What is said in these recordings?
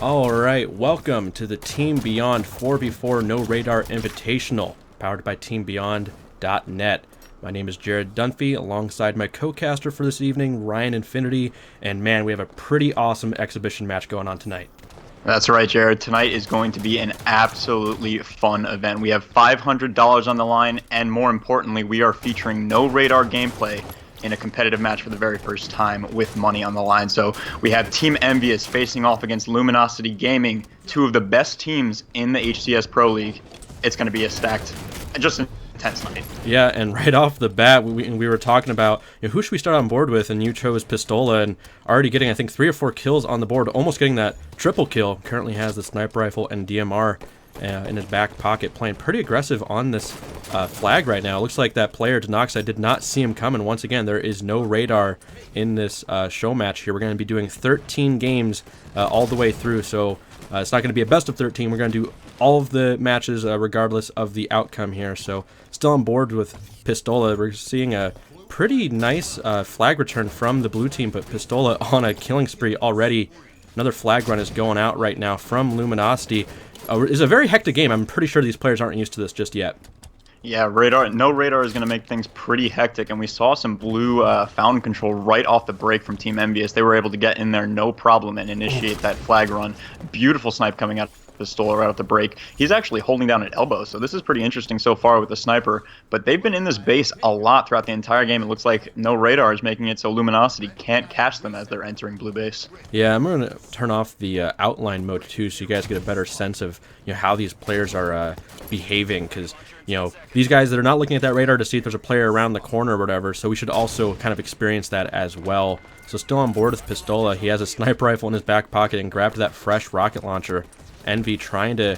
All right, welcome to the Team Beyond 4v4 No-Radar Invitational, powered by TeamBeyond.net. My name is Jared Dunphy, alongside my co-caster for this evening, Ryan Infinity, and man, we have a pretty awesome exhibition match going on tonight. That's right, Jared. Tonight is going to be an absolutely fun event. We have $500 on the line, and more importantly, we are featuring no-radar gameplay in a competitive match for the very first time with money on the line. So we have Team EnVyUs facing off against Luminosity Gaming, two of the best teams in the HCS Pro League. It's going to be a stacked, just an intense night. Yeah, and right off the bat, we were talking about who should we start on board with, and you chose Pistola, and already getting, I think, 3 or 4 kills on the board, almost getting that triple kill. Currently has the sniper rifle and DMR in his back pocket, playing pretty aggressive on this flag right now. It looks like that player, Denoxide, did not see him coming. Once again, there is no radar in this show match here. We're going to be doing 13 games all the way through, so it's not going to be a best of 13. We're going to do all of the matches regardless of the outcome here. So still on board with Pistola. We're seeing a pretty nice flag return from the blue team, but Pistola on a killing spree already. Another flag run is going out right now from Luminosity. It's a very hectic game. I'm pretty sure these players aren't used to this just yet. Yeah, no radar is going to make things pretty hectic, and we saw some blue fountain control right off the break from Team EnVyUs. They were able to get in there no problem and initiate that flag run. Beautiful snipe coming out of Pistola right off the break. He's actually holding down an elbow, so this is pretty interesting so far with the sniper. But they've been in this base a lot throughout the entire game. It looks like no radar is making it so Luminosity can't catch them as they're entering blue base. Yeah, I'm going to turn off the outline mode too, so you guys get a better sense of how these players are behaving, because these guys that are not looking at that radar to see if there's a player around the corner or whatever, so we should also kind of experience that as well. So still on board with Pistola. He has a sniper rifle in his back pocket and grabbed that fresh rocket launcher. Envy trying to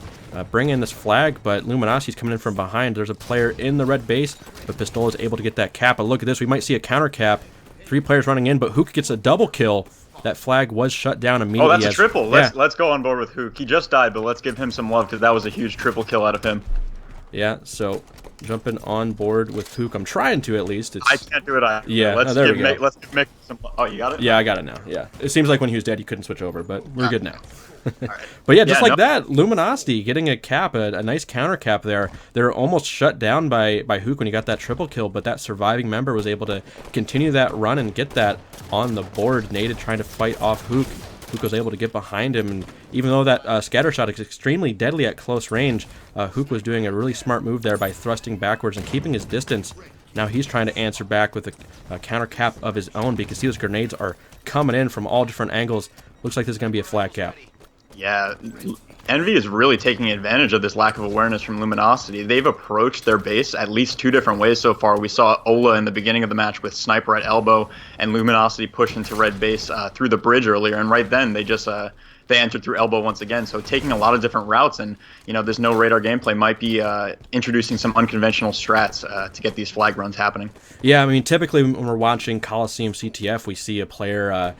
bring in this flag, but Luminosity's coming in from behind. There's a player in the red base, but Pistola is able to get that cap. But look at this, we might see a counter cap. 3 players running in, but Hook gets a double kill. That flag was shut down immediately. Oh, that's a triple. Let's go on board with Hook. He just died, but let's give him some love because that was a huge triple kill out of him. Yeah, so jumping on board with Hook. I'm trying to, at least. I can't do it either. Yeah, let's there give we go. Let's give Mick some. Oh, you got it? Yeah, I got it now. Yeah, it seems like when he was dead, he couldn't switch over, but we're good now. All right. But yeah, just like that, Luminosity getting a cap, a nice counter cap there. They're almost shut down by Hook when he got that triple kill, but that surviving member was able to continue that run and get that on the board. Naded trying to fight off Hook. Hook was able to get behind him, and even though that scatter shot is extremely deadly at close range, Hook was doing a really smart move there by thrusting backwards and keeping his distance. Now he's trying to answer back with a counter cap of his own, because see those grenades are coming in from all different angles. Looks like this is going to be a flat cap. Yeah, Envy is really taking advantage of this lack of awareness from Luminosity. They've approached their base at least 2 different ways so far. We saw Ola in the beginning of the match with sniper at elbow, and Luminosity pushed into red base through the bridge earlier, and right then they just they entered through elbow once again. So taking a lot of different routes, and this no radar gameplay might be introducing some unconventional strats to get these flag runs happening. Yeah, I mean, typically when we're watching Coliseum CTF, we see a player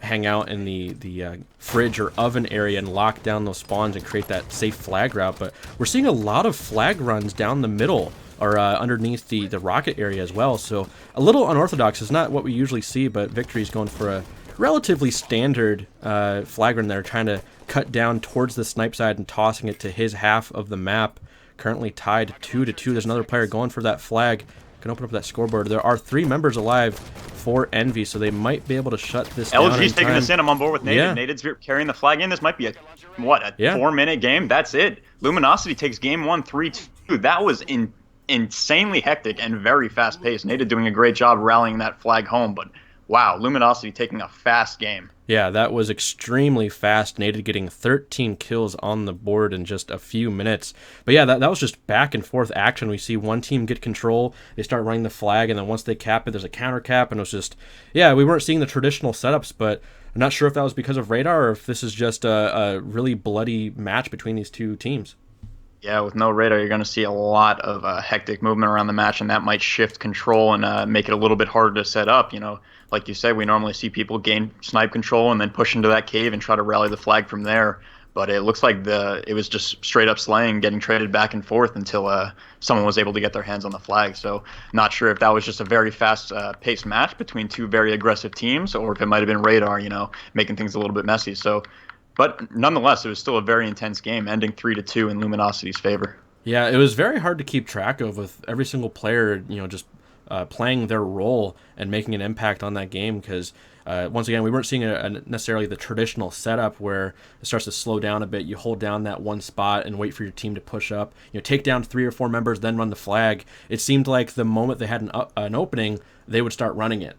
hang out in the fridge or oven area and lock down those spawns and create that safe flag route. But we're seeing a lot of flag runs down the middle or underneath the rocket area as well. So a little unorthodox. Is not what we usually see, but Victory's going for a relatively standard flag run there, trying to cut down towards the snipe side and tossing it to his half of the map. Currently tied 2-2. There's another player going for that flag. Can open up that scoreboard. There are 3 members alive for Envy, so they might be able to shut this down. LG's taking this in. I'm on board with Nated. Yeah. Nated's carrying the flag in. This might be a 4-minute game. That's it. Luminosity takes game 1 3-2. That was insanely hectic and very fast paced. Nated doing a great job rallying that flag home, but wow, Luminosity taking a fast game. Yeah, that was extremely fast. Nated getting 13 kills on the board in just a few minutes. But yeah, that was just back and forth action. We see one team get control, they start running the flag, and then once they cap it, there's a counter cap, and it was just, yeah, we weren't seeing the traditional setups, but I'm not sure if that was because of radar or if this is just a really bloody match between these two teams. Yeah, with no radar, you're going to see a lot of hectic movement around the match, and that might shift control and make it a little bit harder to set up. Like you said, we normally see people gain snipe control and then push into that cave and try to rally the flag from there. But it looks like it was just straight up slaying, getting traded back and forth until someone was able to get their hands on the flag. So not sure if that was just a very fast paced match between 2 very aggressive teams, or if it might have been radar, making things a little bit messy. So But nonetheless, it was still a very intense game, ending 3-2 in Luminosity's favor. Yeah, it was very hard to keep track of with every single player, just playing their role and making an impact on that game because once again, we weren't seeing necessarily the traditional setup where it starts to slow down a bit. You hold down that one spot and wait for your team to push up. Take down 3 or 4 members, then run the flag. It seemed like the moment they had an opening, they would start running it.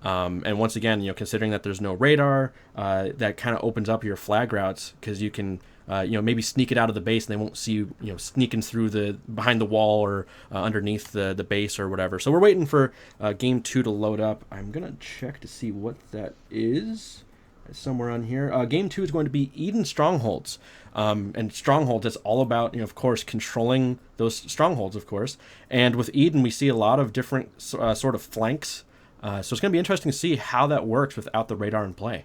And once again, considering that there's no radar, that kind of opens up your flag routes because you can, maybe sneak it out of the base and they won't see you, sneaking through behind the wall or underneath the base or whatever. So we're waiting for game 2 to load up. I'm gonna check to see what that is. It's somewhere on here. Game 2 is going to be Eden Strongholds. And Strongholds, it's all about, of course, controlling those strongholds, of course. And with Eden, we see a lot of different sort of flanks. So it's going to be interesting to see how that works without the radar in play.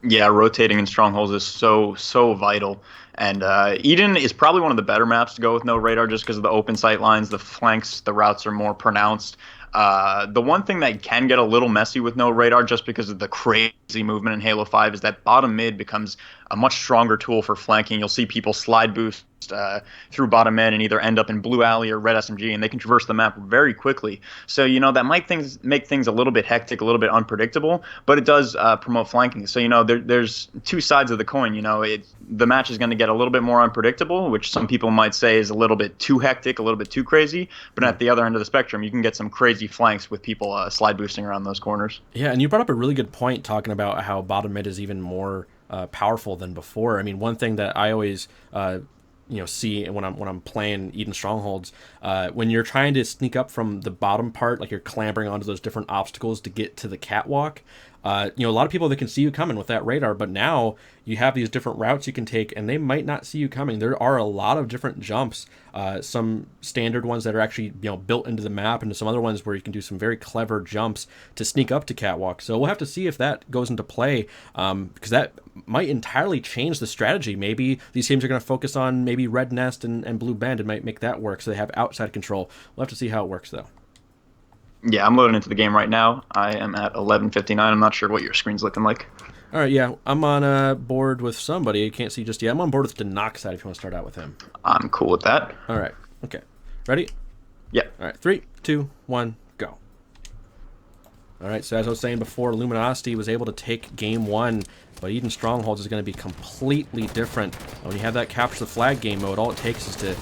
Yeah, rotating in strongholds is so vital. And Eden is probably one of the better maps to go with no radar just because of the open sight lines, the flanks, the routes are more pronounced. The one thing that can get a little messy with no radar just because of the crazy movement in Halo 5 is that bottom mid becomes a much stronger tool for flanking. You'll see people slide boost through bottom mid and either end up in blue alley or red SMG, and they can traverse the map very quickly. So, that might make things a little bit hectic, a little bit unpredictable, but it does promote flanking. So, there's 2 sides of the coin. The match is going to get a little bit more unpredictable, which some people might say is a little bit too hectic, a little bit too crazy. But at the other end of the spectrum, you can get some crazy flanks with people slide boosting around those corners. Yeah, and you brought up a really good point talking about how bottom mid is even more powerful than before. I mean, one thing that I always see when I'm playing Eden Strongholds, when you're trying to sneak up from the bottom part, like you're clambering onto those different obstacles to get to the catwalk. A lot of people that can see you coming with that radar, but now you have these different routes you can take, and they might not see you coming. There are a lot of different jumps, some standard ones that are actually built into the map, and some other ones where you can do some very clever jumps to sneak up to catwalk. So we'll have to see if that goes into play, because that might entirely change the strategy. Maybe these teams are going to focus on maybe Red Nest and Blue Bend and might make that work, so they have outside control. We'll have to see how it works, though. Yeah, I'm loading into the game right now. I am at 11:59. I'm not sure what your screen's looking like. All right, yeah, I'm on a board with somebody. I can't see just yet. I'm on board with Denoxide if you want to start out with him. I'm cool with that. All right, okay. Ready? Yeah. All right, 3, 2, 1, go. All right, so as I was saying before, Luminosity was able to take game 1, but Eden Strongholds is going to be completely different. When you have that capture the flag game mode, all it takes is to,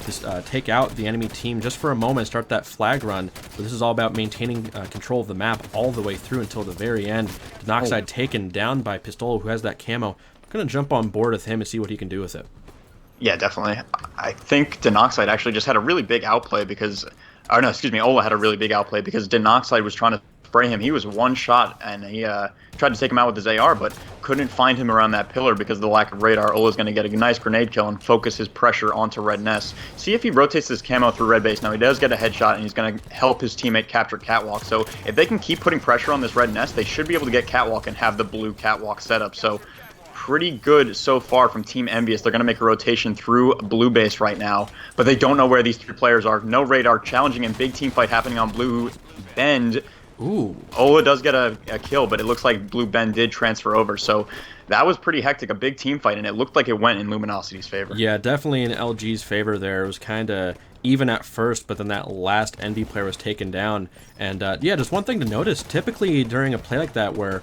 just take out the enemy team just for a moment, start that flag run. But this is all about maintaining control of the map all the way through until the very end. Denoxide taken down by Pistola, who has that camo. I'm going to jump on board with him and see what he can do with it. Yeah, definitely. I think Denoxide actually just had a really big outplay because, or no, excuse me, Ola had a really big outplay because Denoxide was trying to spray him. He was one shot, and he tried to take him out with his AR, but couldn't find him around that pillar because of the lack of radar. Ola's going to get a nice grenade kill and focus his pressure onto Red Nest. See if he rotates his camo through Red Base. Now, he does get a headshot, and he's going to help his teammate capture Catwalk. So if they can keep putting pressure on this Red Nest, they should be able to get Catwalk and have the blue Catwalk setup. So pretty good so far from Team EnVyUs. They're going to make a rotation through blue base right now, but they don't know where these 3 players are. No radar, challenging and big team fight happening on blue Bend. Ooh. Ola does get a kill, but it looks like Blue Ben did transfer over. So that was pretty hectic, a big team fight, and it looked like it went in Luminosity's favor. Yeah, definitely in LG's favor there. It was kind of even at first, but then that last Envy player was taken down. And yeah, just one thing to notice, typically during a play like that where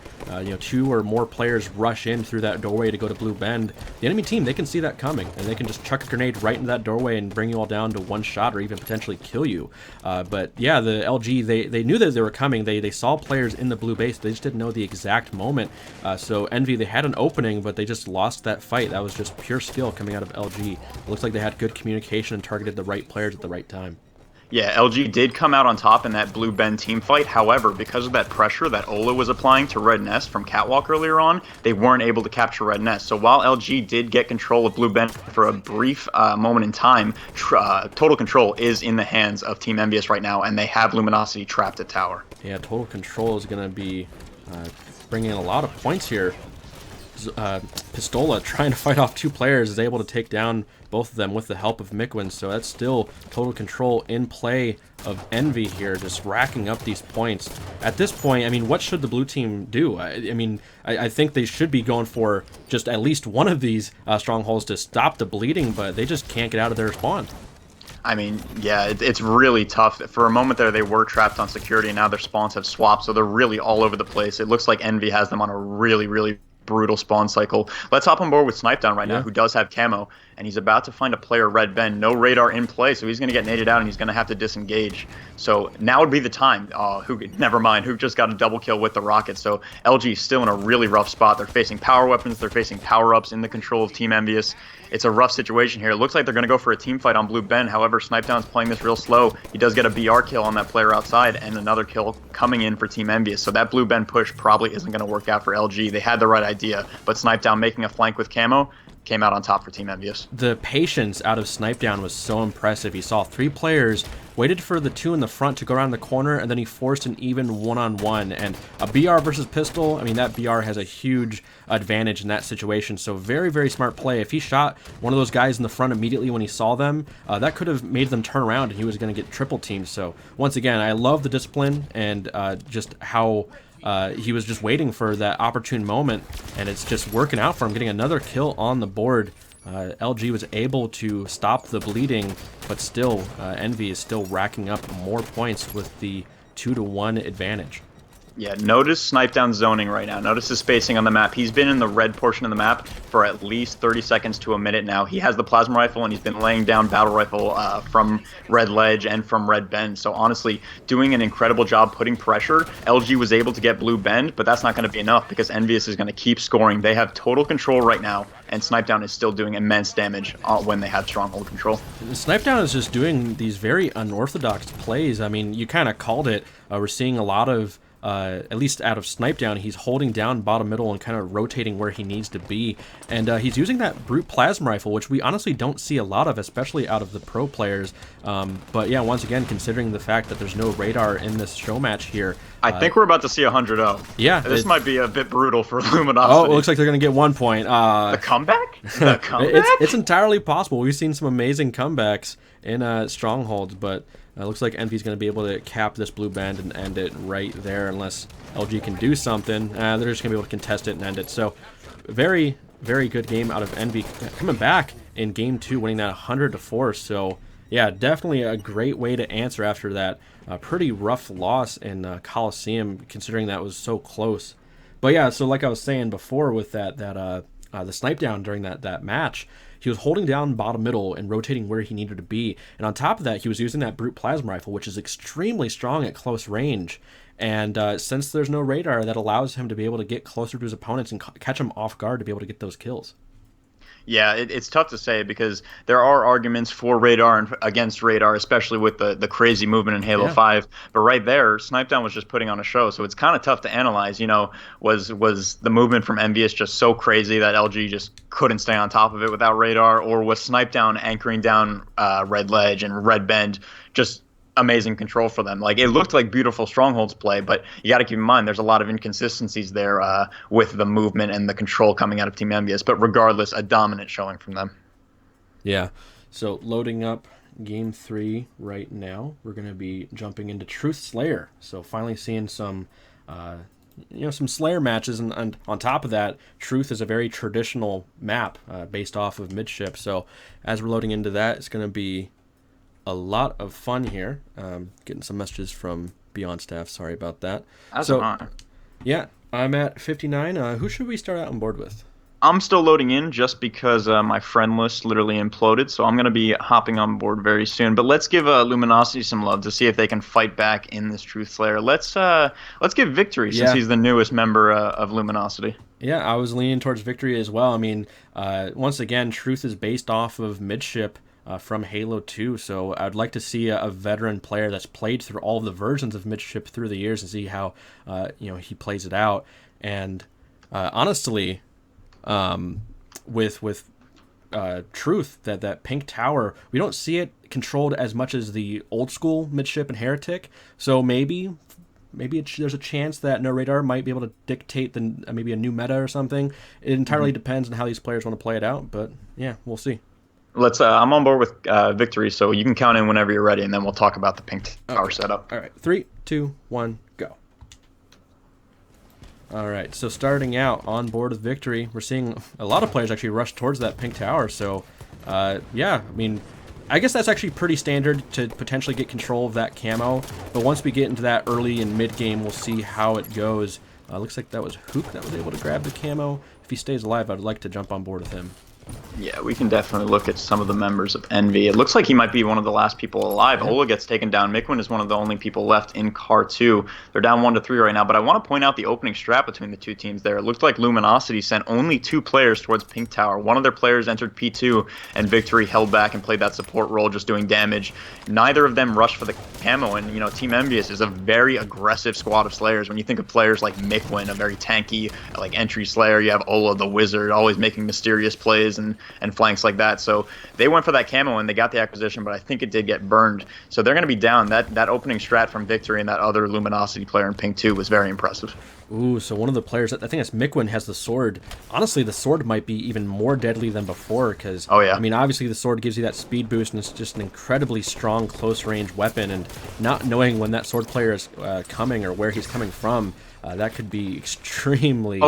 2 or more players rush in through that doorway to go to Blue Bend, the enemy team, they can see that coming, and they can just chuck a grenade right into that doorway and bring you all down to one shot or even potentially kill you. But yeah, the LG, they knew that they were coming. They saw players in the blue base. They just didn't know the exact moment. So Envy, they had an opening, but they just lost that fight. That was just pure skill coming out of LG. It looks like they had good communication and targeted the right players at the right time. Yeah, LG did come out on top in that Blue Ben team fight. However, because of that pressure that Ola was applying to Red Nest from Catwalk earlier on, they weren't able to capture Red Nest. So while LG did get control of Blue Ben for a brief moment in time, total control is in the hands of Team EnVyUs right now, and they have Luminosity trapped at tower. Yeah, total control is going to be bringing in a lot of points here. Pistola trying to fight off two players is able to take down both of them with the help of Miquin. So that's still total control in play of Envy here, just racking up these points. At this point, I mean, what should the blue team do? I think they should be going for just at least one of these strongholds to stop the bleeding, but they just can't get out of their spawn. I mean, yeah, it's really tough. For a moment there, they were trapped on security, and now their spawns have swapped, so they're really all over the place. It looks like Envy has them on a really, really brutal spawn cycle. Let's hop on board with Snipedown right now, who does have camo, and he's about to find a player Red Ben. No radar in play, so he's going to get naded out, and he's going to have to disengage. So now would be the time. Never mind, who just got a double kill with the rocket. So LG is still in a really rough spot. They're facing power weapons. They're facing power-ups in the control of Team EnVyUs. It's a rough situation here. It looks like they're going to go for a team fight on Blue Ben. However, Snipedown's playing this real slow. He does get a BR kill on that player outside and another kill coming in for Team EnVyUs. So that Blue Ben push probably isn't going to work out for LG. They had the right idea, but Snipedown making a flank with camo came out on top for Team EnVyUs. The patience out of Snipedown was so impressive. He saw three players, waited for the two in the front to go around the corner, and then he forced an even one-on-one. And a BR versus pistol, I mean, that BR has a huge advantage in that situation. So very, very smart play. If he shot one of those guys in the front immediately when he saw them, that could have made them turn around and he was going to get triple teamed. So once again, I love the discipline and just how he was just waiting for that opportune moment, and it's just working out for him, getting another kill on the board. LG was able to stop the bleeding, but still, Envy is still racking up more points with the 2-to-1 advantage. Yeah, notice Snipedown zoning right now. Notice the spacing on the map. He's been in the red portion of the map for at least 30 seconds to a minute now. He has the plasma rifle, and he's been laying down battle rifle from Red Ledge and from Red Bend. So honestly, doing an incredible job putting pressure. LG was able to get Blue Bend, but that's not going to be enough because EnVyUs is going to keep scoring. They have total control right now, and Snipedown is still doing immense damage when they have stronghold control. Snipedown is just doing these very unorthodox plays. I mean, you kind of called it. We're seeing a lot of at least out of Snipedown, he's holding down bottom middle and kind of rotating where he needs to be. And he's using that brute plasma rifle, which we honestly don't see a lot of, especially out of the pro players. But yeah, once again, considering the fact that there's no radar in this show match here, I think we're about to see 100-0. Yeah. This might be a bit brutal for Luminosity. Oh, it looks like they're going to get 1 point. The comeback? The comeback? It's entirely possible. We've seen some amazing comebacks in Strongholds, but looks like Envy's going to be able to cap this Blue Bend and end it right there unless LG can do something. They're just going to be able to contest it and end it. So very, very good game out of Envy. Coming back in Game 2, winning that 100-4. So yeah, definitely a great way to answer after that pretty rough loss in Coliseum, considering that was so close. But yeah, so like I was saying before with the Snipedown during that match, he was holding down bottom middle and rotating where he needed to be. And on top of that, he was using that brute plasma rifle, which is extremely strong at close range. And since there's no radar, that allows him to be able to get closer to his opponents and catch them off guard to be able to get those kills. Yeah, it's tough to say because there are arguments for radar and against radar, especially with the crazy movement in Halo 5. But right there, Snipedown was just putting on a show, so it's kind of tough to analyze. You know, was the movement from EnVyUs just so crazy that LG just couldn't stay on top of it without radar, or was Snipedown anchoring down Red Ledge and Red Bend just amazing control for them? Like, it looked like beautiful Strongholds play, but you got to keep in mind there's a lot of inconsistencies there with the movement and the control coming out of Team EnVyUs. But regardless, a dominant showing from them. Yeah. So loading up Game 3 right now, we're going to be jumping into Truth Slayer. So finally seeing some some Slayer matches, and on top of that, Truth is a very traditional map based off of midship. So as we're loading into that, it's going to be a lot of fun here. Getting some messages from Beyond staff. Sorry about that. That's an honor. Yeah, I'm at 59. Who should we start out on board with? I'm still loading in just because my friend list literally imploded, so I'm going to be hopping on board very soon. But let's give Luminosity some love to see if they can fight back in this Truth Slayer. Let's give Victory since he's the newest member of Luminosity. Yeah, I was leaning towards Victory as well. I mean, once again, Truth is based off of midship from Halo 2, so I'd like to see a veteran player that's played through all of the versions of midship through the years and see how he plays it out. And honestly, with Truth, that pink tower, we don't see it controlled as much as the old school midship and Heretic. So maybe maybe there's a chance that No-Radar might be able to dictate maybe a new meta or something. It entirely depends on how these players want to play it out, but yeah, we'll see. Let's. I'm on board with Victory, so you can count in whenever you're ready, and then we'll talk about the pink tower setup. All right, 3, 2, 1, go. All right, so starting out on board with Victory, we're seeing a lot of players actually rush towards that pink tower. So, yeah, I mean, I guess that's actually pretty standard to potentially get control of that camo. But once we get into that early and mid game, we'll see how it goes. Looks like that was Hook that was able to grab the camo. If he stays alive, I'd like to jump on board with him. Yeah, we can definitely look at some of the members of Envy. It looks like he might be one of the last people alive. Yeah. Ola gets taken down. Mikwin is one of the only people left in Car 2. They're down 1-3 right now, but I want to point out the opening strat between the two teams there. It looked like Luminosity sent only 2 players towards Pink Tower. One of their players entered P2, and Victory held back and played that support role, just doing damage. Neither of them rushed for the camo, and, you know, Team EnVyUs is a very aggressive squad of Slayers. When you think of players like Mikwin, a very tanky, like, entry Slayer, you have Ola, the Wizard, always making mysterious plays and flanks like that. So they went for that camo and they got the acquisition, but I think it did get burned. So they're going to be down. That opening strat from Victory and that other Luminosity player in Pink 2 was very impressive. Ooh, so one of the players, I think it's Mikwin, has the sword. Honestly, the sword might be even more deadly than before because, oh, yeah. I mean, obviously the sword gives you that speed boost and it's just an incredibly strong close-range weapon, and not knowing when that sword player is coming or where he's coming from, that could be extremely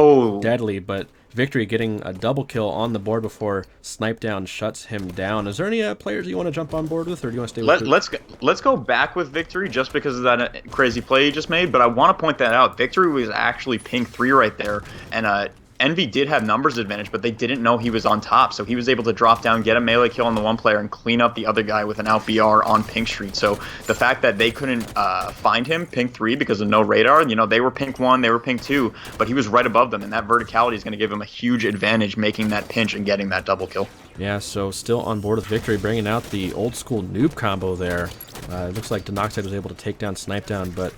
deadly, but Victory getting a double kill on the board before Snipe Down shuts him down. Is there any players you want to jump on board with, or do you want to stay with let's go back with Victory just because of that crazy play you just made, but I want to point that out. Victory was actually pink 3 right there, and Envy did have numbers advantage, but they didn't know he was on top, so he was able to drop down, get a melee kill on the one player, and clean up the other guy with an out BR on Pink Street. So the fact that they couldn't find him, Pink 3, because of no radar, you know, they were Pink 1, they were Pink 2, but he was right above them, and that verticality is going to give him a huge advantage, making that pinch and getting that double kill. Yeah, so still on board with Victory, bringing out the old school noob combo there. It looks like Denoxide was able to take down Snipe Down, but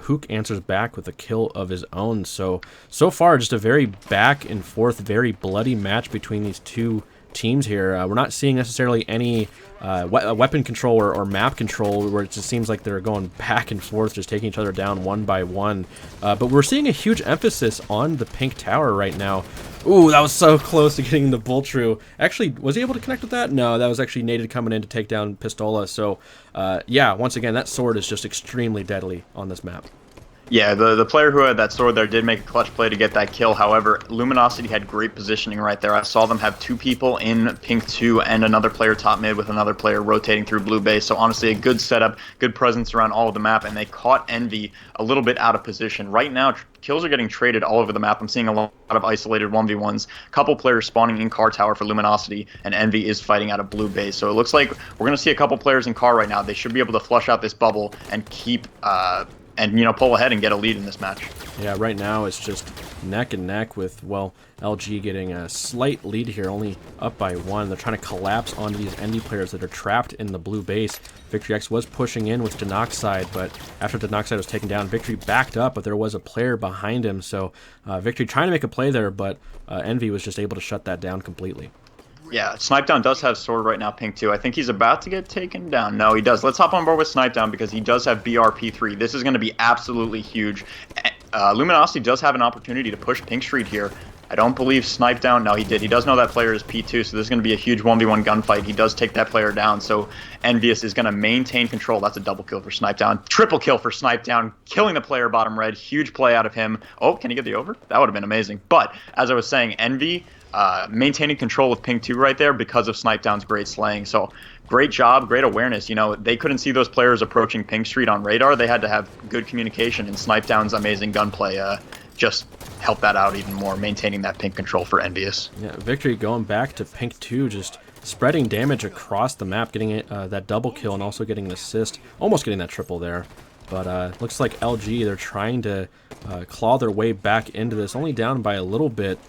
Hook answers back with a kill of his own. So far, just a very back and forth, very bloody match between these two teams here. We're not seeing necessarily any weapon control or map control where it just seems like they're going back and forth, just taking each other down one by one. But we're seeing a huge emphasis on the Pink Tower right now. Ooh, that was so close to getting the Bull True. Actually, was he able to connect with that? No, that was actually Nated coming in to take down Pistola. So, yeah, once again, that sword is just extremely deadly on this map. Yeah, the player who had that sword there did make a clutch play to get that kill. However, Luminosity had great positioning right there. I saw them have 2 people in Pink 2 and another player top mid with another player rotating through blue base. So honestly, a good setup, good presence around all of the map, and they caught Envy a little bit out of position. Right now, kills are getting traded all over the map. I'm seeing a lot of isolated 1v1s. A couple players spawning in car tower for Luminosity, and Envy is fighting out of blue base. So it looks like we're going to see a couple players in car right now. They should be able to flush out this bubble and keep and, you know, pull ahead and get a lead in this match. Yeah, right now it's just neck and neck with, well, LG getting a slight lead here, only up by 1. They're trying to collapse onto these Envy players that are trapped in the blue base. Victory X was pushing in with Denoxide, but after Denoxide was taken down, Victory backed up, but there was a player behind him. So Victory trying to make a play there, but Envy was just able to shut that down completely. Yeah, Snipe Down does have sword right now, Pink 2. I think he's about to get taken down. No, he does. Let's hop on board with Snipe Down because he does have BRP3. This is going to be absolutely huge. Luminosity does have an opportunity to push Pink Street here. I don't believe Snipe Down. No, he did. He does know that player is P2, so this is going to be a huge 1v1 gunfight. He does take that player down, so EnVyUs is going to maintain control. That's a double kill for Snipe Down. Triple kill for Snipe Down, killing the player bottom red. Huge play out of him. Oh, can he get the over? That would have been amazing. But, as I was saying, Envy maintaining control with Pink 2 right there because of Snipe Down's great slaying. So great job, great awareness. You know, they couldn't see those players approaching Pink Street on radar. They had to have good communication, and Snipe Down's amazing gunplay just helped that out even more, maintaining that pink control for EnVyUs. Yeah, Victory going back to Pink 2, just spreading damage across the map, getting it, that double kill and also getting an assist, almost getting that triple there. But looks like LG, they're trying to claw their way back into this, only down by a little bit.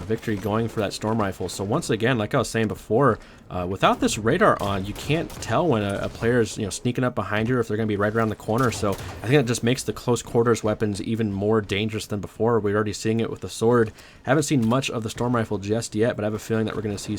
Victory going for that storm rifle. So once again, like I was saying before, without this radar on, you can't tell when a player's sneaking up behind you or if they're going to be right around the corner. So I think that just makes the close quarters weapons even more dangerous than before. We're already seeing it with the sword. Haven't seen much of the storm rifle just yet, but I have a feeling that we're going to see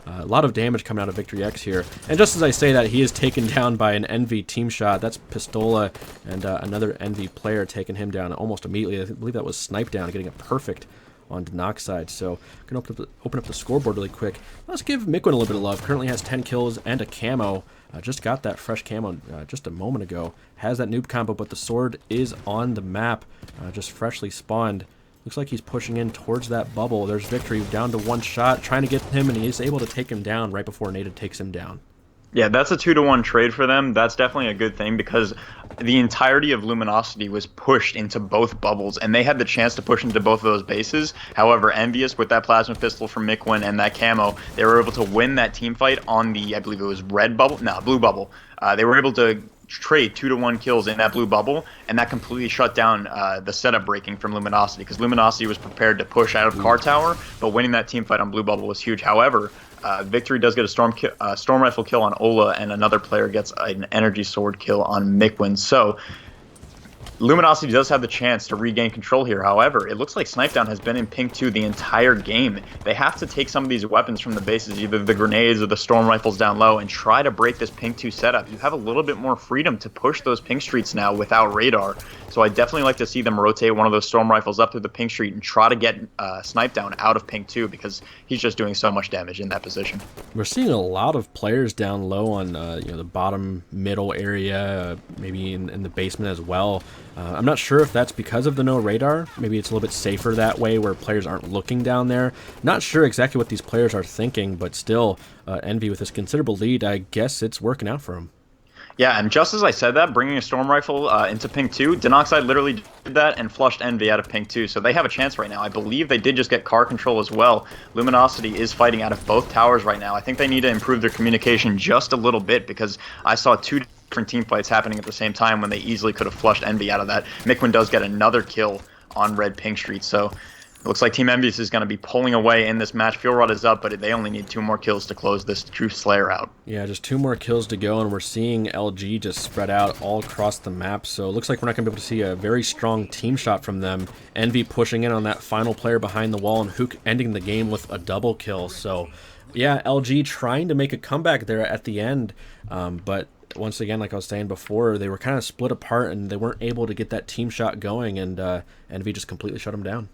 a lot of damage coming out of Victory X here. And just as I say that, he is taken down by an EnVy team shot. That's Pistola and another EnVy player taking him down almost immediately. I believe that was Snipe Down, getting it perfect on Denoxide. So I'm going to open up the scoreboard really quick. Let's give Miquin a little bit of love. Currently has 10 kills and a camo. Just got that fresh camo just a moment ago. Has that noob combo, but the sword is on the map. Just freshly spawned. Looks like he's pushing in towards that bubble. There's Victory down to one shot, trying to get him, and he's able to take him down right before Native takes him down. Yeah, that's a 2-to-1 trade for them. That's definitely a good thing because the entirety of Luminosity was pushed into both bubbles, and they had the chance to push into both of those bases. However, EnVyUs, with that plasma pistol from Miquin and that camo, they were able to win that team fight on the, I believe it was blue bubble. They were able to trade 2-to-1 kills in that blue bubble, and that completely shut down the setup breaking from Luminosity, because Luminosity was prepared to push out of Car Tower, but winning that team fight on blue bubble was huge. However, Victory does get a storm rifle kill on Ola, and another player gets an energy sword kill on Miquin. So Luminosity does have the chance to regain control here. However, it looks like Snipedown has been in pink 2 the entire game. They have to take some of these weapons from the bases, either the grenades or the storm rifles down low, and try to break this pink 2 setup. You have a little bit more freedom to push those pink streets now without radar. So I definitely like to see them rotate one of those storm rifles up through the pink street and try to get Snipedown out of pink 2, because he's just doing so much damage in that position. We're seeing a lot of players down low on the bottom middle area, maybe in the basement as well. I'm not sure if that's because of the no radar. Maybe it's a little bit safer that way where players aren't looking down there. Not sure exactly what these players are thinking, but still, EnVy with this considerable lead, I guess it's working out for him. Yeah, and just as I said that, bringing a storm rifle into pink 2, Denoxide literally did that and flushed EnVy out of pink 2, so they have a chance right now. I believe they did just get car control as well. Luminosity is fighting out of both towers right now. I think they need to improve their communication just a little bit, because I saw 2 different team fights happening at the same time when they easily could have flushed EnVy out of that. Miquin does get another kill on red pink street, so it looks like Team EnVyUs is going to be pulling away in this match. Fuel Rod is up, but they only need 2 more kills to close this Truth Slayer out. Yeah, just 2 more kills to go, and we're seeing LG just spread out all across the map. So it looks like we're not going to be able to see a very strong team shot from them. EnVy pushing in on that final player behind the wall, and Hook ending the game with a double kill. So yeah, LG trying to make a comeback there at the end, but once again, like I was saying before, they were kind of split apart, and they weren't able to get that team shot going, and EnVy just completely shut them down.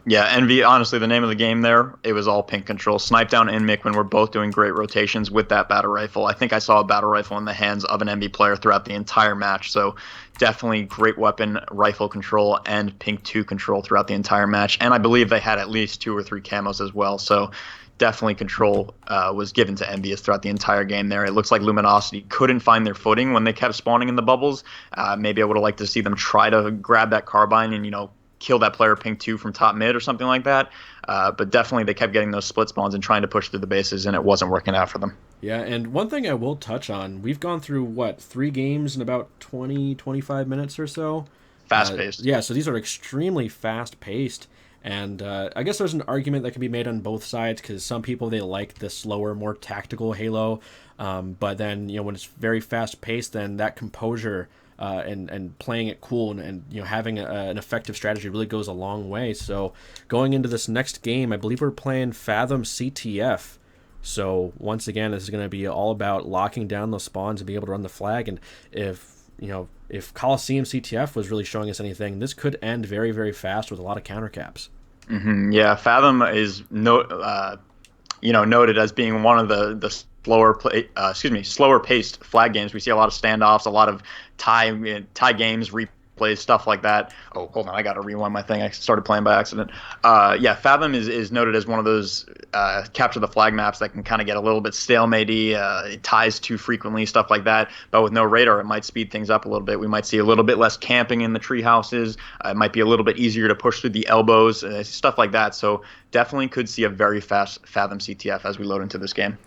Yeah, EnVy, honestly, the name of the game there, it was all pink control. Snipedown and Miquin were both doing great rotations with that battle rifle. I think I saw a battle rifle in the hands of an EnVy player throughout the entire match, so definitely great weapon, rifle control, and pink 2 control throughout the entire match. And I believe they had at least 2 or 3 camos as well, so definitely control was given to EnVyUs throughout the entire game there. It looks like Luminosity couldn't find their footing when they kept spawning in the bubbles. Maybe I would have liked to see them try to grab that carbine and, kill that player pink 2 from top mid or something like that. But definitely they kept getting those split spawns and trying to push through the bases, and it wasn't working out for them. Yeah, and one thing I will touch on, we've gone through, 3 games in about 20, 25 minutes or so? Fast-paced. Yeah, so these are extremely fast-paced. And I guess there's an argument that can be made on both sides, because some people, they like the slower, more tactical Halo. But then, when it's very fast-paced, then that composure and playing it cool and having an effective strategy really goes a long way. So going into this next game, I believe we're playing Fathom CTF. So once again, this is going to be all about locking down those spawns and being able to run the flag. And if Coliseum CTF was really showing us anything, this could end very, very fast with a lot of counter caps. Mm-hmm. Yeah, Fathom is noted as being one of the slower paced flag games. We see a lot of standoffs, a lot of tie games, replays, stuff like that. Oh, hold on, I got to rewind my thing. I started playing by accident. Yeah, Fathom is noted as one of those capture the flag maps that can kind of get a little bit stalematey, it ties too frequently, stuff like that. But with no radar, it might speed things up a little bit. We might see a little bit less camping in the tree houses. It might be a little bit easier to push through the elbows, stuff like that. So definitely could see a very fast Fathom CTF as we load into this game.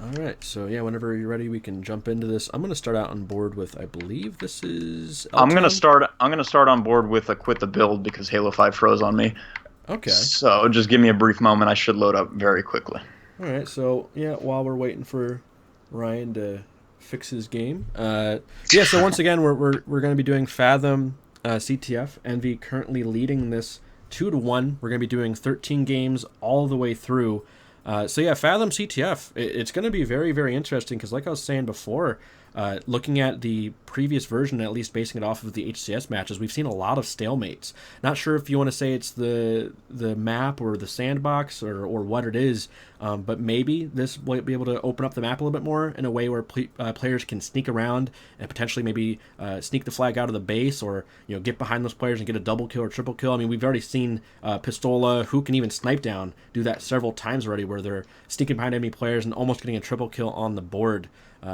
All right, so yeah, whenever you're ready, we can jump into this. I'm going to start out on board with, I believe this is I'm going to start on board with a quit the build because Halo 5 froze on me. Okay. So just give me a brief moment. I should load up very quickly. All right. So yeah, while we're waiting for Ryan to fix his game, yeah. So once again, we're going to be doing Fathom CTF. Envy currently leading this 2-1. We're going to be doing 13 games all the way through. So yeah, Fathom CTF. It's going to be very, very interesting because, like I was saying before, looking at the previous version, at least basing it off of the HCS matches, we've seen a lot of stalemates. Not sure if you want to say it's the map or the sandbox or what it is, but maybe this will be able to open up the map a little bit more in a way where players can sneak around and potentially maybe sneak the flag out of the base, or get behind those players and get a double kill or triple kill. I mean, we've already seen Pistola, who can even snipe down, do that several times already, where they're sneaking behind enemy players and almost getting a triple kill on the board.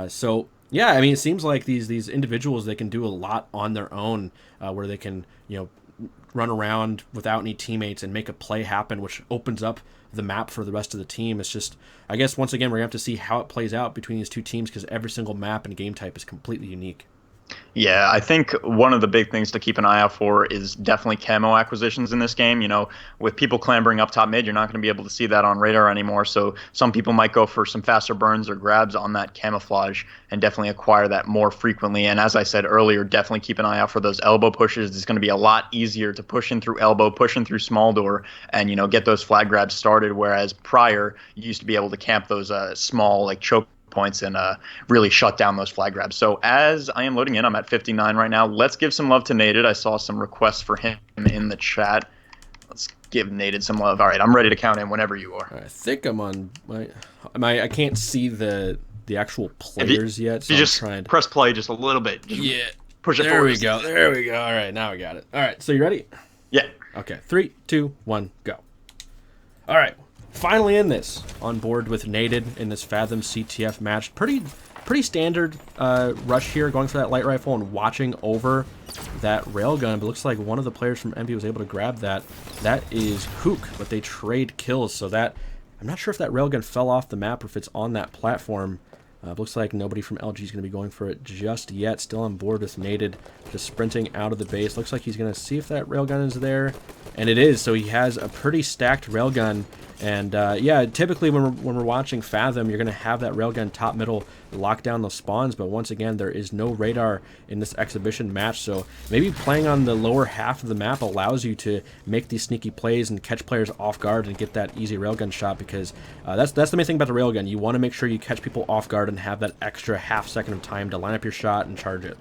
So yeah, I mean, it seems like these individuals, they can do a lot on their own, where they can run around without any teammates and make a play happen, which opens up the map for the rest of the team. It's just, I guess once again, we're gonna have to see how it plays out between these two teams because every single map and game type is completely unique. Yeah, I think one of the big things to keep an eye out for is definitely camo acquisitions in this game. With people clambering up top mid, you're not going to be able to see that on radar anymore. So some people might go for some faster burns or grabs on that camouflage and definitely acquire that more frequently. And as I said earlier, definitely keep an eye out for those elbow pushes. It's going to be a lot easier to push in through elbow, push in through small door, and get those flag grabs started. Whereas prior, you used to be able to camp those small like choke points and really shut down those flag grabs. So as I am loading in, I'm at 59 right now. Let's give some love to Nated. I saw some requests for him in the chat. Let's give Nated some love. All right, I'm ready to count in whenever you are. I think I'm on my I can't see the actual players yet, so you I'm just trying to press play just a little bit. yeah. Push it There forward. we go. There we go. All right, now we got it. All right, so you ready? Yeah. Okay, 3, 2, 1, go. All right, finally in this, on board with Nated in this Fathom CTF match. Pretty standard rush here, going for that light rifle and watching over that railgun. But looks like one of the players from Envy was able to grab that. That is Hook, but they trade kills. So that, I'm not sure if that railgun fell off the map or if it's on that platform. Looks like nobody from LG is going to be going for it just yet. Still on board with Nated, just sprinting out of the base. Looks like he's going to see if that railgun is there. And it is, so he has a pretty stacked railgun. And yeah, typically when we're watching Fathom, you're going to have that railgun top middle lock down those spawns. But once again, there is no radar in this exhibition match. So maybe playing on the lower half of the map allows you to make these sneaky plays and catch players off guard and get that easy railgun shot, because that's the main thing about the railgun. You want to make sure you catch people off guard and have that extra half second of time to line up your shot and charge it.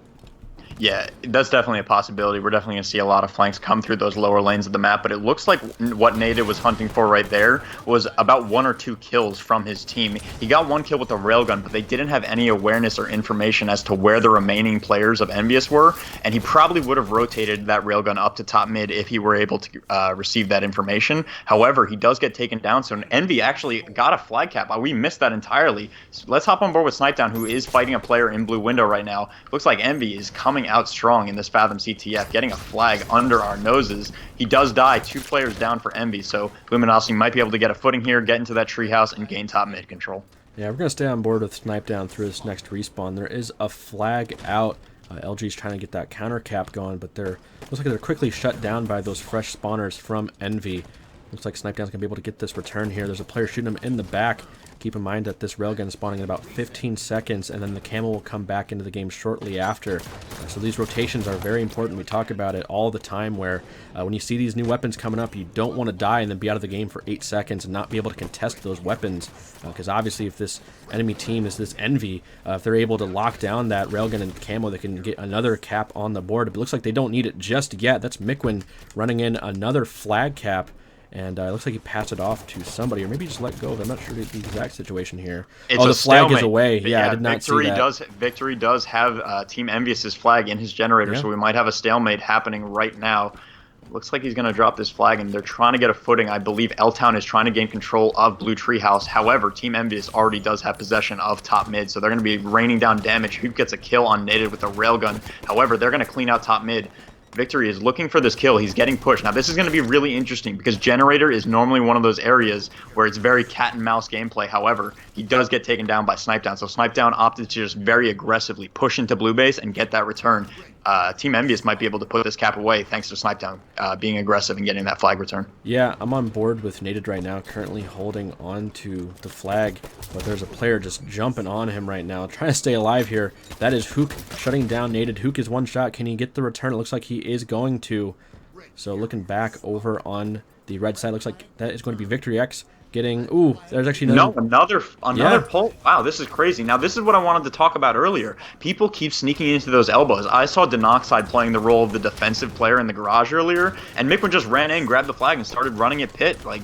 Yeah, that's definitely a possibility. We're definitely going to see a lot of flanks come through those lower lanes of the map, but it looks like what Nated was hunting for right there was about 1 or 2 kills from his team. He got 1 kill with the railgun, but they didn't have any awareness or information as to where the remaining players of EnVyUs were, and he probably would have rotated that railgun up to top mid if he were able to receive that information. However, he does get taken down, so Envy actually got a flag cap. We missed that entirely. So let's hop on board with Snipedown, who is fighting a player in blue window right now. Looks like Envy is coming out strong in this Fathom CTF, getting a flag under our noses. He does die, 2 players down for Envy, so Luminosity might be able to get a footing here, get into that treehouse, and gain top mid control. Yeah, we're going to stay on board with Snipedown through this next respawn. There is a flag out. LG's trying to get that counter cap going, but looks like they're quickly shut down by those fresh spawners from Envy. Looks like Snipedown's going to be able to get this return here. There's a player shooting him in the back. Keep in mind that this railgun is spawning in about 15 seconds, and then the camo will come back into the game shortly after. So these rotations are very important. We talk about it all the time, where when you see these new weapons coming up, you don't want to die and then be out of the game for 8 seconds and not be able to contest those weapons. Because obviously if this enemy team is this Envy, if they're able to lock down that railgun and camo, they can get another cap on the board. But it looks like they don't need it just yet. That's Miquin running in another flag cap. And it looks like he passed it off to somebody, or maybe just let go. I'm not sure the exact situation here. It's the flag stalemate. is away. Yeah, I did not see that. Victory does have Team EnVyUs' flag in his generator, so we might have a stalemate happening right now. Looks like he's going to drop this flag, and they're trying to get a footing. I believe L-Town is trying to gain control of Blue Treehouse. However, Team EnVyUs already does have possession of top mid, so they're going to be raining down damage. Who gets a kill on Nated with a railgun? However, they're going to clean out top mid. Victory is looking for this kill. He's getting pushed. Now, this is going to be really interesting because Generator is normally one of those areas where it's very cat and mouse gameplay. However, he does get taken down by Snipedown. So Snipedown opted to just very aggressively push into blue base and get that return. Team EnVyUs might be able to put this cap away thanks to Snipedown being aggressive and getting that flag return. Yeah, I'm on board with Nated right now, currently holding on to the flag, but there's a player just jumping on him right now, trying to stay alive here. That is Hook shutting down Nated. Hook is one shot. Can he get the return? It looks like he is going to. So looking back over on the red side, looks like that is going to be Victory X getting... Ooh, there's actually another yeah. pull. Wow, this is crazy. Now, this is what I wanted to talk about earlier. People keep sneaking into those elbows. I saw Denoxide playing the role of the defensive player in the garage earlier, and Mikwen just ran in, grabbed the flag, and started running at Pit. Like,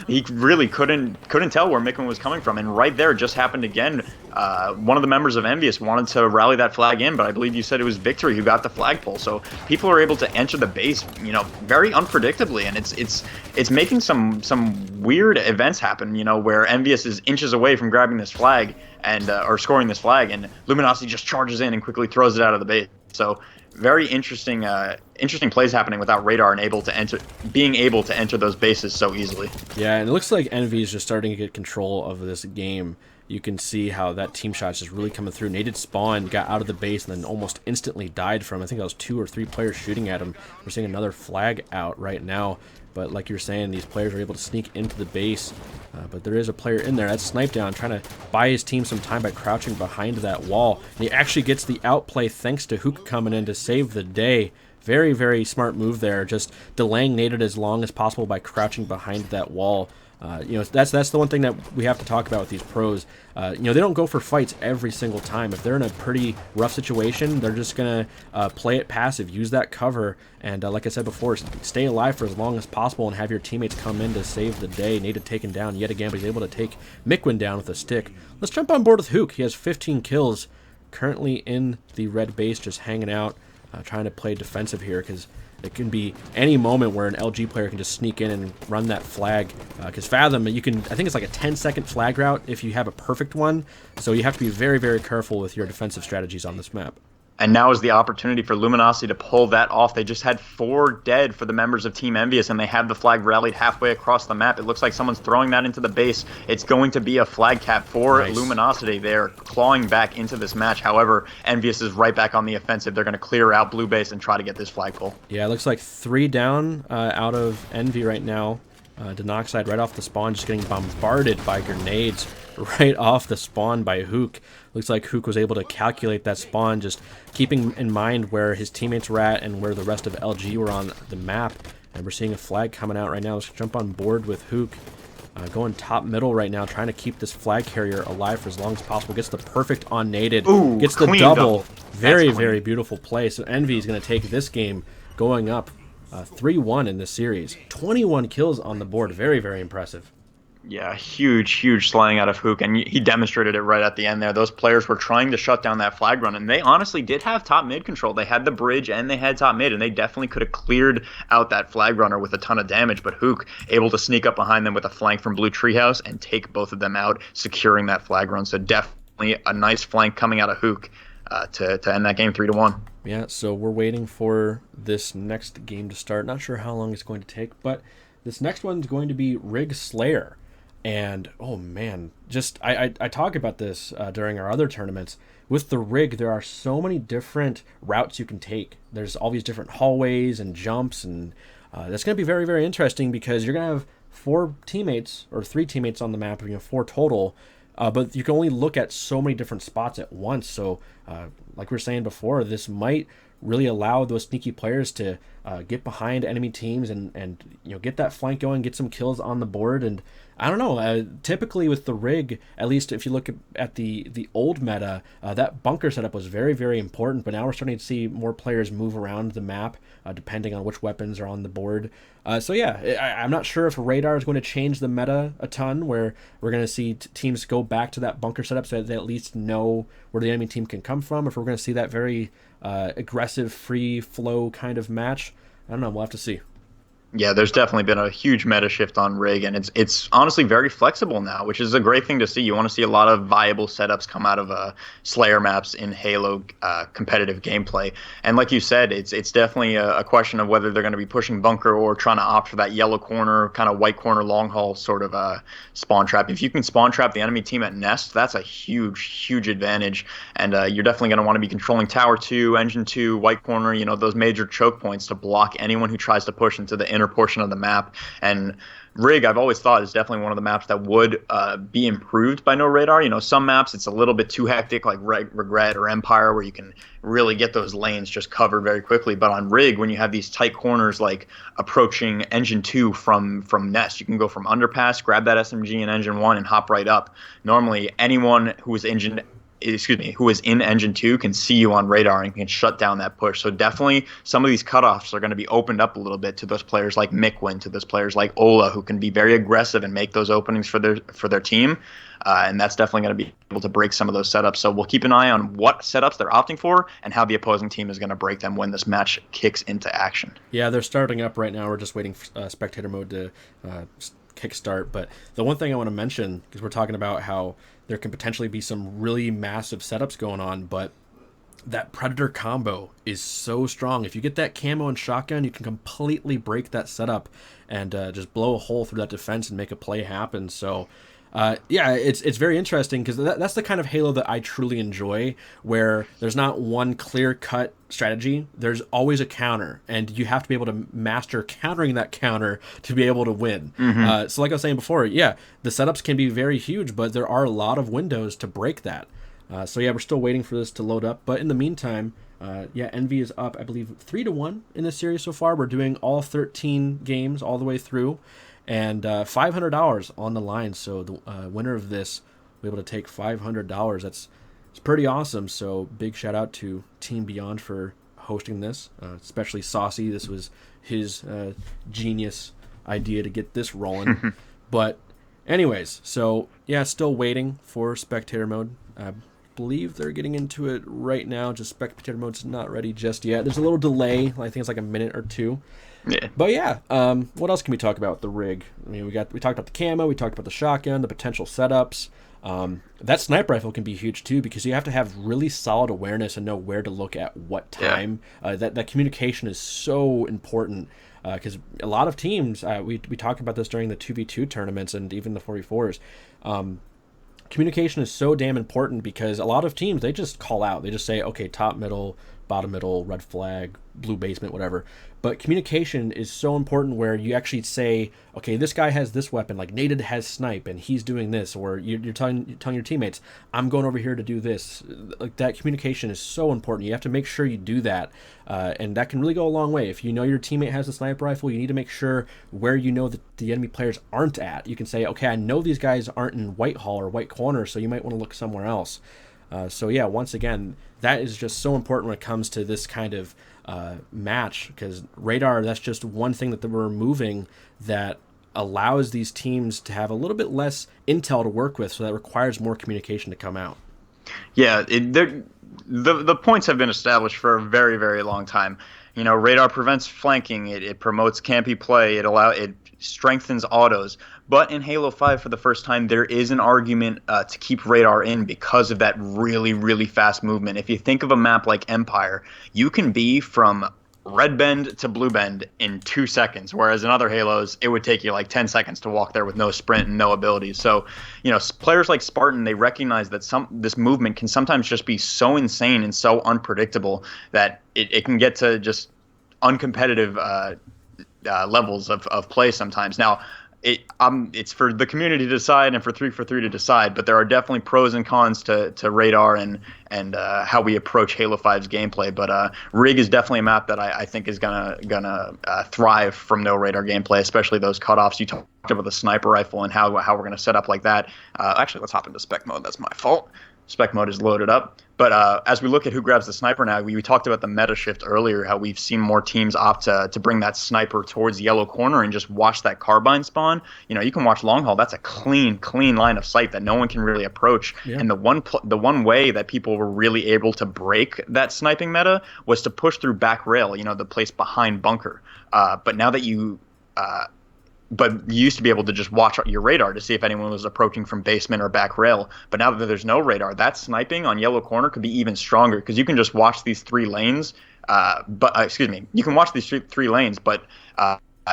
he really couldn't tell where Mikwen was coming from. And right there, it just happened again. One of the members of EnVyUs wanted to rally that flag in, but I believe you said it was Victory who got the flag pull. So people are able to enter the base, very unpredictably, and it's making some weird events happen, where EnVyUs is inches away from grabbing this flag and or scoring this flag, and Luminosity just charges in and quickly throws it out of the base. So very interesting plays happening without Radar and being able to enter those bases so easily. Yeah, and it looks like EnVy is just starting to get control of this game. You can see how that team shot is just really coming through. Nated spawned, got out of the base, and then almost instantly died from, I think that was 2 or 3 players shooting at him. We're seeing another flag out right now. But like you're saying, these players are able to sneak into the base. But there is a player in there. That's Snipedown trying to buy his team some time by crouching behind that wall. And he actually gets the outplay thanks to Hook coming in to save the day. Very, very smart move there. Just delaying Nated as long as possible by crouching behind that wall. That's the one thing that we have to talk about with these pros. They don't go for fights every single time. If they're in a pretty rough situation, they're just going to play it passive, use that cover, and like I said before, stay alive for as long as possible and have your teammates come in to save the day. Nated taken down yet again, but he's able to take Mikwen down with a stick. Let's jump on board with Hook. He has 15 kills, currently in the red base, just hanging out, trying to play defensive here, because it can be any moment where an LG player can just sneak in and run that flag. Because Fathom, I think it's like a 10-second flag route if you have a perfect one. So you have to be very, very careful with your defensive strategies on this map. And now is the opportunity for Luminosity to pull that off. They just had 4 dead for the members of Team EnVyUs, and they have the flag rallied halfway across the map. It looks like someone's throwing that into the base. It's going to be a flag cap for Luminosity. They're clawing back into this match. However, EnVyUs is right back on the offensive. They're going to clear out blue base and try to get this flag pull. Yeah, it looks like 3 down out of Envy right now. Denoxide right off the spawn, just getting bombarded by grenades right off the spawn by Hook. Looks like Hook was able to calculate that spawn, just keeping in mind where his teammates were at and where the rest of LG were on the map. And we're seeing a flag coming out right now. Let's jump on board with Hook. Going top middle right now, trying to keep this flag carrier alive for as long as possible. Gets the perfect on Nated. Ooh, gets the double. Very, very beautiful play. So Envy is going to take this game going up 3-1 in this series. 21 kills on the board. Very, very impressive. Yeah, huge slaying out of Hook, and he demonstrated it right at the end there. Those players were trying to shut down that flag run, and they honestly did have top mid control. They had the bridge and they had top mid, and they definitely could have cleared out that flag runner with a ton of damage, but Hook able to sneak up behind them with a flank from Blue Treehouse and take both of them out, securing that flag run. So definitely a nice flank coming out of Hook to end that game 3-1. Yeah, so we're waiting for this next game to start. Not sure how long it's going to take, but this next one's going to be Rig Slayer. And oh man, just I talk about this during our other tournaments. With the rig, there are so many different routes you can take. There's all these different hallways and jumps, and that's going to be very, very interesting because you're going to have 4 teammates or 3 teammates on the map, 4 total. But you can only look at so many different spots at once. So like we were saying before, this might really allow those sneaky players to get behind enemy teams and get that flank going, get some kills on the board. And I don't know, typically with the rig, at least if you look at the old meta, that bunker setup was very, very important, but now we're starting to see more players move around the map depending on which weapons are on the board. So yeah, I'm not sure if Radar is going to change the meta a ton, where we're going to see teams go back to that bunker setup so that they at least know where the enemy team can come from, if we're going to see that very aggressive, free flow kind of match. I don't know, we'll have to see. Yeah, there's definitely been a huge meta shift on rig, and it's honestly very flexible now, which is a great thing to see. You want to see a lot of viable setups come out of Slayer maps in Halo competitive gameplay. And like you said, it's definitely a question of whether they're going to be pushing bunker or trying to opt for that yellow corner, kind of white corner long haul sort of spawn trap. If you can spawn trap the enemy team at nest, that's a huge advantage. And you're definitely going to want to be controlling tower 2, engine 2, white corner, those major choke points to block anyone who tries to push into the inner portion of the map. And rig, I've always thought, is definitely one of the maps that would be improved by No-Radar. Some maps it's a little bit too hectic, like Regret or Empire, where you can really get those lanes just covered very quickly. But on rig, when you have these tight corners like approaching engine 2 from nest, you can go from underpass, grab that SMG in engine 1 and hop right up. Normally anyone who is in engine 2 can see you on radar and can shut down that push. So definitely some of these cutoffs are going to be opened up a little bit to those players like Mikwin, to those players like Ola, who can be very aggressive and make those openings for their team. And that's definitely going to be able to break some of those setups. So we'll keep an eye on what setups they're opting for and how the opposing team is going to break them when this match kicks into action. Yeah, they're starting up right now. We're just waiting for spectator mode to kickstart. But the one thing I want to mention, because we're talking about how there can potentially be some really massive setups going on, but that Predator combo is so strong. If you get that camo and shotgun, you can completely break that setup and just blow a hole through that defense and make a play happen. So yeah, it's very interesting because that's the kind of Halo that I truly enjoy, where there's not one clear-cut strategy. There's always a counter, and you have to be able to master countering that counter to be able to win. So like I was saying before, yeah, the setups can be very huge, but there are a lot of windows to break that. So yeah, we're still waiting for this to load up. But in the meantime, yeah, Envy is up, I believe, 3-1 in this series so far. We're doing all 13 games all the way through. And $500 on the line. So the winner of this will be able to take $500. It's pretty awesome. So big shout out to Team Beyond for hosting this, especially Saucy. This was his genius idea to get this rolling. But anyways, so yeah, still waiting for spectator mode. I believe they're getting into it right now. Just spectator mode's not ready just yet. There's a little delay. I think it's like a minute or two. Yeah. But yeah, what else can we talk about with the rig? I mean, we talked about the camo, we talked about the shotgun, the potential setups. That sniper rifle can be huge too, because you have to have really solid awareness and know where to look at what time. Yeah. That communication is so important, because a lot of teams, we talked about this during the 2v2 tournaments and even the 4v4s. Communication is so damn important, because a lot of teams, they just call out. They just say, okay, top, middle, bottom, middle, red flag, blue basement, whatever. But communication is so important, where you actually say, okay, this guy has this weapon, like Naded has snipe and he's doing this, or you're telling your teammates, I'm going over here to do this. Like, that communication is so important. You have to make sure you do that, and that can really go a long way. If you know your teammate has a sniper rifle, you need to make sure where you know that the enemy players aren't at. You can say, okay, I know these guys aren't in white hall or white corner, so you might want to look somewhere else. So yeah, once again, that is just so important when it comes to this kind of match, because radar, that's just one thing that we're removing that allows these teams to have a little bit less intel to work with, so that requires more communication to come out. Yeah, the points have been established for a very, very long time. Radar prevents flanking, it promotes campy play, it strengthens autos. But in Halo 5, for the first time, there is an argument to keep radar in because of that really, really fast movement. If you think of a map like Empire, you can be from red bend to blue bend in 2 seconds, whereas in other Halos, it would take you like 10 seconds to walk there with no sprint and no abilities. So, players like Spartan, they recognize that this movement can sometimes just be so insane and so unpredictable that it can get to just uncompetitive levels of play sometimes. Now, it's for the community to decide and for 343 to decide, but there are definitely pros and cons to radar and how we approach Halo 5's gameplay. But rig is definitely a map that I think is gonna thrive from no radar gameplay, especially those cutoffs. You talked about the sniper rifle and how we're gonna set up like that. Actually, let's hop into spec mode. That's my fault. Spec mode is loaded up. But as we look at who grabs the sniper now, we talked about the meta shift earlier, how we've seen more teams opt to bring that sniper towards yellow corner and just watch that carbine spawn. You can watch long haul. That's a clean line of sight that no one can really approach. Yeah. And the one way that people were really able to break that sniping meta was to push through back rail, the place behind bunker. But now that you but you used to be able to just watch your radar to see if anyone was approaching from basement or back rail. But now that there's no radar, that sniping on yellow corner could be even stronger because you can just watch these 3 lanes. Excuse me, you can watch these three lanes, but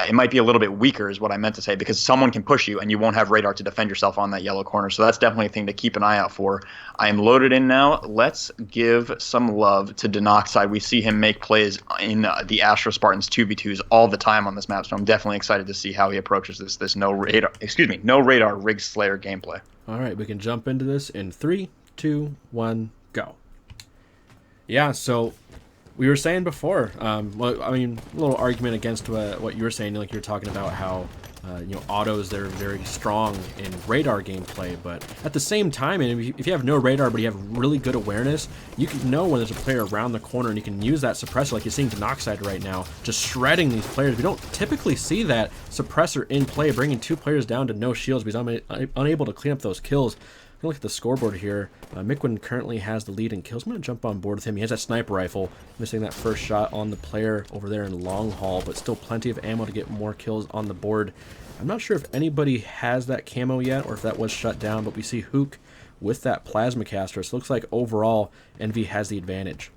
it might be a little bit weaker is what I meant to say, because someone can push you and you won't have radar to defend yourself on that yellow corner. So that's definitely a thing to keep an eye out for. I am loaded in now. Let's give some love to Denoxide. We see him make plays in the Astro Spartans 2v2s all the time on this map, so I'm definitely excited to see how he approaches this no radar Rig Slayer gameplay. All right, we can jump into this in 3, 2, 1, go. Yeah, so we were saying before, well, I mean, a little argument against what you were saying, like you were talking about how, autos, they're very strong in radar gameplay, but at the same time, and if you have no radar, but you have really good awareness, you can know when there's a player around the corner, and you can use that suppressor, like you're seeing Denoxide right now, just shredding these players. We don't typically see that suppressor in play, bringing 2 players down to no shields because I'm unable to clean up those kills. Look at the scoreboard here. Mikwin currently has the lead in kills. I'm going to jump on board with him. He has that sniper rifle, missing that first shot on the player over there in long haul, but still plenty of ammo to get more kills on the board. I'm not sure if anybody has that camo yet or if that was shut down, but we see Hook with that plasma caster. So it looks like overall EnVy has the advantage.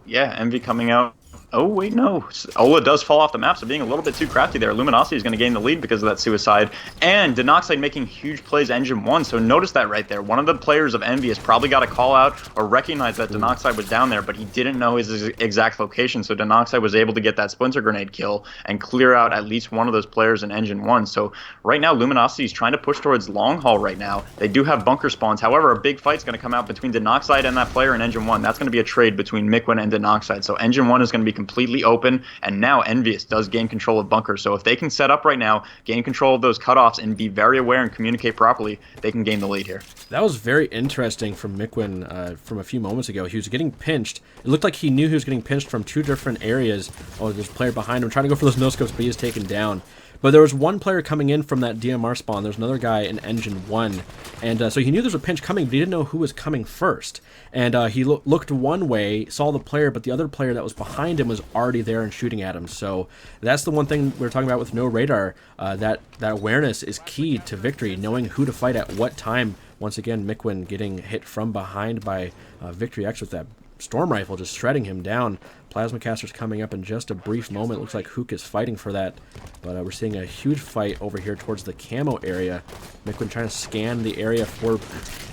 Yeah, EnVy coming out. Oh, wait, no. Ola does fall off the map, so being a little bit too crafty there. Luminosity is going to gain the lead because of that suicide. And Denoxide making huge plays Engine 1, so notice that right there. One of the players of EnVy has probably got a call out or recognize that Denoxide was down there, but he didn't know his exact location, so Denoxide was able to get that Splinter Grenade kill and clear out at least one of those players in Engine 1. So right now, Luminosity is trying to push towards long haul right now. They do have bunker spawns. However, a big fight's going to come out between Denoxide and that player in Engine 1. That's going to be a trade between Mikwin and Denoxide. So Engine 1 is going to be completely open, and now EnVyUs does gain control of bunkers. So if they can set up right now, gain control of those cutoffs, and be very aware and communicate properly, they can gain the lead here. That was very interesting from Mikwin from a few moments ago. He was getting pinched. It looked like he knew he was getting pinched from 2 different areas. Oh, there's a player behind him trying to go for those no-scopes, but he is taken down. But there was one player coming in from that DMR spawn. There's another guy in Engine 1. And so he knew there was a pinch coming, but he didn't know who was coming first. And he looked one way, saw the player, but the other player that was behind him was already there and shooting at him. So that's the one thing we're talking about with no radar. That awareness is key to victory, knowing who to fight at what time. Once again, Mikwin getting hit from behind by Victory X with that storm rifle, just shredding him down. Plasma caster's coming up in just a brief moment. Looks like Hook is fighting for that, but we're seeing a huge fight over here towards the camo area. Mikwin trying to scan the area for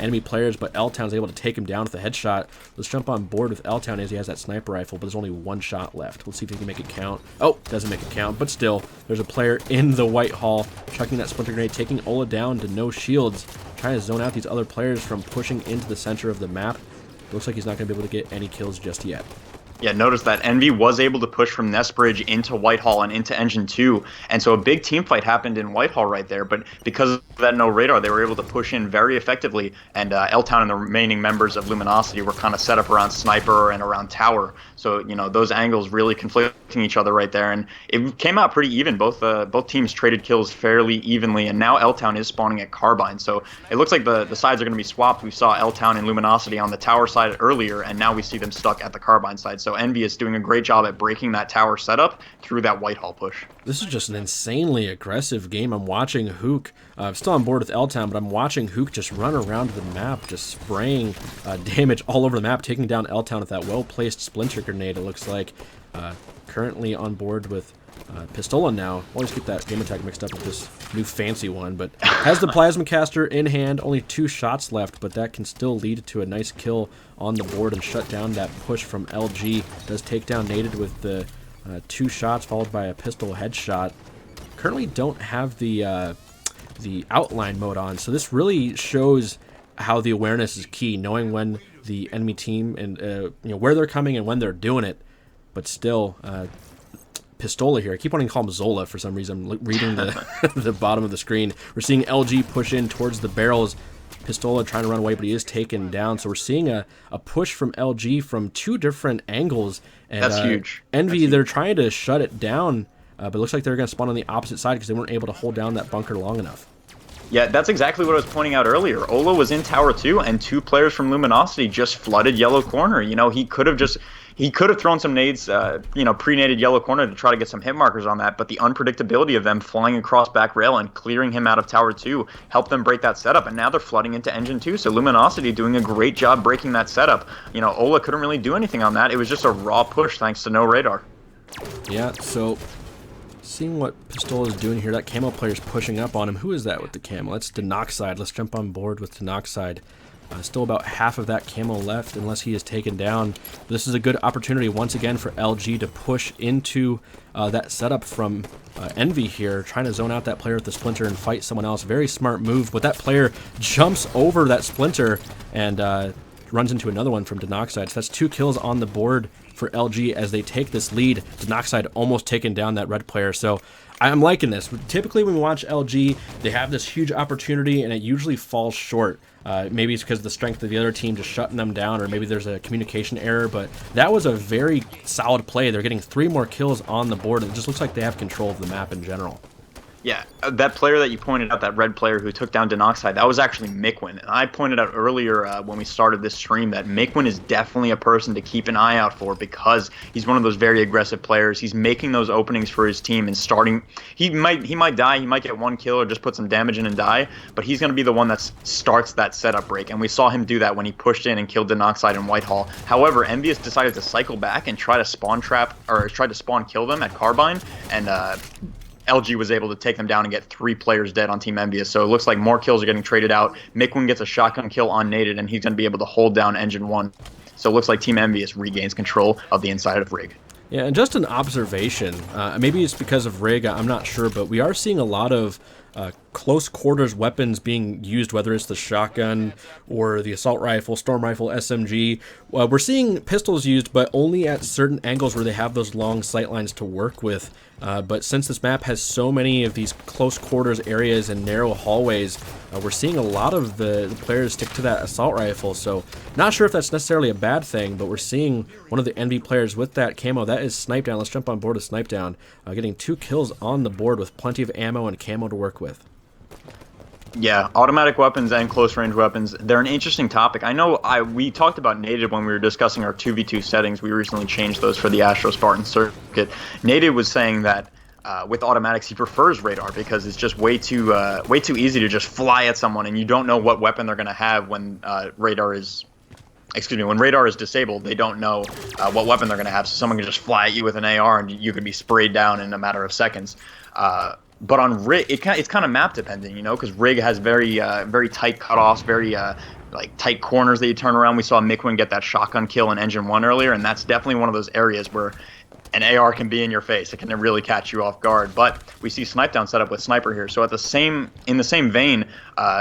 enemy players, but L-Town's able to take him down with a headshot. Let's jump on board with L-Town as he has that sniper rifle, but there's only 1 shot left. Let's see if he can make it count. Oh, doesn't make it count, but still, there's a player in the white hall, chucking that splinter grenade, taking Ola down to no shields, trying to zone out these other players from pushing into the center of the map. Looks like he's not going to be able to get any kills just yet. Yeah, notice that EnVy was able to push from Nest Bridge into Whitehall and into Engine 2, and so a big team fight happened in Whitehall right there, but because of that no radar, they were able to push in very effectively, and L-Town and the remaining members of Luminosity were kind of set up around Sniper and around Tower, so, those angles really conflicting each other right there, and it came out pretty even. Both teams traded kills fairly evenly, and now L-Town is spawning at Carbine, so it looks like the sides are going to be swapped. We saw L-Town and Luminosity on the Tower side earlier, and now we see them stuck at the Carbine side, so EnVy is doing a great job at breaking that tower setup through that Whitehall push. This is just an insanely aggressive game. I'm watching Hook, still on board with L-Town, but I'm watching Hook just run around the map, just spraying damage all over the map, taking down L-Town with that well-placed splinter grenade, it looks like. Currently on board with Pistola now. Always get that game attack mixed up with this new fancy one, but has the plasma caster in hand. Only 2 shots left, but that can still lead to a nice kill on the board and shut down that push from LG. Does take down Naded with the 2 shots followed by a pistol headshot. Currently don't have the outline mode on, so this really shows how the awareness is key, knowing when the enemy team and where they're coming and when they're doing it. But still, Pistola here. I keep wanting to call him Zola for some reason. I'm reading the the bottom of the screen. We're seeing LG push in towards the barrels. Pistola trying to run away, but he is taken down. So we're seeing a push from LG from 2 different angles. And, that's huge. EnVy, they're trying to shut it down, but it looks like they're going to spawn on the opposite side because they weren't able to hold down that bunker long enough. Yeah, that's exactly what I was pointing out earlier. Ola was in Tower 2, and 2 players from Luminosity just flooded yellow corner. He could have just he could have thrown some nades, pre-naded yellow corner to try to get some hit markers on that, but the unpredictability of them flying across back rail and clearing him out of Tower 2 helped them break that setup, and now they're flooding into Engine 2, so Luminosity doing a great job breaking that setup. Ola couldn't really do anything on that. It was just a raw push thanks to no radar. Yeah, so seeing what Pistola is doing here, that camo player's pushing up on him. Who is that with the camo? That's Denoxide. Let's jump on board with Denoxide. Still about half of that camo left unless he is taken down. This is a good opportunity once again for LG to push into that setup from Envy here, trying to zone out that player with the Splinter and fight someone else. Very smart move, but that player jumps over that Splinter and runs into another one from Denoxide. So that's 2 kills on the board for LG as they take this lead. Denoxide almost taking down that red player. So I'm liking this. Typically when we watch LG, they have this huge opportunity and it usually falls short. Maybe it's because of the strength of the other team just shutting them down, or maybe there's a communication error, but that was a very solid play. They're getting 3 more kills on the board. It just looks like they have control of the map in general. Yeah, that player that you pointed out, that red player who took down Denoxide, that was actually Mikwin. And I pointed out earlier when we started this stream that Mikwin is definitely a person to keep an eye out for because he's one of those very aggressive players. He's making those openings for his team and starting. He might die, he might get 1 kill or just put some damage in and die, but he's going to be the one that starts that setup break. And we saw him do that when he pushed in and killed Denoxide in Whitehall. However, EnVyUs decided to cycle back and try to spawn kill them at Carbine, and LG was able to take them down and get 3 players dead on Team EnVyUs. So it looks like more kills are getting traded out. Mikwin gets a shotgun kill on naded, and he's going to be able to hold down Engine 1. So it looks like Team EnVyUs regains control of the inside of Rig. Yeah, and just an observation, maybe it's because of Rig, I'm not sure, but we are seeing a lot of close quarters weapons being used, whether it's the shotgun or the assault rifle, storm rifle, SMG. We're seeing pistols used, but only at certain angles where they have those long sight lines to work with. But since this map has so many of these close quarters areas and narrow hallways, we're seeing a lot of the players stick to that assault rifle. So not sure if that's necessarily a bad thing, but we're seeing one of the Envy players with that camo. That is Snipe Down. Let's jump on board with Snipe Down, getting 2 kills on the board with plenty of ammo and camo to work with. Yeah, automatic weapons and close range weapons, they're an interesting topic. I know we talked about Native when we were discussing our 2v2 settings. We recently changed those for the Astro Spartan circuit. Native was saying that with automatics he prefers radar because it's just way too easy to just fly at someone and you don't know what weapon they're going to have when radar is disabled. They don't know what weapon they're going to have, so someone can just fly at you with an AR and you could be sprayed down in a matter of seconds. But on Rig, it's kind of map dependent, because Rig has very tight cutoffs, very tight corners that you turn around. We saw Mikwin get that shotgun kill in Engine 1 earlier, and that's definitely one of those areas where an AR can be in your face. It can really catch you off guard. But we see Snipe Down set up with Sniper here. So in the same vein,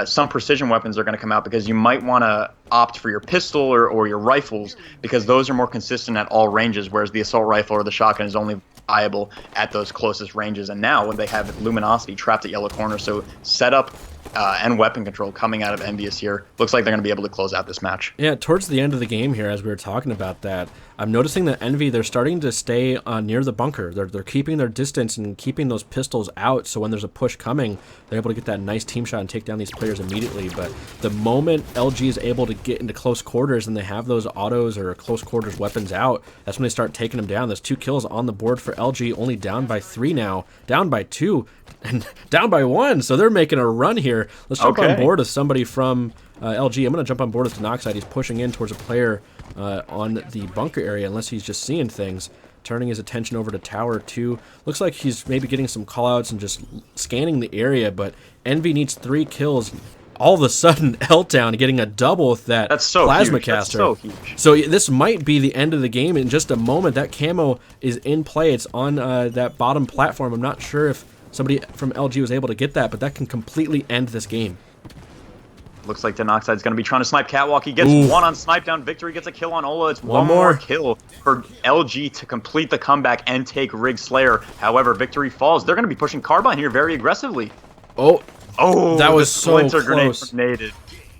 some precision weapons are going to come out because you might want to opt for your pistol or your rifles because those are more consistent at all ranges, whereas the assault rifle or the shotgun is only viable at those closest ranges. And now when they have Luminosity trapped at yellow corner, so setup and weapon control coming out of EnVyUs here, looks like they're going to be able to close out this match. Yeah, towards the end of the game here, as we were talking about that, I'm noticing that Envy, they're starting to stay near the bunker. They're keeping their distance and keeping those pistols out, so when there's a push coming, they're able to get that nice team shot and take down these players immediately. But the moment LG is able to get into close quarters and they have those autos or close quarters weapons out, that's when they start taking them down. There's 2 kills on the board for LG, only down by 3 now, down by 2, and down by 1, so they're making a run here. Let's jump on board with somebody from LG. I'm going to jump on board with Denoxide. He's pushing in towards a player on the bunker area, unless he's just seeing things. Turning his attention over to Tower 2. Looks like he's maybe getting some callouts and just scanning the area, but Envy needs 3 kills. All of a sudden, L-Town getting a double with that plasma caster. That's so huge. So this might be the end of the game in just a moment. That camo is in play. It's on that bottom platform. I'm not sure if somebody from LG was able to get that, but that can completely end this game. Looks like Denoxide's going to be trying to snipe Catwalk. He gets 1 on Snipe Down. Victory gets a kill on Ola. It's one more kill for LG to complete the comeback and take Rig Slayer. However, Victory falls. They're going to be pushing Carbine here very aggressively. Oh, that was so Splinter grenade close. from Naded.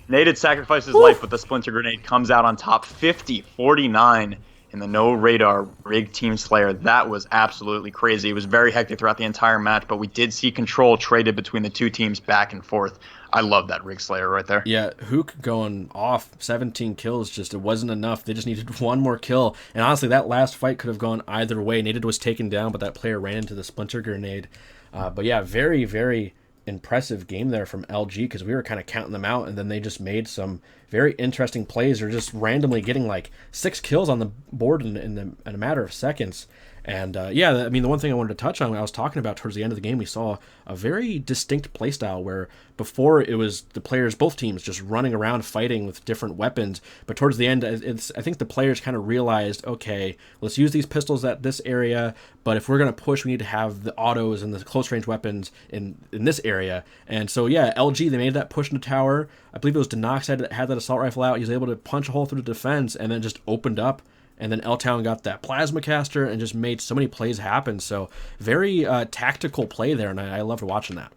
Naded sacrifices his life, but the Splinter grenade comes out on top 50-49. in the No Radar Rig Team Slayer. That was absolutely crazy. It was very hectic throughout the entire match, but we did see control traded between the two teams back and forth. I love that Rig Slayer right there. Yeah, Hook going off, 17 kills, just it wasn't enough. They just needed one more kill. And honestly, that last fight could have gone either way. Naded was taken down, but that player ran into the Splinter Grenade. But yeah, very, very impressive game there from LG, because we were kind of counting them out, and then they just made some very interesting plays. They're just randomly getting like 6 kills on the board in a matter of seconds. And yeah, I mean, the one thing I wanted to touch on when I was talking about towards the end of the game, we saw a very distinct playstyle where before it was the players, both teams, just running around fighting with different weapons. But towards the end, I think the players kind of realized, okay, let's use these pistols at this area, but if we're going to push, we need to have the autos and the close range weapons in this area. And so, yeah, LG, they made that push in the tower. I believe it was Denoxide that had that assault rifle out. He was able to punch a hole through the defense and then just opened up. And then L-Town got that plasma caster and just made so many plays happen. So very tactical play there, and I loved watching that.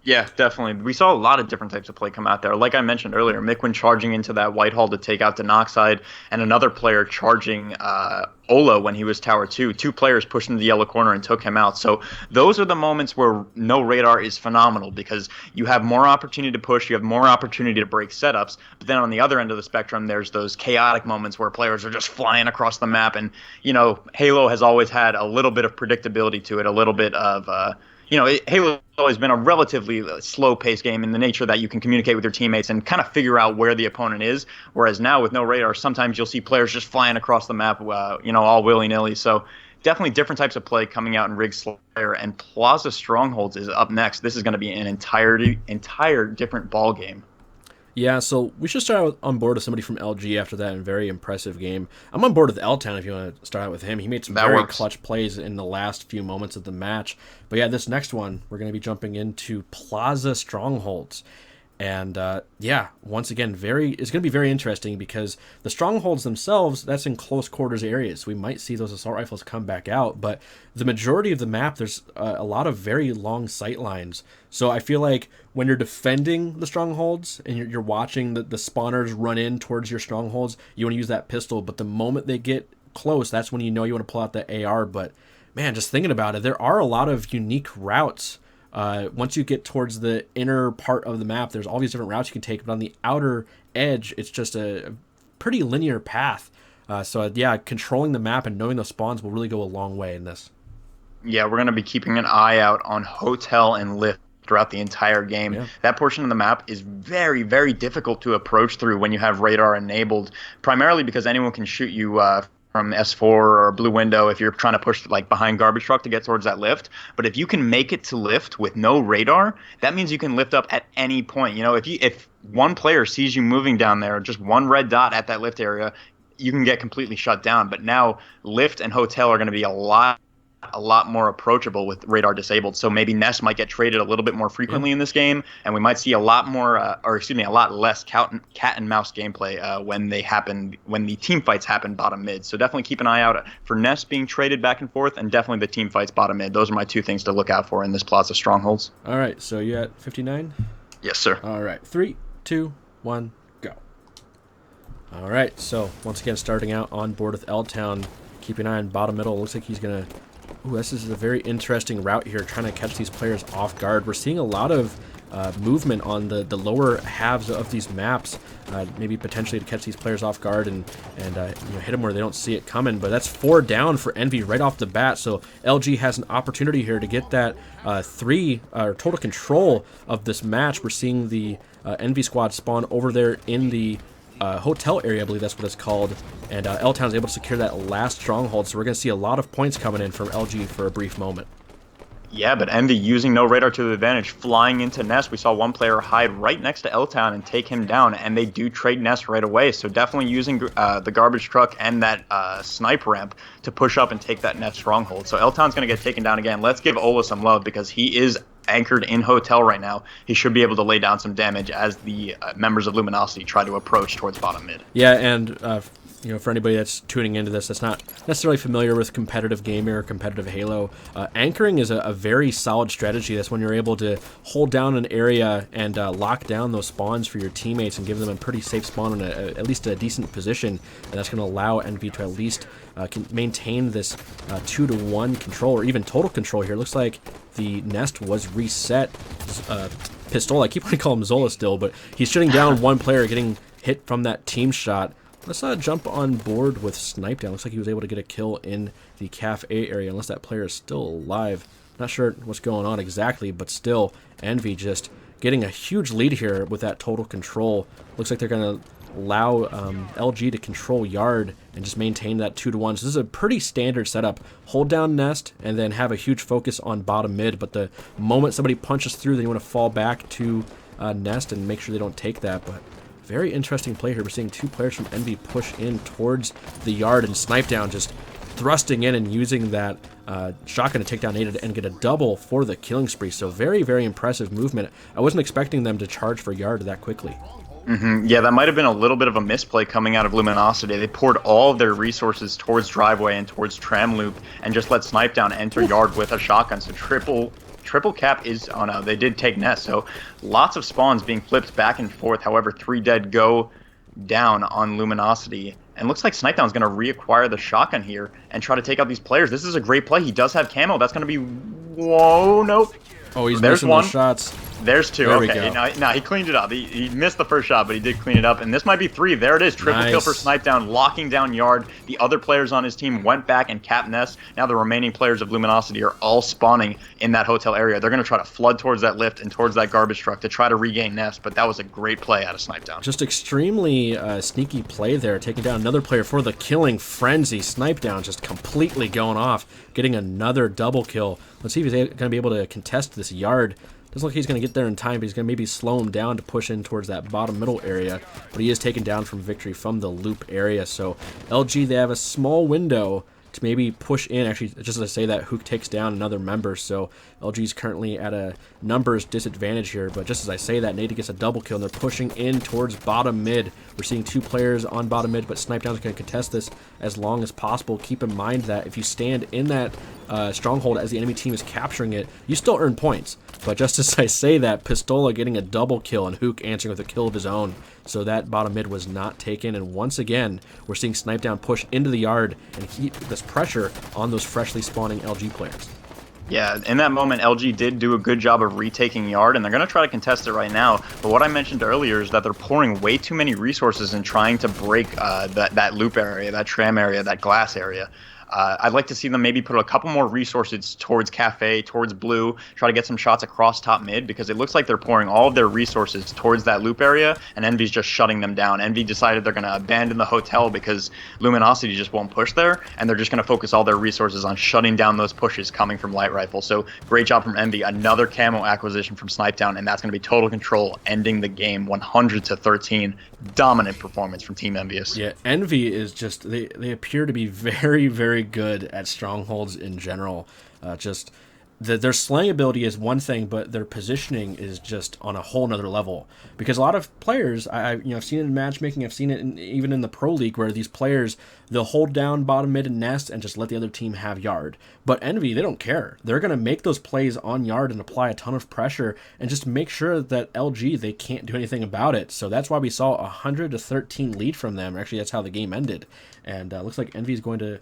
Yeah, definitely. We saw a lot of different types of play come out there. Like I mentioned earlier, Mikwin charging into that Whitehall to take out Denoxide, and another player charging Ola when he was Tower 2. 2 players pushed into the yellow corner and took him out. So those are the moments where No Radar is phenomenal, because you have more opportunity to push, you have more opportunity to break setups, but then on the other end of the spectrum, there's those chaotic moments where players are just flying across the map. And, you know, Halo has always had a little bit of predictability to it, a little bit of Halo's always been a relatively slow-paced game in the nature that you can communicate with your teammates and kind of figure out where the opponent is. Whereas now with No Radar, sometimes you'll see players just flying across the map, all willy-nilly. So definitely different types of play coming out in Rig Slayer, and Plaza Strongholds is up next. This is going to be an entire different ball game. Yeah, so we should start out on board with somebody from LG after that, and very impressive game. I'm on board with L-Town if you want to start out with him. He made some very clutch plays in the last few moments of the match. But yeah, this next one, we're going to be jumping into Plaza Strongholds. And yeah, once again, it's going to be very interesting, because the strongholds themselves, that's in close quarters areas. We might see those assault rifles come back out, but the majority of the map, there's a lot of very long sight lines. So I feel like when you're defending the strongholds and you're watching the spawners run in towards your strongholds, you want to use that pistol. But the moment they get close, that's when you know you want to pull out the AR. But man, just thinking about it, there are a lot of unique routes. Once you get towards the inner part of the map, there's all these different routes you can take, but on the outer edge, it's just a pretty linear path. So yeah, controlling the map and knowing those spawns will really go a long way in this. Yeah, we're going to be keeping an eye out on Hotel and Lift throughout the entire game. Yeah. That portion of the map is very, very difficult to approach through when you have radar enabled, primarily because anyone can shoot you from S4 or Blue Window if you're trying to push like behind Garbage Truck to get towards that lift. But if you can make it to lift with no radar, that means you can lift up at any point. You know, if one player sees you moving down there, just one red dot at that lift area, you can get completely shut down. But now lift and hotel are going to be a lot more approachable with radar disabled. So maybe Nest might get traded a little bit more frequently in this game, and we might see a lot less cat and mouse gameplay when the team fights happen bottom mid. So definitely keep an eye out for Nest being traded back and forth, and definitely the team fights bottom mid. Those are my 2 things to look out for in this Plaza Strongholds. All right, so you're at 59? Yes, sir. All right, 3, 2, 1, go. All right, so once again, starting out on board with L-Town, keep an eye on bottom middle. Looks like he's going to... Ooh, this is a very interesting route here, trying to catch these players off guard. We're seeing a lot of movement on the lower halves of these maps, maybe potentially to catch these players off guard and hit them where they don't see it coming. But that's 4 down for Envy right off the bat, so LG has an opportunity here to get that 3 total control of this match. We're seeing the Envy squad spawn over there in the hotel area, I believe that's what it's called, and L-Town is able to secure that last stronghold, so we're going to see a lot of points coming in from LG for a brief moment. Yeah, but Envy using no radar to the advantage, flying into Nest. We saw one player hide right next to L-Town and take him down, and they do trade Nest right away, so definitely using the garbage truck and that snipe ramp to push up and take that Nest stronghold. So L-Town's going to get taken down again. Let's give Ola some love, because he is anchored in hotel right now. He should be able to lay down some damage as the members of Luminosity try to approach towards bottom mid. Yeah, and You know, for anybody that's tuning into this that's not necessarily familiar with competitive gaming or competitive Halo, anchoring is a very solid strategy. That's when you're able to hold down an area and lock down those spawns for your teammates and give them a pretty safe spawn in at least a decent position, and that's going to allow EnVy to at least can maintain this 2-to-1 control or even total control here. It looks like the nest was reset. Pistola, I keep wanting to call him Zola still, but he's shutting down one player, getting hit from that team shot. Let's jump on board with Snipe Down. Looks like he was able to get a kill in the cafe area, unless that player is still alive. Not sure what's going on exactly, but still, EnVy just getting a huge lead here with that total control. Looks like they're going to allow LG to control yard and just maintain that 2-to-1. So this is a pretty standard setup. Hold down nest and then have a huge focus on bottom mid, but the moment somebody punches through, then you want to fall back to nest and make sure they don't take that. But very interesting play here. We're seeing two players from EnVy push in towards the yard, and Snipe Down just thrusting in and using that shotgun to take down Nate and get a double for the killing spree. So very, very impressive movement. I wasn't expecting them to charge for yard that quickly. Yeah, that might have been a little bit of a misplay coming out of Luminosity. They poured all of their resources towards driveway and towards tram loop and just let Snipe Down enter yard with a shotgun. So triple cap is, oh no, they did take nest. So lots of spawns being flipped back and forth. However, 3 dead go down on Luminosity. And looks like Snipe Down is going to reacquire the shotgun here and try to take out these players. This is a great play. He does have camo. That's going to be, whoa, nope. Oh, he's missing those shots. There's 2. There okay, now he cleaned it up. He missed the first shot, but he did clean it up. And this might be 3. There it is. Triple kill for Snipe Down, locking down yard. The other players on his team went back and capped nest. Now the remaining players of Luminosity are all spawning in that hotel area. They're going to try to flood towards that lift and towards that garbage truck to try to regain nest. But that was a great play out of Snipe Down. Just extremely sneaky play there, taking down another player for the killing frenzy. Snipe Down just completely going off, getting another double kill. Let's see if he's going to be able to contest this yard. Doesn't look like he's going to get there in time, but he's going to maybe slow him down to push in towards that bottom middle area. But he is taken down from victory from the loop area. So LG, they have a small window to maybe push in. Actually, just as I say that, Hook takes down another member. So LG's currently at a numbers disadvantage here. But just as I say that, Nate gets a double kill, and they're pushing in towards bottom mid. We're seeing 2 players on bottom mid, but Snipe Down is going to contest this as long as possible. Keep in mind that if you stand in that stronghold as the enemy team is capturing it, you still earn points. But just as I say that, Pistola getting a double kill and Hook answering with a kill of his own. So that bottom mid was not taken. And once again, we're seeing Snipe Down push into the yard and keep this pressure on those freshly spawning LG players. Yeah, in that moment, LG did do a good job of retaking yard, and they're going to try to contest it right now. But what I mentioned earlier is that they're pouring way too many resources and trying to break that loop area, that tram area, that glass area. I'd like to see them maybe put a couple more resources towards Cafe, towards Blue, try to get some shots across top mid, because it looks like they're pouring all of their resources towards that loop area, and EnVy's just shutting them down. EnVy decided they're going to abandon the hotel because Luminosity just won't push there, and they're just going to focus all their resources on shutting down those pushes coming from Light Rifle. So great job from EnVy. Another camo acquisition from Snipe Down, and that's going to be total control, ending the game 100-13. Dominant performance from Team EnVyUs. Yeah, EnVy is just, they appear to be very, very good at strongholds in general. Their slaying ability is one thing, but their positioning is just on a whole nother level. Because a lot of players, I've seen it in matchmaking, I've seen it even in the Pro League, where these players, they'll hold down bottom mid and nest and just let the other team have yard. But EnVy, they don't care. They're going to make those plays on yard and apply a ton of pressure and just make sure that LG, they can't do anything about it. So that's why we saw a 100-13 lead from them. Actually, that's how the game ended. And looks like EnVy is going to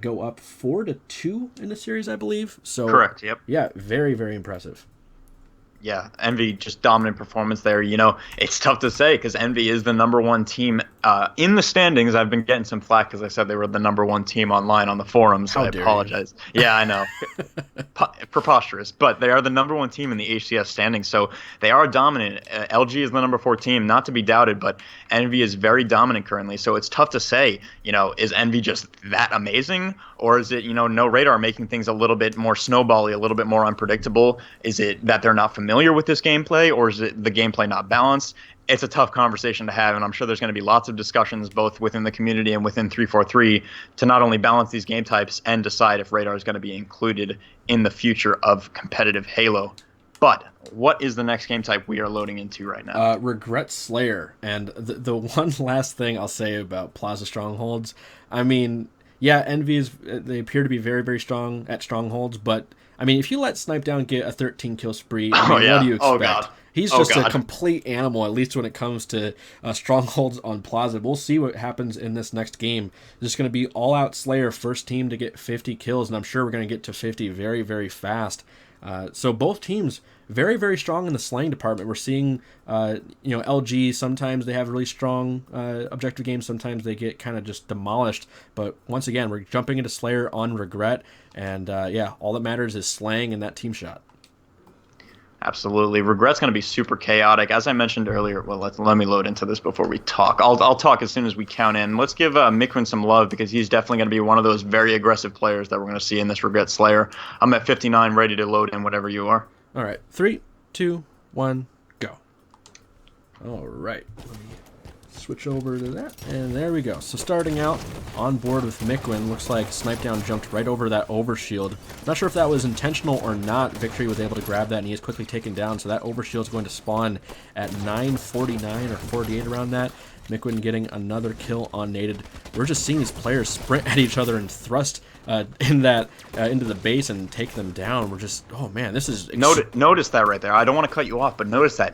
go up 4-2 in the series, I believe. So correct. Yep. Yeah, very, very impressive. Yeah, EnVy, just dominant performance there. It's tough to say because EnVy is the #1 team in the standings. I've been getting some flack because I said they were the #1 team online on the forums. So I apologize. Yeah, I know. Preposterous. But they are the #1 team in the HCS standings. So they are dominant. LG is the #4 team, not to be doubted, but EnVy is very dominant currently. So it's tough to say, is EnVy just that amazing? Or is it, No-Radar making things a little bit more snowbally, a little bit more unpredictable? Is it that they're not familiar with this gameplay, or is it the gameplay not balanced? It's a tough conversation to have, and I'm sure there's going to be lots of discussions both within the community and within 343 to not only balance these game types and decide if Radar is going to be included in the future of competitive Halo. But what is the next game type we are loading into right now? Regret Slayer. And the one last thing I'll say about Plaza Strongholds, I mean, yeah, they appear to be very, very strong at Strongholds, but I mean, if you let Snipe Down get a 13 kill spree, I mean, what do you expect? Oh, God. He's just a complete animal, at least when it comes to Strongholds on Plaza. We'll see what happens in this next game. It's just going to be all-out Slayer, first team to get 50 kills, and I'm sure we're going to get to 50 very, very fast. So both teams very, very strong in the slaying department. We're seeing, LG, sometimes they have really strong objective games. Sometimes they get kind of just demolished. But once again, we're jumping into Slayer on Regret. And, all that matters is slaying and that team shot. Absolutely. Regret's going to be super chaotic. As I mentioned earlier, well, let me load into this before we talk. I'll talk as soon as we count in. Let's give Miquin some love because he's definitely going to be one of those very aggressive players that we're going to see in this Regret Slayer. I'm at 59, ready to load in whatever you are. All right. 3, 2, 1, go. All right. Let me switch over to that, and there we go. So starting out on board with Miquin, looks like Snipe Down jumped right over that overshield. Not sure if that was intentional or not. Victory was able to grab that, and he is quickly taken down, so that overshield is going to spawn at 949 or 48 around that. Miquin getting another kill on Naded. We're just seeing these players sprint at each other and thrust into the base and take them down. We're just, oh man, this is... Notice that right there. I don't want to cut you off, but notice that.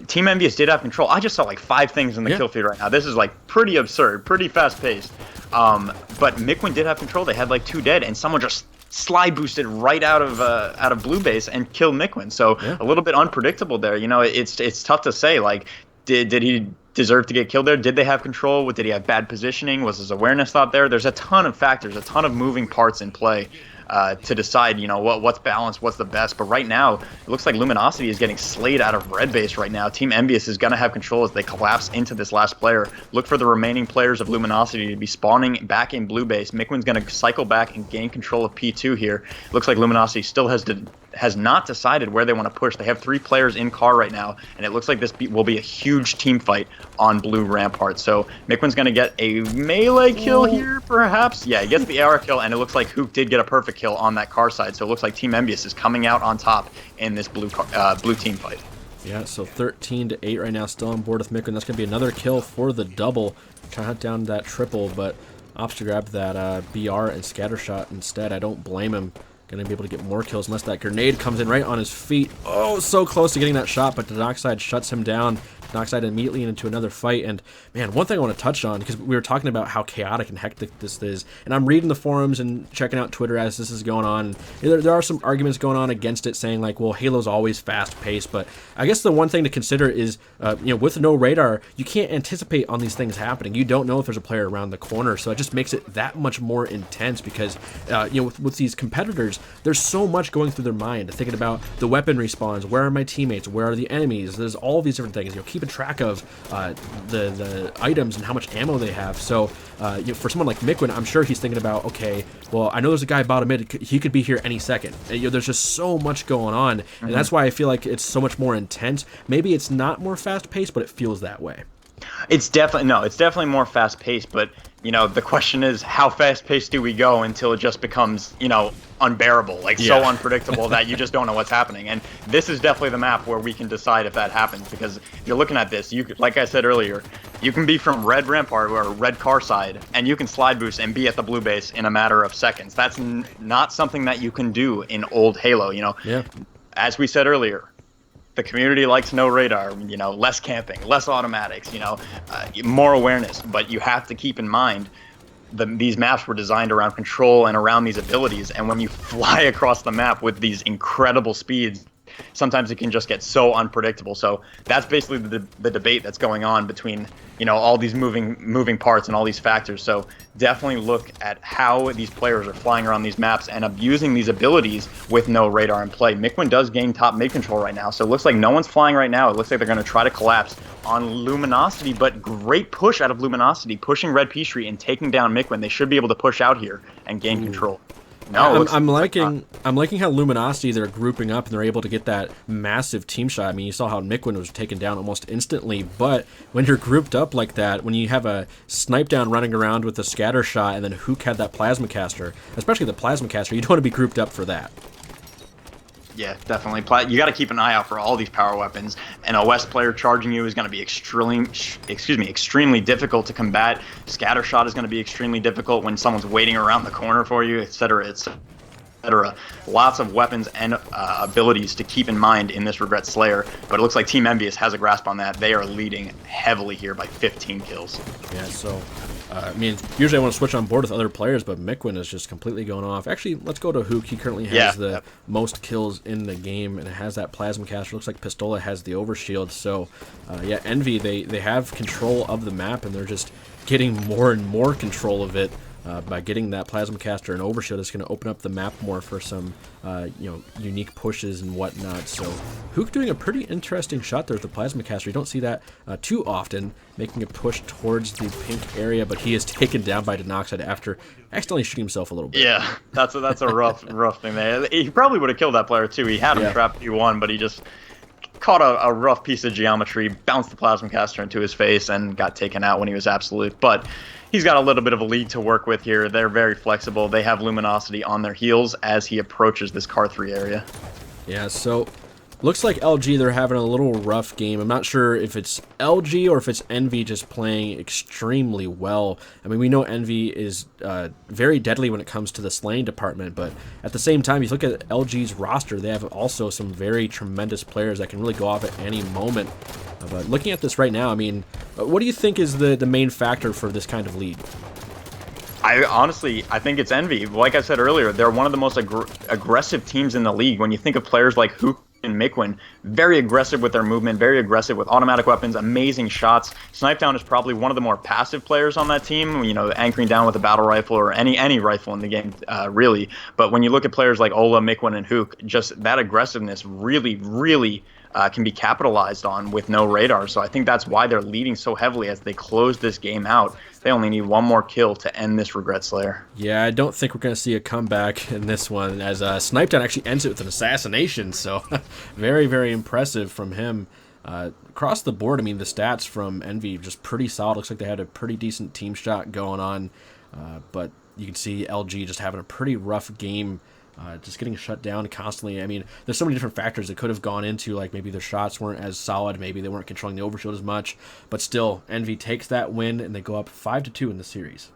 Team EnVyUs did have control. I just saw like 5 things in the kill feed right now. This is like pretty absurd, pretty fast-paced. But Miquin did have control. They had like 2 dead, and someone just slide boosted right out of blue base and killed Miquin. So a little bit unpredictable there. You know, it's tough to say. Like, did he deserve to get killed there? Did they have control? Did he have bad positioning? Was his awareness not there? There's a ton of factors, a ton of moving parts in play to decide, what's balanced, what's the best. But right now, it looks like Luminosity is getting slayed out of red base right now. Team EnVyUs is going to have control as they collapse into this last player. Look for the remaining players of Luminosity to be spawning back in blue base. Miquin's going to cycle back and gain control of P2 here. Looks like Luminosity still has not decided where they want to push. They have 3 players in car right now, and it looks like this will be a huge team fight on blue Rampart. So Miquin's going to get a melee kill here, perhaps. Yeah, he gets the AR kill, and it looks like Hook did get a perfect kill on that car side. So it looks like Team EnVyUs is coming out on top in this blue team fight. Yeah, so 13-8 right now, still on board with Miquin. That's going to be another kill for the double. Trying to hunt down that triple, but opts to grab that BR and scatter shot instead. I don't blame him. Going to be able to get more kills unless that grenade comes in right on his feet. Oh, so close to getting that shot, but Denoxide shuts him down. Denoxide immediately into another fight. And, man, one thing I want to touch on, because we were talking about how chaotic and hectic this is, and I'm reading the forums and checking out Twitter as this is going on. There are some arguments going on against it, saying, like, well, Halo's always fast-paced. But I guess the one thing to consider is, with no radar, you can't anticipate on these things happening. You don't know if there's a player around the corner, so it just makes it that much more intense because, with these competitors, there's so much going through their mind, thinking about the weapon respawns, where are my teammates, where are the enemies, there's all these different things, keeping track of the items and how much ammo they have. So for someone like Miquin, I'm sure he's thinking about, okay, well, I know there's a guy bottom mid, he could be here any second. There's just so much going on, and that's why I feel like it's so much more intense. Maybe it's not more fast-paced, but it feels that way. It's definitely more fast-paced, but the question is, how fast-paced do we go until it just becomes, unbearable, so unpredictable that you just don't know what's happening. And this is definitely the map where we can decide if that happens, because if you're looking at this, you could, like I said earlier, you can be from red Rampart or red car side, and you can slide boost and be at the blue base in a matter of seconds. That's not something that you can do in old Halo. As we said earlier, the community likes no radar, less camping, less automatics, more awareness. But you have to keep in mind these maps were designed around control and around these abilities. And when you fly across the map with these incredible speeds, sometimes it can just get so unpredictable. So that's basically the debate that's going on between all these moving parts and all these factors. So definitely look at how these players are flying around these maps and abusing these abilities with no radar in play. Miquin does gain top mid control right now, so it looks like no one's flying right now. It looks like they're going to try to collapse on Luminosity, but great push out of Luminosity, pushing red P Street and taking down Miquin. They should be able to push out here and gain control. No, I'm liking how Luminosity, they're grouping up and they're able to get that massive team shot. I mean, you saw how Miquin was taken down almost instantly, but when you're grouped up like that, when you have a Snipe Down running around with a scatter shot and then Hook had that plasma caster, especially the plasma caster, you don't want to be grouped up for that. Yeah, definitely. You got to keep an eye out for all these power weapons. An OS player charging you is going to be extremely difficult to combat. Scatter shot is going to be extremely difficult when someone's waiting around the corner for you, etc., etc. Lots of weapons and abilities to keep in mind in this Regret Slayer, but it looks like Team EnVyUs has a grasp on that. They are leading heavily here by 15 kills. Yeah, so, I mean, usually I want to switch on board with other players, but Miquin is just completely going off. Actually, let's go to Hook. He currently has the most kills in the game, and it has that Plasma Caster. Looks like Pistola has the Overshield, so, yeah, Envy, they have control of the map, and they're just getting more and more control of it. By getting that Plasma Caster and Overshield, it's going to open up the map more for some, unique pushes and whatnot. So, Hook doing a pretty interesting shot there with the Plasma Caster. You don't see that too often, making a push towards the pink area, but he is taken down by Denoxide after accidentally shooting himself a little bit. Yeah, that's a rough thing there. He probably would have killed that player too. He had him trapped Q1, but he just caught a rough piece of geometry, bounced the Plasma Caster into his face, and got taken out when he was absolute. But he's got a little bit of a lead to work with here. They're very flexible. They have Luminosity on their heels as he approaches this Car 3 area. Yeah, so looks like LG, they're having a little rough game. I'm not sure if it's LG or if it's Envy just playing extremely well. I mean, we know Envy is very deadly when it comes to the slaying department, but at the same time, you look at LG's roster, they have also some very tremendous players that can really go off at any moment. But looking at this right now, I mean, what do you think is the main factor for this kind of lead? I think it's Envy. Like I said earlier, they're one of the most aggressive teams in the league. When you think of players like Hook and Miquin, very aggressive with their movement, very aggressive with automatic weapons, amazing shots. Snipedown is probably one of the more passive players on that team, anchoring down with a battle rifle or any rifle in the game, really. But when you look at players like Ola, Miquin, and Hook, just that aggressiveness really can be capitalized on with no radar. So I think that's why they're leading so heavily as they close this game out. They only need one more kill to end this Regret Slayer. Yeah, I don't think we're going to see a comeback in this one, as Snipedown actually ends it with an assassination, so very, very impressive from him. Across the board, I mean, the stats from Envy just pretty solid. Looks like they had a pretty decent team shot going on, but you can see LG just having a pretty rough game. Just getting shut down constantly. I mean, there's so many different factors that could have gone into, like maybe their shots weren't as solid, maybe they weren't controlling the Overshield as much, but still, Envy takes that win, and they go up 5-2 in the series.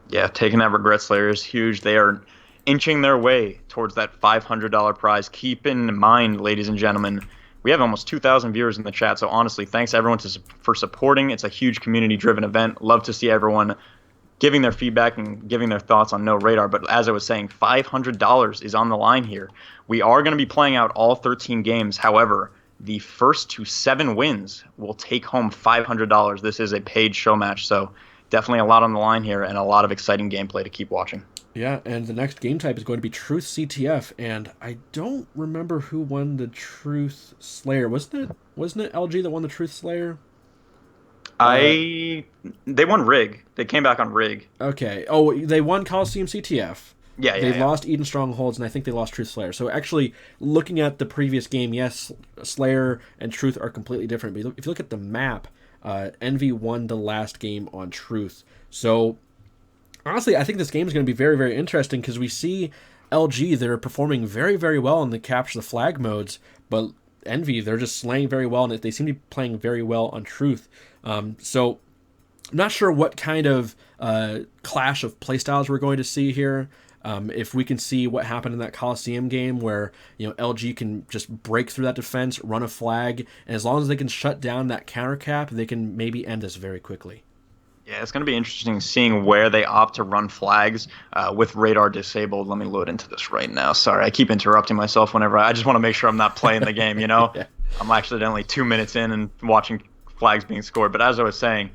Yeah, taking that Regret Slayer is huge. They are inching their way towards that $500 prize. Keep in mind, ladies and gentlemen, we have almost 2,000 viewers in the chat, so honestly, thanks everyone for supporting. It's a huge community-driven event. Love to see everyone giving their feedback and giving their thoughts on No Radar. But as I was saying, $500 is on the line here. We are going to be playing out all 13 games. However, the first to 7 wins will take home $500. This is a paid show match, so definitely a lot on the line here and a lot of exciting gameplay to keep watching. Yeah, and the next game type is going to be Truth CTF, and I don't remember who won the Truth Slayer. Wasn't it LG that won the Truth Slayer? They won Rig. They came back on Rig. Okay. Oh, they won Coliseum CTF. Yeah. They lost Eden Strongholds, and I think they lost Truth Slayer. So actually, looking at the previous game, yes, Slayer and Truth are completely different. But if you look at the map, Envy won the last game on Truth. So honestly, I think this game is going to be very, very interesting because we see LG, they're performing very, very well in the capture the flag modes, but Envy, they're just slaying very well, and they seem to be playing very well on Truth. So I'm not sure what kind of clash of playstyles we're going to see here. If we can see what happened in that Coliseum game where LG can just break through that defense, run a flag, and as long as they can shut down that counter cap, they can maybe end this very quickly. Yeah, it's going to be interesting seeing where they opt to run flags with radar disabled. Let me load into this right now. Sorry, I keep interrupting myself whenever I just want to make sure I'm not playing the game, Yeah. I'm accidentally 2 minutes in and watching flags being scored. But as I was saying,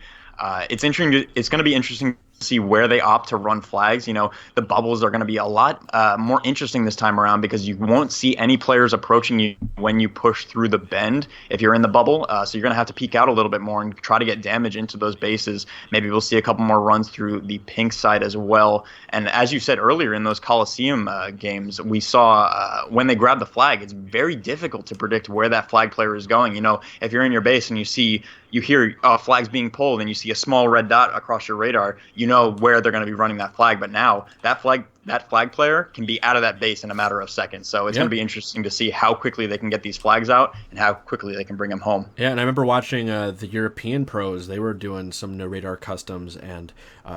it's interesting. It's going to be interesting to see where they opt to run flags. The bubbles are going to be a lot more interesting this time around because you won't see any players approaching you when you push through the bend if you're in the bubble. So you're going to have to peek out a little bit more and try to get damage into those bases. Maybe we'll see a couple more runs through the pink side as well. And as you said earlier in those Coliseum games, we saw when they grab the flag, it's very difficult to predict where that flag player is going. If you're in your base and you see you hear flags being pulled and you see a small red dot across your radar, you know where they're going to be running that flag. But now that flag player can be out of that base in a matter of seconds. So it's going to be interesting to see how quickly they can get these flags out and how quickly they can bring them home. Yeah, and I remember watching the European pros. They were doing some no-radar customs, and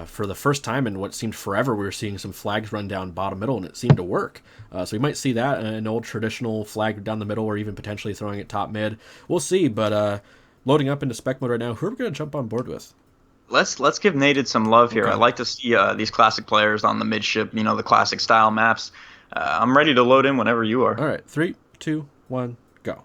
for the first time in what seemed forever, we were seeing some flags run down bottom middle, and it seemed to work. So we might see that, an old traditional flag down the middle, or even potentially throwing it top mid. We'll see, but loading up into spec mode right now, who are we going to jump on board with? Let's give Nated some love here. Okay. I like to see these classic players on the midship, the classic style maps. I'm ready to load in whenever you are. All right, 3, 2, 1, go.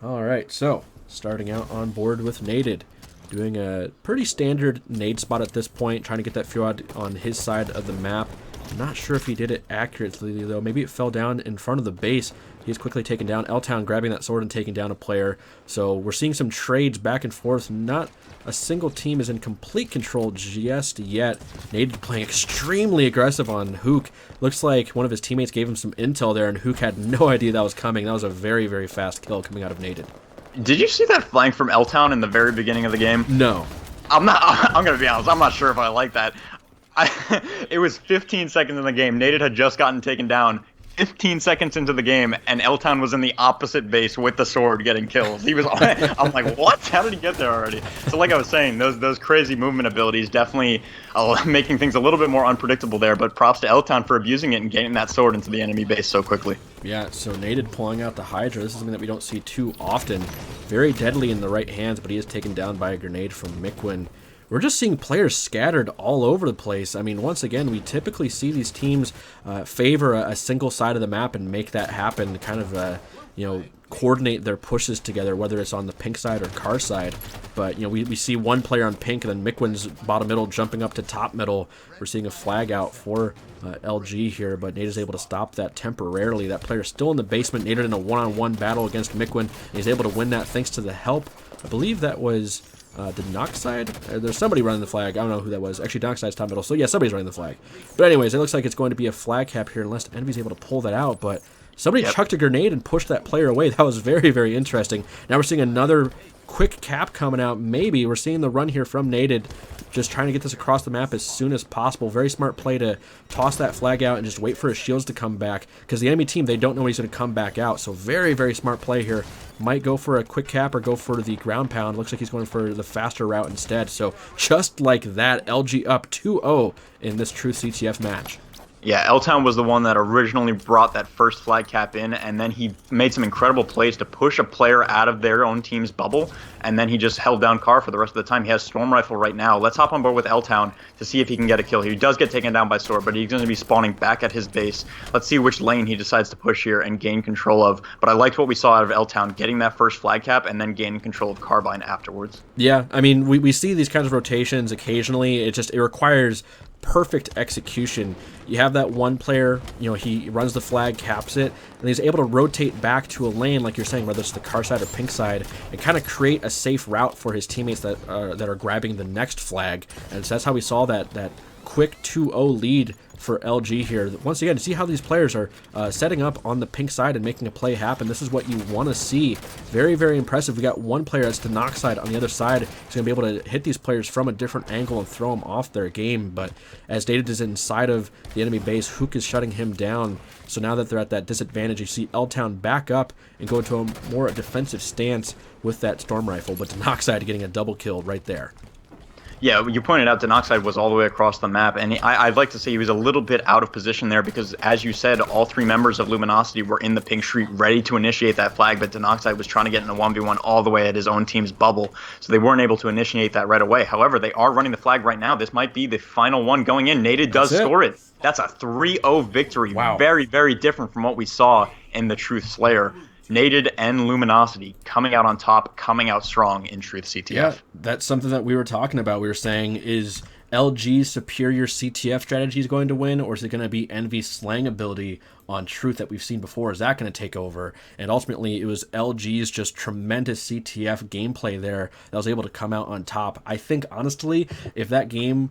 All right, so starting out on board with Nated, doing a pretty standard nade spot at this point, trying to get that fjord on his side of the map. I'm not sure if he did it accurately, though. Maybe it fell down in front of the base. He's quickly taken down. L-Town grabbing that sword and taking down a player. So we're seeing some trades back and forth. Not a single team is in complete control just yet. Nated playing extremely aggressive on Hook. Looks like one of his teammates gave him some intel there, and Hook had no idea that was coming. That was a very, very fast kill coming out of Nated. Did you see that flank from L-Town in the very beginning of the game? No. I'm going to be honest. I'm not sure if I like that. It was 15 seconds in the game. Nated had just gotten taken down. 15 seconds into the game, and L-Town was in the opposite base with the sword getting kills. I'm like, what? How did he get there already? So like I was saying, those crazy movement abilities definitely making things a little bit more unpredictable there, but props to L-Town for abusing it and getting that sword into the enemy base so quickly. Yeah, so Nated pulling out the Hydra. This is something that we don't see too often. Very deadly in the right hands, but he is taken down by a grenade from Miquin. We're just seeing players scattered all over the place. I mean, once again, we typically see these teams favor a single side of the map and make that happen, kind of, coordinate their pushes together, whether it's on the pink side or car side. But, we see one player on pink, and then Miquin's bottom middle jumping up to top middle. We're seeing a flag out for LG here, but Nate is able to stop that temporarily. That player still in the basement. Nated in a one-on-one battle against Miquin, and he's able to win that thanks to the help. I believe that was... the Noxide? There's somebody running the flag. I don't know who that was. Actually, Noxide's top middle. So, yeah, somebody's running the flag. But anyways, it looks like it's going to be a flag cap here unless EnVy's able to pull that out. But somebody chucked a grenade and pushed that player away. That was very, very interesting. Now we're seeing another quick cap coming out. Maybe we're seeing the run here from Nated, just trying to get this across the map as soon as possible. Very smart play to toss that flag out and just wait for his shields to come back, because the enemy team, they don't know when he's going to come back out. So very, very smart play here. Might go for a quick cap or go for the ground pound. Looks like he's going for the faster route instead. So just like that, LG up 2-0 in this true CTF match. Yeah, L-Town was the one that originally brought that first flag cap in, and then he made some incredible plays to push a player out of their own team's bubble, and then he just held down Carr for the rest of the time. He has Storm Rifle right now. Let's hop on board with L-Town to see if he can get a kill. He does get taken down by Sword, but he's going to be spawning back at his base. Let's see which lane he decides to push here and gain control of. But I liked what we saw out of L-Town, getting that first flag cap and then gaining control of Carbine afterwards. Yeah, I mean, we see these kinds of rotations occasionally. It requires perfect execution. You have that one player, he runs the flag, caps it, and he's able to rotate back to a lane, like you're saying, whether it's the car side or pink side, and kind of create a safe route for his teammates that are grabbing the next flag. And so that's how we saw that quick 2-0 lead for LG here. Once again, to see how these players are setting up on the pink side and making a play happen. This is what you want to see. Very, very impressive. We got one player that's the knock side on the other side. He's going to be able to hit these players from a different angle and throw them off their game. But as Nated is inside of the enemy base, Hook is shutting him down. So now that they're at that disadvantage, you see L-Town back up and go into a more defensive stance with that Storm Rifle. But Denoxide getting a double kill right there. Yeah, you pointed out Denoxide was all the way across the map, and I'd like to say he was a little bit out of position there because, as you said, all three members of Luminosity were in the pink street ready to initiate that flag, but Denoxide was trying to get in a 1v1 all the way at his own team's bubble, so they weren't able to initiate that right away. However, they are running the flag right now. This might be the final one going in. Nated does score it. That's a 3-0 victory. Wow. Very, very different from what we saw in the Truth Slayer. Nated and Luminosity coming out on top, coming out strong in Truth CTF. Yeah, that's something that we were talking about. We were saying, is LG's superior CTF strategy is going to win, or is it going to be EnVy's slang ability on Truth that we've seen before? Is that going to take over? And ultimately, it was LG's just tremendous CTF gameplay there that was able to come out on top. I think, honestly, if that game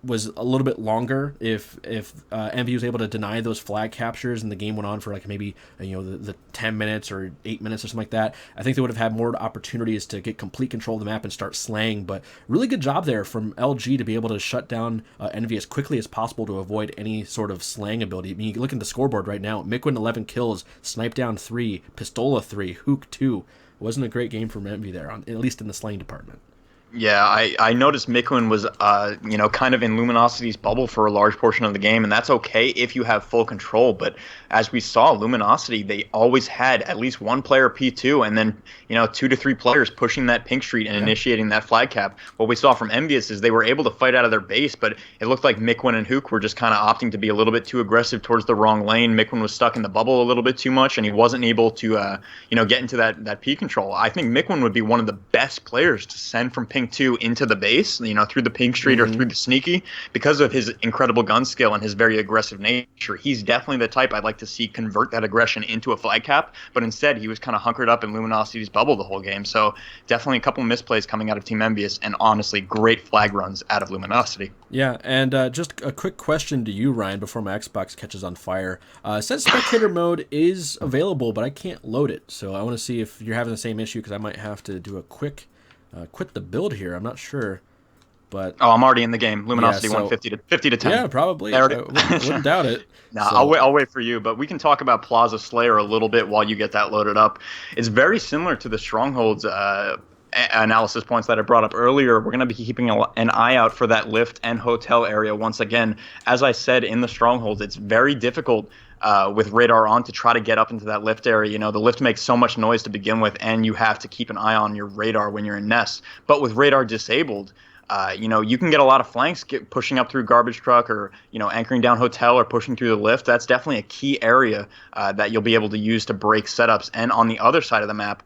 was a little bit longer. If EnVy was able to deny those flag captures and the game went on for like maybe the 10 minutes or 8 minutes or something like that, I think they would have had more opportunities to get complete control of the map and start slaying. But really good job there from LG to be able to shut down EnVy as quickly as possible to avoid any sort of slaying ability. I mean, you look at the scoreboard right now: Miquin 11 kills, Snipe Down 3, Pistola 3, Hook 2. Wasn't a great game from EnVy there, at least in the slaying department. Yeah, I noticed Miquin was, kind of in Luminosity's bubble for a large portion of the game, and that's okay if you have full control. But as we saw, Luminosity, they always had at least one player P2, and then 2 to 3 players pushing that pink street and initiating that flag cap. What we saw from EnVyUs is they were able to fight out of their base, but it looked like Miquin and Hook were just kind of opting to be a little bit too aggressive towards the wrong lane. Miquin was stuck in the bubble a little bit too much, and he wasn't able to, get into that P control. I think Miquin would be one of the best players to send from pink 2 into the base, through the pink street or through the sneaky, because of his incredible gun skill and his very aggressive nature. He's definitely the type I'd like to see convert that aggression into a flag cap, but instead he was kind of hunkered up in Luminosity's bubble the whole game. So definitely a couple misplays coming out of Team EnVyUs, and honestly great flag runs out of Luminosity. Yeah, and just a quick question to you, Ryan, before my Xbox catches on fire. It says spectator mode is available, but I can't load it, so I want to see if you're having the same issue, because I might have to do a quick quit the build here. I'm not sure, but I'm already in the game. Luminosity 50 to 10. Yeah, probably. I wouldn't doubt it. Nah, so. I'll wait for you, but we can talk about Plaza Slayer a little bit while you get that loaded up. It's very similar to the Strongholds analysis points that I brought up earlier. We're going to be keeping an eye out for that lift and hotel area once again. As I said, in the Strongholds, it's very difficult with radar on to try to get up into that lift area. The lift makes so much noise to begin with, and you have to keep an eye on your radar when you're in nest. But with radar disabled, you can get a lot of flanks pushing up through garbage truck, or anchoring down hotel, or pushing through the lift. That's definitely a key area that you'll be able to use to break setups. And on the other side of the map,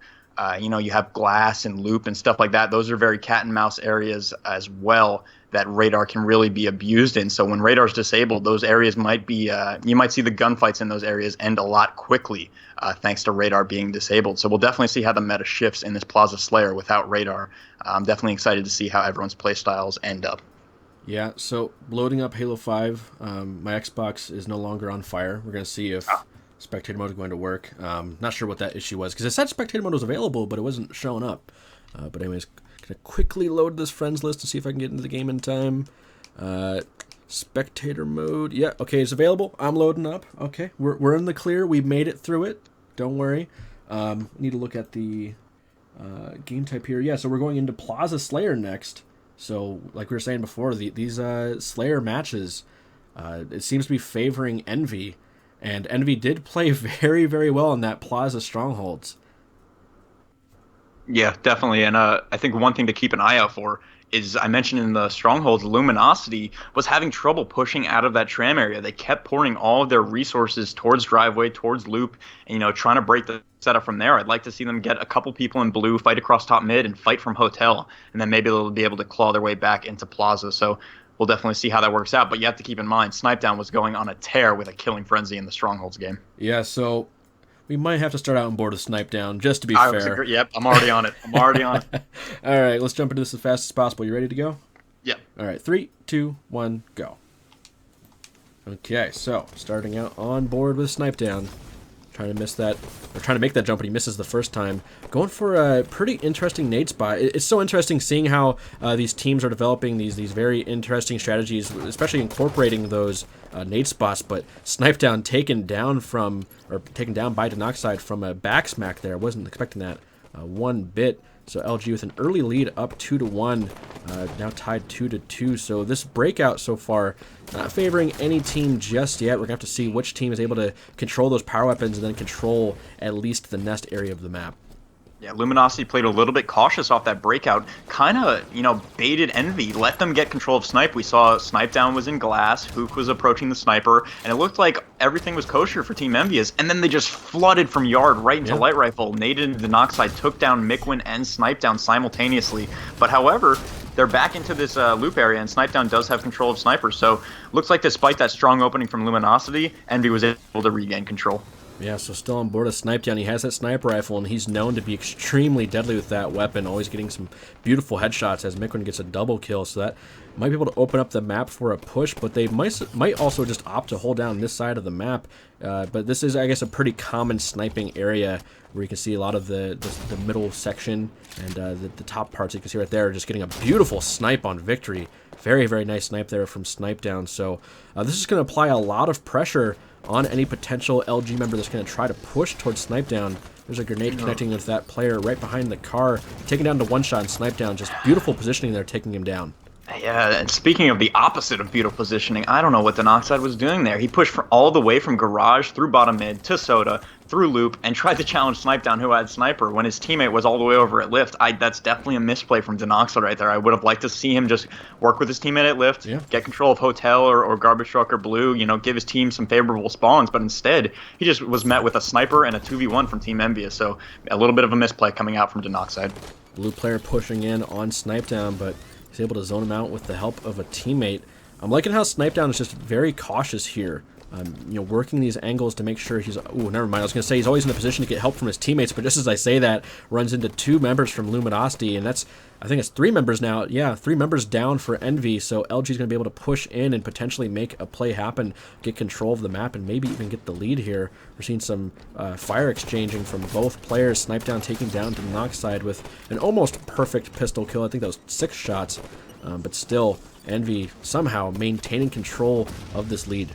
you have glass and loop and stuff like that. Those are very cat and mouse areas as well that radar can really be abused in. So when radar's disabled, those areas might be, you might see the gunfights in those areas end a lot quickly thanks to radar being disabled. So we'll definitely see how the meta shifts in this Plaza Slayer without radar. I'm definitely excited to see how everyone's playstyles end up. Yeah, so loading up Halo 5, my Xbox is no longer on fire. We're going to see if spectator mode is going to work. Not sure what that issue was, because it said spectator mode was available, but it wasn't showing up. But anyways, going to quickly load this friends list to see if I can get into the game in time. Spectator mode. Yeah, okay, it's available. I'm loading up. Okay, we're in the clear. We made it through it. Don't worry. Need to look at the game type here. Yeah, so we're going into Plaza Slayer next. So, like we were saying before, these Slayer matches, it seems to be favoring EnVy. And EnVy did play very, very well in that Plaza Strongholds. Yeah, definitely. And I think one thing to keep an eye out for is, I mentioned in the Strongholds, Luminosity was having trouble pushing out of that tram area. They kept pouring all of their resources towards driveway, towards loop, and trying to break the setup from there. I'd like to see them get a couple people in blue, fight across top mid, and fight from hotel, and then maybe they'll be able to claw their way back into Plaza. So we'll definitely see how that works out. But you have to keep in mind, Snipedown was going on a tear with a killing frenzy in the Strongholds game. Yeah, so we might have to start out on board with Snipedown, just to be fair. Yep, I'm already on it. All right, let's jump into this as fast as possible. You ready to go? Yep. All right, 3, 2, 1, go. Okay, so starting out on board with Snipedown. Trying to make that jump, but he misses the first time. Going for a pretty interesting nade spot. It's so interesting seeing how these teams are developing these very interesting strategies, especially incorporating those nade spots. But Snipedown taken down by Denoxide from a back smack there. I wasn't expecting that one bit. So LG with an early lead up 2-1, now tied 2-2. So this breakout so far not favoring any team just yet. We're going to have to see which team is able to control those power weapons and then control at least the nest area of the map. Yeah, Luminosity played a little bit cautious off that breakout. Kind of, baited EnVy, let them get control of Snipe. We saw Snipedown was in glass, Hook was approaching the sniper, and it looked like everything was kosher for Team EnVyUs. And then they just flooded from yard right into light rifle. Naded into the Denoxide, took down Miquin and Snipedown simultaneously. But however, they're back into this loop area, and Snipedown does have control of Sniper. So looks like despite that strong opening from Luminosity, EnVy was able to regain control. Yeah, so still on board a Snipe Down. He has that sniper rifle, and he's known to be extremely deadly with that weapon, always getting some beautiful headshots as Miquin gets a double kill, so that might be able to open up the map for a push, but they might also just opt to hold down this side of the map. But this is, I guess, a pretty common sniping area where you can see a lot of the middle section and the top parts you can see right there, just getting a beautiful snipe on Victory. Very, very nice snipe there from Snipe Down. So this is going to apply a lot of pressure on any potential LG member that's going to try to push towards Snipe Down. There's a grenade connecting with that player right behind the car, taking down to one shot and Snipe Down. Just beautiful positioning there, taking him down. Yeah, and speaking of the opposite of beautiful positioning, I don't know what Denoxide was doing there. He pushed all the way from garage through bottom mid to soda through loop and tried to challenge Snipe Down, who had sniper, when his teammate was all the way over at lift. That's definitely a misplay from Denoxide right there. I would have liked to see him just work with his teammate at lift, get control of hotel or garbage truck or blue, give his team some favorable spawns. But instead, he just was met with a sniper and a 2v1 from Team EnVyUs. So a little bit of a misplay coming out from Denoxide. Blue player pushing in on Snipe Down, but he's able to zone him out with the help of a teammate. I'm liking how Snipe Down is just very cautious here. Working these angles to make sure he's... Ooh, never mind. I was going to say he's always in a position to get help from his teammates, but just as I say that, runs into 2 members from Luminosity, and that's... I think it's 3 members now. Yeah, 3 members down for Envy, so LG's going to be able to push in and potentially make a play happen, get control of the map, and maybe even get the lead here. We're seeing some fire exchanging from both players. Snipe Down taking down to the Noxide with an almost perfect pistol kill. I think that was 6 shots, but still, Envy somehow maintaining control of this lead.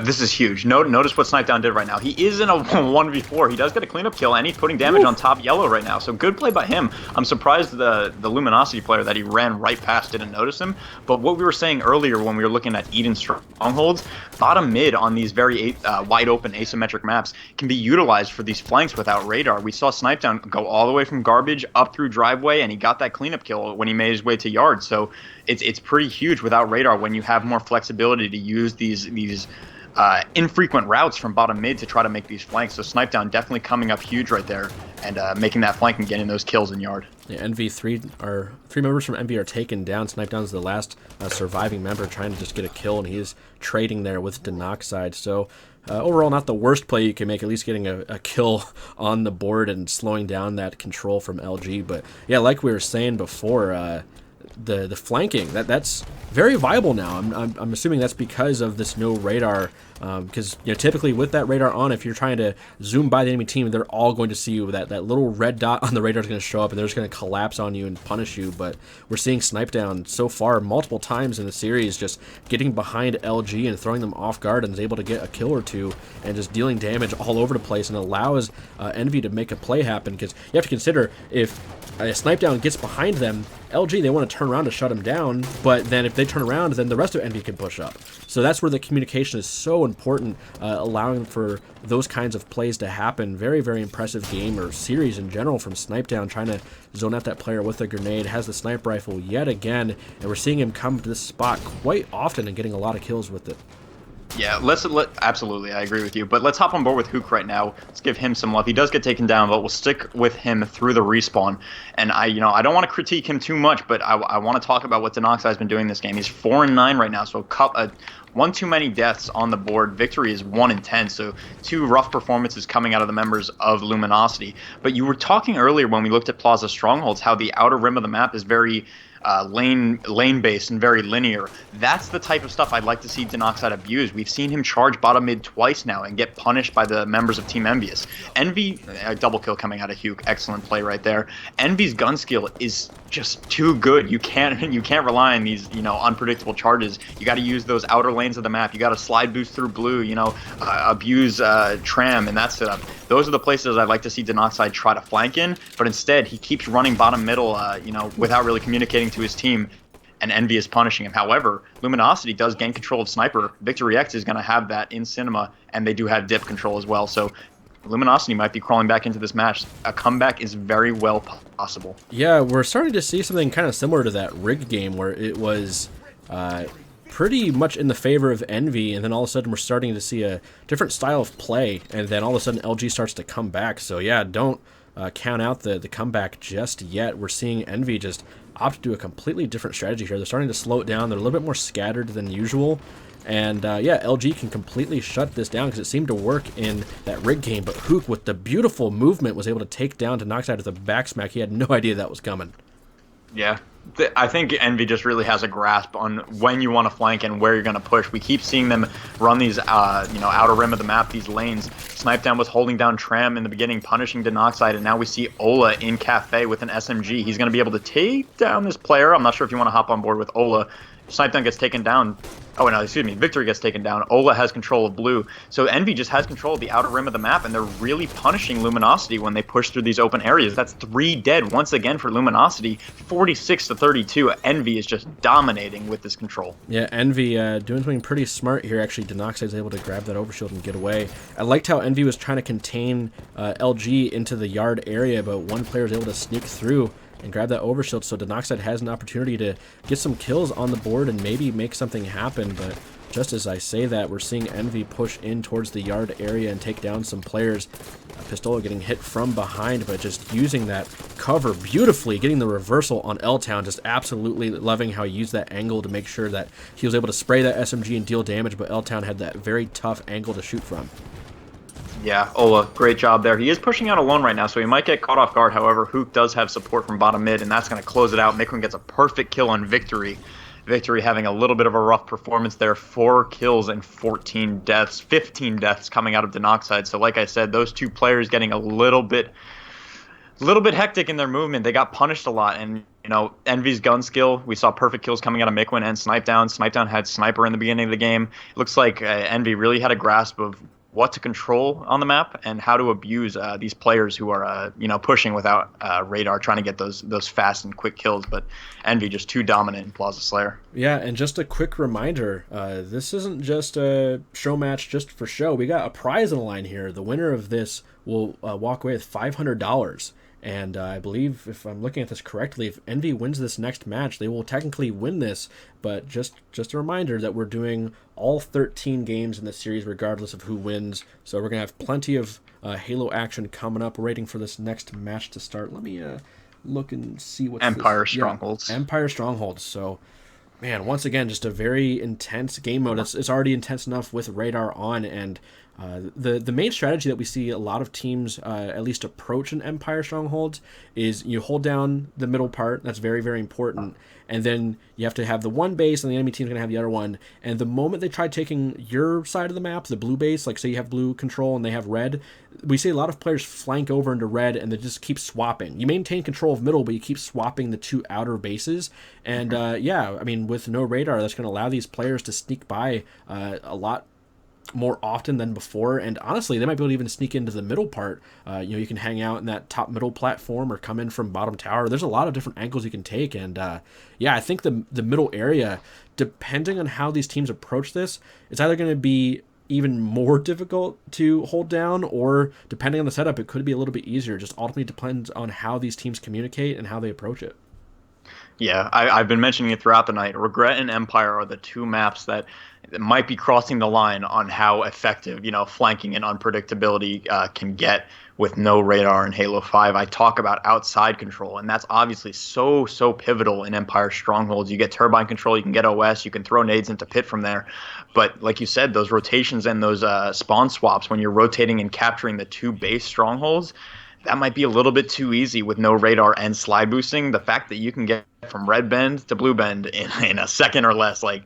This is huge. Notice what Snipe Down did right now. He is in a 1v4. He does get a cleanup kill, and he's putting damage on top yellow right now. So good play by him. I'm surprised the Luminosity player that he ran right past didn't notice him. But what we were saying earlier when we were looking at Eden strongholds, bottom mid on these very wide open asymmetric maps can be utilized for these flanks without radar. We saw Snipe Down go all the way from garbage up through driveway, and he got that cleanup kill when he made his way to yard. So it's pretty huge without radar when you have more flexibility to use these infrequent routes from bottom mid to try to make these flanks. So Snipe Down definitely coming up huge right there and making that flank and getting those kills in yard. Yeah, three members from Envy are taken down. Snipe Down is the last surviving member trying to just get a kill, and he is trading there with Denoxide. So overall, not the worst play you can make, at least getting a kill on the board and slowing down that control from LG. But yeah, like we were saying before, the flanking, that's very viable now. I'm assuming that's because of this no radar, because typically with that radar on, if you're trying to zoom by the enemy team, they're all going to see you. That little red dot on the radar is going to show up, and they're just going to collapse on you and punish you. But we're seeing Snipe Down so far multiple times in the series, just getting behind LG and throwing them off guard, and is able to get a kill or two and just dealing damage all over the place, and allows Envy to make a play happen. Because you have to consider, if Snipe Down gets behind them, LG, they want to turn around to shut him down, but then if they turn around, then the rest of Envy can push up. So that's where the communication is so important, allowing for those kinds of plays to happen. Very, very impressive game, or series in general, from Snipe Down, trying to zone out that player with a grenade. Has the sniper rifle yet again, and we're seeing him come to this spot quite often and getting a lot of kills with it. Yeah, absolutely, I agree with you. But let's hop on board with Hook right now. Let's give him some love. He does get taken down, but we'll stick with him through the respawn. And I don't want to critique him too much, but I want to talk about what Denoxide's been doing this game. He's 4-9 right now, so one too many deaths on the board. Victory is 1-10, so 2 rough performances coming out of the members of Luminosity. But you were talking earlier when we looked at Plaza Strongholds how the outer rim of the map is very lane-based and very linear. That's the type of stuff I'd like to see Denoxide abuse. We've seen him charge bottom mid twice now and get punished by the members of Team EnVyUs. Envy, double kill coming out of Huke. Excellent play right there. Envy's gun skill is just too good. You can't rely on these unpredictable charges. You got to use those outer lanes of the map. You got to slide boost through blue. Abuse tram and that setup. Those are the places I'd like to see Denoxide try to flank in, but instead he keeps running bottom middle, without really communicating to his team, and Envy is punishing him. However, Luminosity does gain control of Sniper. Victory X is going to have that in Cinema, and they do have dip control as well. So Luminosity might be crawling back into this match. A comeback is very well possible. Yeah, we're starting to see something kind of similar to that Rig game where it was pretty much in the favor of Envy, and then all of a sudden we're starting to see a different style of play, and then all of a sudden LG starts to come back. So yeah, don't count out the comeback just yet. We're seeing Envy just opt to do a completely different strategy here. They're starting to slow it down. They're a little bit more scattered than usual, And yeah, LG can completely shut this down because it seemed to work in that rig game. But Hook, with the beautiful movement, was able to take down Denoxide with a back smack. He had no idea that was coming. Yeah. I think Envy just really has a grasp on when you want to flank and where you're going to push. We keep seeing them run these, outer rim of the map, these lanes. Snipedown was holding down Tram in the beginning, punishing Denoxide, and now we see Ola in Cafe with an SMG. He's going to be able to take down this player. I'm not sure if you want to hop on board with Ola. Snipedown gets taken down. Oh, no, excuse me. Victory gets taken down. Ola has control of blue. So Envy just has control of the outer rim of the map, and they're really punishing Luminosity when they push through these open areas. That's 3 dead once again for Luminosity. 46-32. Envy is just dominating with this control. Yeah, Envy doing something pretty smart here. Actually, Denoxide is able to grab that overshield and get away. I liked how Envy was trying to contain LG into the yard area, but one player was able to sneak through and grab that overshield, so Denoxide has an opportunity to get some kills on the board and maybe make something happen. But just as I say that, we're seeing Envy push in towards the yard area and take down some players. Pistola getting hit from behind, but just using that cover beautifully, getting the reversal on L-Town. Just absolutely loving how he used that angle to make sure that he was able to spray that SMG and deal damage, but L-Town had that very tough angle to shoot from. Yeah, Ola, great job there. He is pushing out alone right now, so he might get caught off guard. However, Hook does have support from bottom mid, and that's going to close it out. Mikron gets a perfect kill on Victory. Victory having a little bit of a rough performance there. 4 kills and 14 deaths. 15 deaths coming out of Denoxide. So like I said, those two players getting a little bit hectic in their movement. They got punished a lot, and Envy's gun skill, we saw perfect kills coming out of Mikwin and Snipedown. Snipedown had Sniper in the beginning of the game. It looks like Envy really had a grasp of what to control on the map and how to abuse these players who are pushing without radar, trying to get those fast and quick kills. But Envy just too dominant in Plaza Slayer. Yeah, and just a quick reminder, this isn't just a show match just for show. We got a prize on the line here. The winner of this will walk away with $500. And I believe, if I'm looking at this correctly, if Envy wins this next match, they will technically win this. But just a reminder that we're doing all 13 games in the series regardless of who wins. So we're going to have plenty of Halo action coming up. We're waiting for this next match to start. Let me look and see what's Empire Strongholds. Yeah, Empire Strongholds. So, man, once again, just a very intense game mode. It's already intense enough with radar on, and the main strategy that we see a lot of teams at least approach an Empire Strongholds is you hold down the middle part. That's very, very important. And then you have to have the one base, and the enemy team's going to have the other one. And the moment they try taking your side of the map, the blue base, like say you have blue control and they have red, we see a lot of players flank over into red and they just keep swapping. You maintain control of middle, but you keep swapping the 2 outer bases. And yeah, I mean, with no radar, that's going to allow these players to sneak by a lot more often than before, and honestly they might be able to even sneak into the middle part. You can hang out in that top middle platform or come in from bottom tower. There's a lot of different angles you can take, and yeah, I think the middle area, depending on how these teams approach this, it's either going to be even more difficult to hold down, or depending on the setup, it could be a little bit easier. Just ultimately depends on how these teams communicate and how they approach it. Yeah, I've been mentioning it throughout the night. Regret and Empire are the 2 maps that might be crossing the line on how effective, flanking and unpredictability can get with no radar in Halo 5. I talk about outside control, and that's obviously so pivotal in Empire Strongholds. You get turbine control, you can get OS, you can throw nades into pit from there. But like you said, those rotations and those spawn swaps, when you're rotating and capturing the 2 base strongholds, that might be a little bit too easy with no radar and slide boosting. The fact that you can get from red bend to blue bend in a second or less, like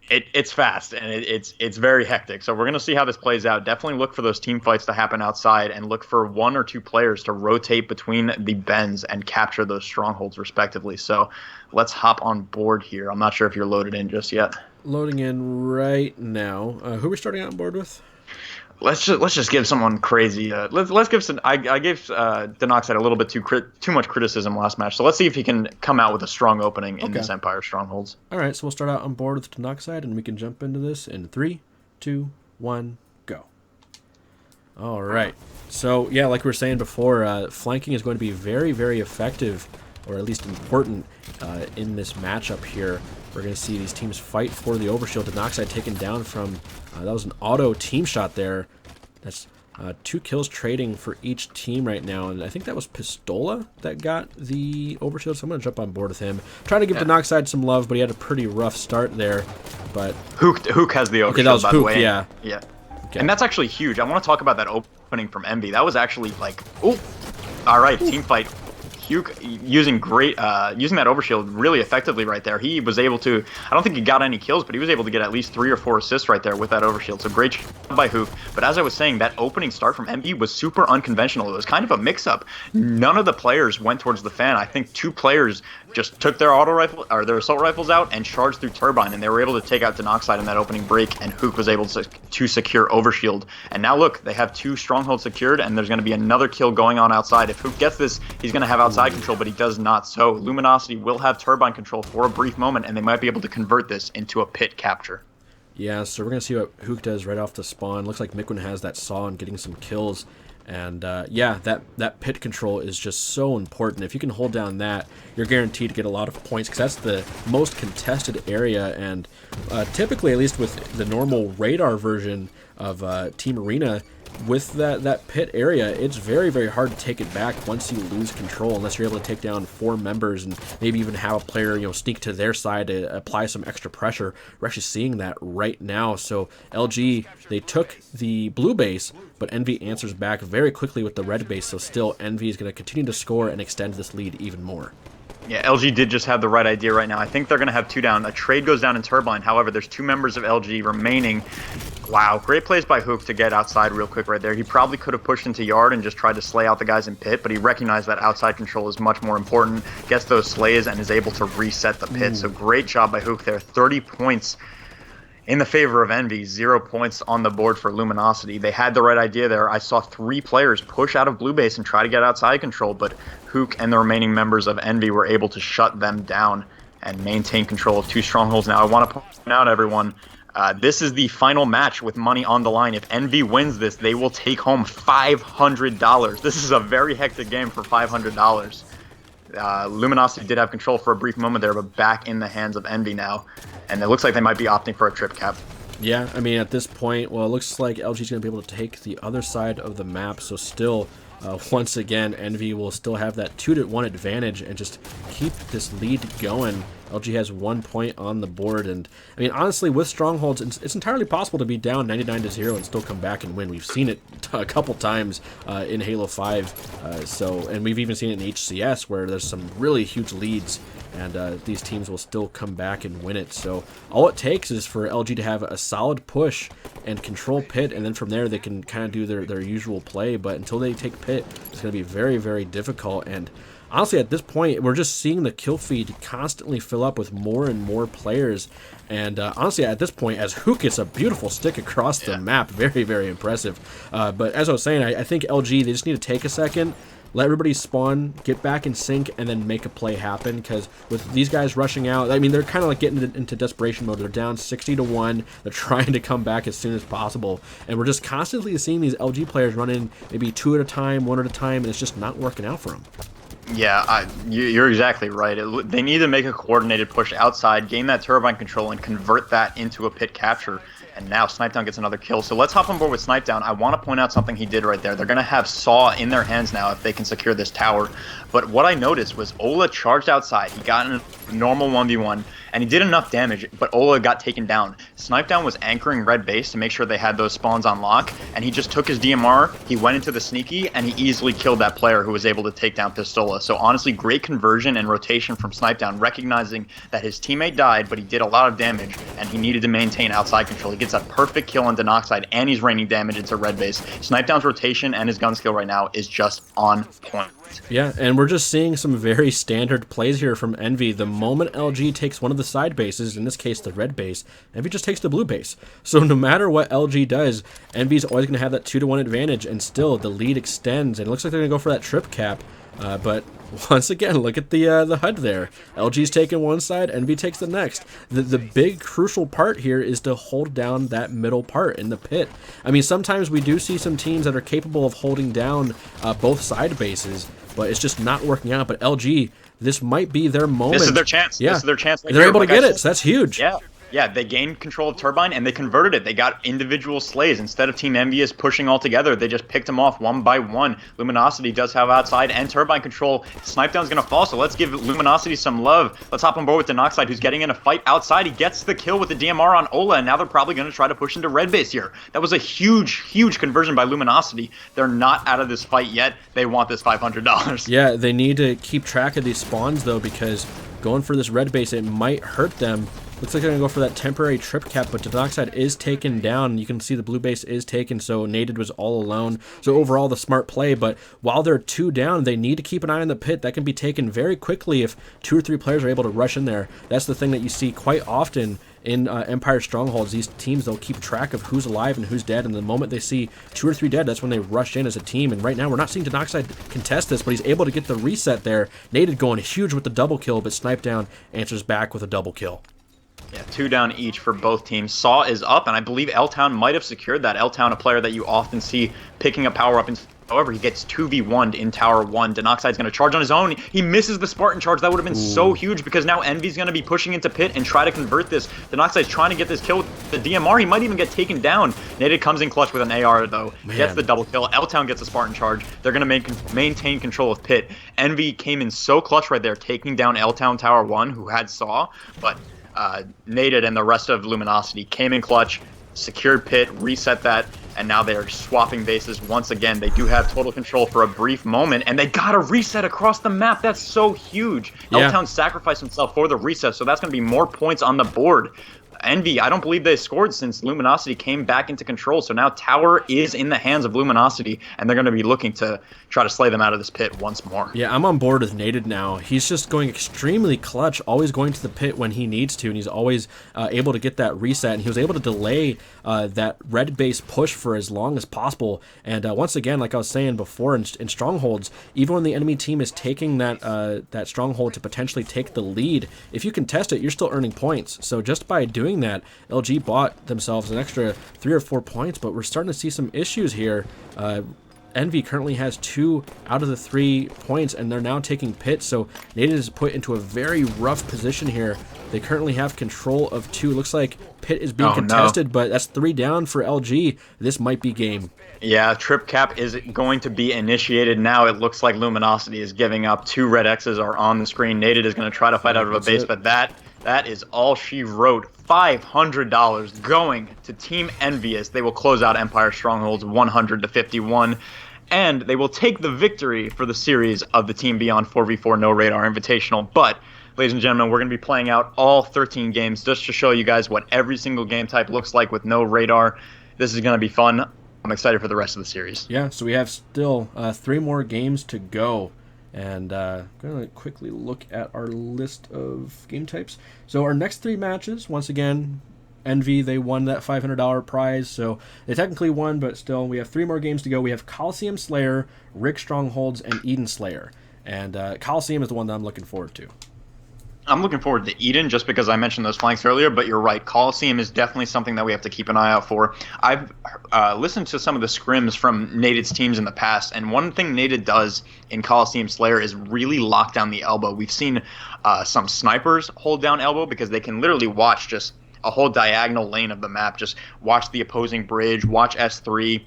it's fast and it's very hectic. So we're going to see how this plays out. Definitely look for those team fights to happen outside, and look for 1 or 2 players to rotate between the bends and capture those strongholds respectively. So let's hop on board here. I'm not sure if you're loaded in just yet. Loading in right now. Who are we starting out on board with? Let's just give someone crazy. Let's give some. I gave Denoxide a little bit too much criticism last match, so let's see if he can come out with a strong opening in this Empire Strongholds. All right, so we'll start out on board with Denoxide, and we can jump into this in 3, 2, 1, go. All right. So yeah, like we were saying before, flanking is going to be very, very effective, or at least important, in this matchup here. We're going to see these teams fight for the overshield. Denoxide taken down from, that was an auto team shot there. That's 2 kills trading for each team right now, and I think that was Pistola that got the overshield, so I'm going to jump on board with him. Trying to give Denoxide some love, but he had a pretty rough start there. But Hook has the overshield, okay, that was by Hook, the way. yeah. Yeah. Okay. And that's actually huge. I want to talk about that opening from Envy. That was actually like, oh, all right, team fight. Hugh using using that overshield really effectively right there. He was able to, I don't think he got any kills, but he was able to get at least 3 or 4 assists right there with that overshield. So great job by Hook. But as I was saying, that opening start from MB was super unconventional. It was kind of a mix-up. None of the players went towards the fan. I think 2 players just took their auto rifle or their assault rifles out and charged through Turbine, and they were able to take out Denoxide in that opening break, and Hook was able to secure overshield. And now look, they have 2 strongholds secured, and there's going to be another kill going on outside. If Hook gets this, he's going to have outside control, but he does not. So Luminosity will have Turbine control for a brief moment, and they might be able to convert this into a pit capture. Yeah, so we're going to see what Hook does right off the spawn. Looks like Mikwin has that saw and getting some kills. And yeah, that pit control is just so important. If you can hold down that, you're guaranteed to get a lot of points, because that's the most contested area. And typically, at least with the normal radar version of Team Arena, with that pit area, it's very, very hard to take it back once you lose control, unless you're able to take down 4 members and maybe even have a player, sneak to their side to apply some extra pressure. We're actually seeing that right now. So LG, they took the blue base, but Envy answers back very quickly with the red base. So still, Envy is going to continue to score and extend this lead even more. Yeah, LG did just have the right idea right now. I think they're going to have 2 down. A trade goes down in Turbine. However, there's 2 members of LG remaining. Wow, great plays by Hook to get outside real quick right there. He probably could have pushed into yard and just tried to slay out the guys in pit, but he recognized that outside control is much more important, gets those slays, and is able to reset the pit. So great job by Hook there. 30 points in the favor of Envy, 0 points on the board for Luminosity. They had the right idea there. I saw 3 players push out of blue base and try to get outside control, but Hook and the remaining members of Envy were able to shut them down and maintain control of 2 strongholds. Now, I want to point out, everyone, this is the final match with money on the line. If Envy wins this, they will take home $500. This is a very hectic game for $500. Luminosity did have control for a brief moment there, but back in the hands of Envy now. And it looks like they might be opting for a trip cap. Yeah, I mean, at this point, well, it looks like LG's going to be able to take the other side of the map. So still, once again, Envy will still have that 2-1 advantage and just keep this lead going. LG has 1 point on the board, and I mean, honestly, with strongholds, it's entirely possible to be down 99-0 and still come back and win. We've seen it a couple times in Halo 5, and we've even seen it in HCS where there's some really huge leads, and these teams will still come back and win it. So all it takes is for LG to have a solid push and control pit, and then from there they can kind of do their usual play. But until they take pit, it's going to be very, very difficult. And honestly, at this point, we're just seeing the kill feed constantly fill up with more and more players. And honestly, at this point, as Hook gets a beautiful stick across the map, very, very impressive. But as I was saying, I think LG, they just need to take a second, let everybody spawn, get back in sync, and then make a play happen. Because with these guys rushing out, I mean, they're kind of like getting into desperation mode. They're down 60-1. They're trying to come back as soon as possible. And we're just constantly seeing these LG players run in maybe 2 at a time, 1 at a time, and it's just not working out for them. Yeah, you're exactly right. They need to make a coordinated push outside, gain that turbine control, and convert that into a pit capture. And now Snipedown gets another kill. So let's hop on board with Snipedown. I want to point out something he did right there. They're going to have Saw in their hands now if they can secure this tower. But what I noticed was Ola charged outside. He got in a normal 1v1, and he did enough damage, but Ola got taken down. Snipedown was anchoring red base to make sure they had those spawns on lock, and he just took his DMR, he went into the sneaky, and he easily killed that player who was able to take down Pistola. So honestly, great conversion and rotation from Snipedown, recognizing that his teammate died, but he did a lot of damage, and he needed to maintain outside control. He gets a perfect kill on Denoxide, and he's raining damage into red base. Snipedown's rotation and his gun skill right now is just on point. Yeah, and we're just seeing some very standard plays here from Envy. The moment LG takes one of the side bases, in this case the red base, Envy just takes the blue base. So no matter what LG does, Envy's always going to have that 2-1 advantage, and still the lead extends, and it looks like they're going to go for that trip cap. But once again, look at the HUD there. LG's taking one side, Envy takes the next. The big crucial part here is to hold down that middle part in the pit. I mean, sometimes we do see some teams that are capable of holding down both side bases, but it's just not working out. But LG, this might be their moment. This is their chance. Yeah. This is their chance. They're able to get it, so that's huge. Yeah. Yeah, they gained control of Turbine and they converted it. They got individual slays. Instead of Team EnVyUs pushing all together, they just picked them off one by one. Luminosity does have outside and Turbine control. Snipedown's going to fall, so let's give Luminosity some love. Let's hop on board with Denoxide, who's getting in a fight outside. He gets the kill with the DMR on Ola, and now they're probably going to try to push into red base here. That was a huge, huge conversion by Luminosity. They're not out of this fight yet. They want this $500. Yeah, they need to keep track of these spawns, though, because going for this red base, it might hurt them. Looks like they're going to go for that temporary trip cap, but Denoxide is taken down. You can see the blue base is taken, so Naded was all alone. So overall, the smart play, but while they're 2 down, they need to keep an eye on the pit. That can be taken very quickly if 2 or 3 players are able to rush in there. That's the thing that you see quite often in Empire Strongholds. These teams, they'll keep track of who's alive and who's dead, and the moment they see 2 or 3 dead, that's when they rush in as a team. And right now, we're not seeing Denoxide contest this, but he's able to get the reset there. Naded going huge with the double kill, but Snipedown answers back with a double kill. Yeah, 2 down each for both teams. Saw is up, and I believe L-Town might have secured that. L-Town, a player that you often see picking up power weapons. However, he gets 2v1'd in Tower 1. Denoxide's going to charge on his own. He misses the Spartan charge. That would have been so huge because now Envy's going to be pushing into pit and try to convert this. Denoxide's trying to get this kill with the DMR. He might even get taken down. Naded comes in clutch with an AR, though. Gets the double kill. L-Town gets a Spartan charge. They're going to maintain control of pit. Envy came in so clutch right there, taking down L-Town Tower 1, who had Saw, but Naded and the rest of Luminosity came in clutch, secured pit, reset that, and now they're swapping bases once again. They do have total control for a brief moment, and they got a reset across the map. That's so huge. Yeah. L-Town sacrificed himself for the reset, so that's going to be more points on the board. Envy, I don't believe they scored since Luminosity came back into control, so now Tower is in the hands of Luminosity, and they're going to be looking to try to slay them out of this pit once more. Yeah, I'm on board with Naded now. He's just going extremely clutch, always going to the pit when he needs to, and he's always able to get that reset, and he was able to delay that red base push for as long as possible. And once again, like I was saying before, in Strongholds, even when the enemy team is taking that Stronghold to potentially take the lead, if you contest it, you're still earning points. So just by doing that, LG bought themselves an extra 3 or 4 points, but we're starting to see some issues here. Envy currently has 2 out of the 3 points, and they're now taking pit, so Naded is put into a very rough position here. They currently have control of 2. Looks like pit is being contested, but that's 3 down for LG. This might be game. Yeah, trip cap is going to be initiated now. It looks like Luminosity is giving up. 2 red X's are on the screen. Naded is going to try to fight out of a base, but that is all she wrote. $500 going to Team EnVyUs. They will close out Empire Strongholds 100-51. And they will take the victory for the series of the Team Beyond 4v4 No-Radar Invitational. But, ladies and gentlemen, we're going to be playing out all 13 games just to show you guys what every single game type looks like with no radar. This is going to be fun. I'm excited for the rest of the series. Yeah, so we have still 3 more games to go. And I'm going to quickly look at our list of game types. So our next 3 matches, once again, Envy, they won that $500 prize, so they technically won, but still, we have 3 more games to go. We have Coliseum Slayer, Rick Strongholds, and Eden Slayer. And Coliseum is the one that I'm looking forward to. I'm looking forward to Eden just because I mentioned those flanks earlier, but you're right. Coliseum is definitely something that we have to keep an eye out for. I've listened to some of the scrims from Naded's teams in the past, and one thing Naded does in Coliseum Slayer is really lock down the elbow. We've seen some snipers hold down elbow because they can literally watch just a whole diagonal lane of the map, just watch the opposing bridge, watch S3,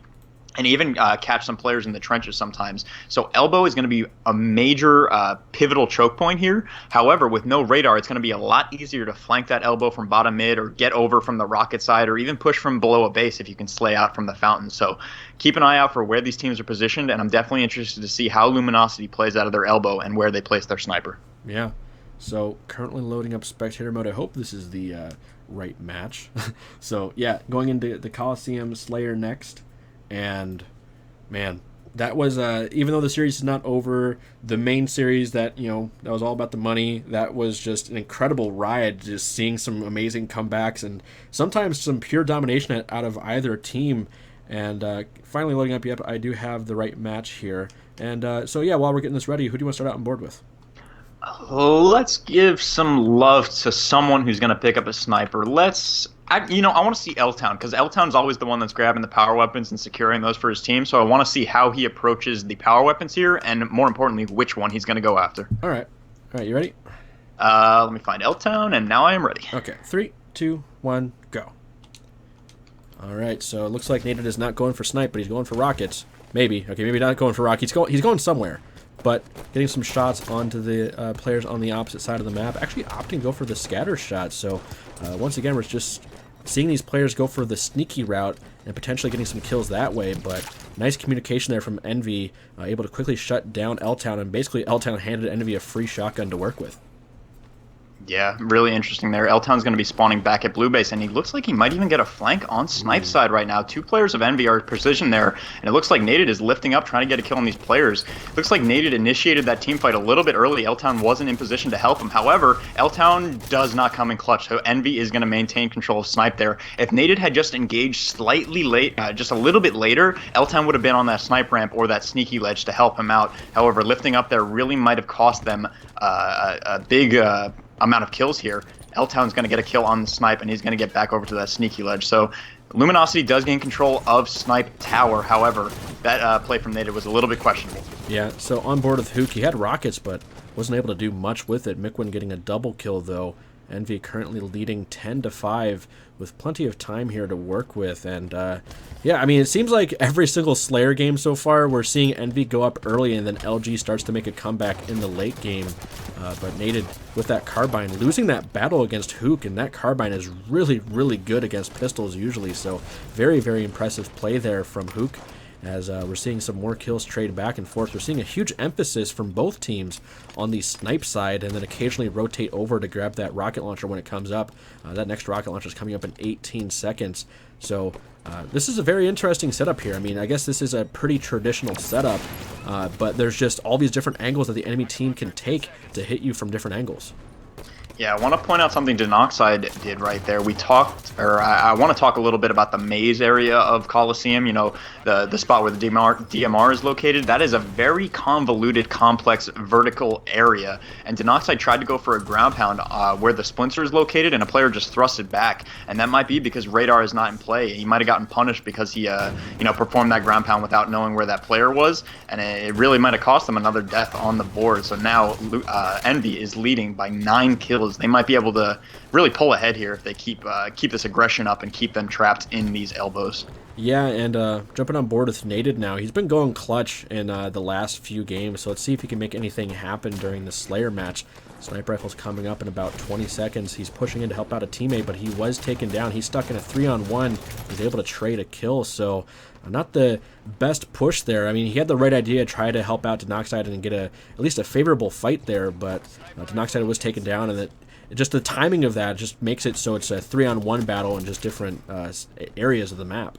and even catch some players in the trenches sometimes. So elbow is going to be a major pivotal choke point here. However, with no radar, it's going to be a lot easier to flank that elbow from bottom mid or get over from the rocket side or even push from below a base if you can slay out from the fountain. So keep an eye out for where these teams are positioned, and I'm definitely interested to see how Luminosity plays out of their elbow and where they place their sniper. Yeah. So currently loading up spectator mode. I hope this is the right match. So yeah, going into the Coliseum Slayer next. And man, that was even though the series is not over, the main series that that was all about the money. That was just an incredible ride, just seeing some amazing comebacks and sometimes some pure domination out of either team. And finally loading up. Yep, I do have the right match here. And so yeah, while we're getting this ready, who do you want to start out on board with? Let's give some love to someone who's going to pick up a sniper. I want to see L-Town because L-Town's always the one that's grabbing the power weapons and securing those for his team. So I want to see how he approaches the power weapons here, and more importantly, which one he's going to go after. All right, you ready? Let me find L-Town, and now I am ready. Okay, 3, 2, 1, go. All right, so it looks like Nated is not going for snipe, but he's going for rockets. Maybe. Okay, maybe not going for rockets. He's going somewhere. But getting some shots onto the players on the opposite side of the map. Actually opting to go for the scatter shot. So once again, we're just seeing these players go for the sneaky route and potentially getting some kills that way. But nice communication there from EnVy, able to quickly shut down L-Town. And basically L-Town handed EnVy a free shotgun to work with. Yeah, really interesting there. L-Town's going to be spawning back at blue base, and he looks like he might even get a flank on Snipe side right now. 2 players of EnVy are positioned there, and it looks like Nated is lifting up, trying to get a kill on these players. Looks like Nated initiated that team fight a little bit early. L-Town wasn't in position to help him. However, L-Town does not come in clutch, so EnVy is going to maintain control of Snipe there. If Nated had just engaged slightly late, just a little bit later, L-Town would have been on that snipe ramp or that sneaky ledge to help him out. However, lifting up there really might have cost them a big amount of kills here. L-Town's going to get a kill on the snipe, and he's going to get back over to that sneaky ledge. So Luminosity does gain control of Snipe Tower. However, that play from Nated was a little bit questionable. Yeah, so on board with Hook, he had rockets, but wasn't able to do much with it. Mikwin getting a double kill, though. EnVy currently leading 10-5 with plenty of time here to work with. And yeah, I mean, it seems like every single Slayer game so far, we're seeing EnVy go up early and then LG starts to make a comeback in the late game. But Nated with that carbine, losing that battle against Hook, and that carbine is really, really good against pistols usually. So very, very impressive play there from Hook. As we're seeing some more kills trade back and forth. We're seeing a huge emphasis from both teams on the snipe side, and then occasionally rotate over to grab that rocket launcher when it comes up. That next rocket launcher is coming up in 18 seconds. So this is a very interesting setup here. I mean, I guess this is a pretty traditional setup, but there's just all these different angles that the enemy team can take to hit you from different angles. Yeah, I want to point out something Denoxide did right there. We talked, or I want to talk a little bit about the maze area of Coliseum, you know, the spot where the DMR is located. That is a very convoluted, complex, vertical area. And Denoxide tried to go for a ground pound where the Splinter is located, and a player just thrusted back. And that might be because Radar is not in play. He might have gotten punished because he, you know, performed that ground pound without knowing where that player was. And it really might have cost them another death on the board. So now EnVy is leading by 9 kills. They might be able to really pull ahead here if they keep this aggression up and keep them trapped in these elbows. Yeah, and jumping on board with Nated now. He's been going clutch in the last few games, so let's see if he can make anything happen during the Slayer match. Sniper Rifle's coming up in about 20 seconds. He's pushing in to help out a teammate, but he was taken down. He's stuck in a 3-on-1. He's able to trade a kill, so not the best push there. I mean, he had the right idea, try to help out Denoxide and get at least a favorable fight there, but Denoxide was taken down, and just the timing of that just makes it so it's a 3-on-1 battle in just different areas of the map.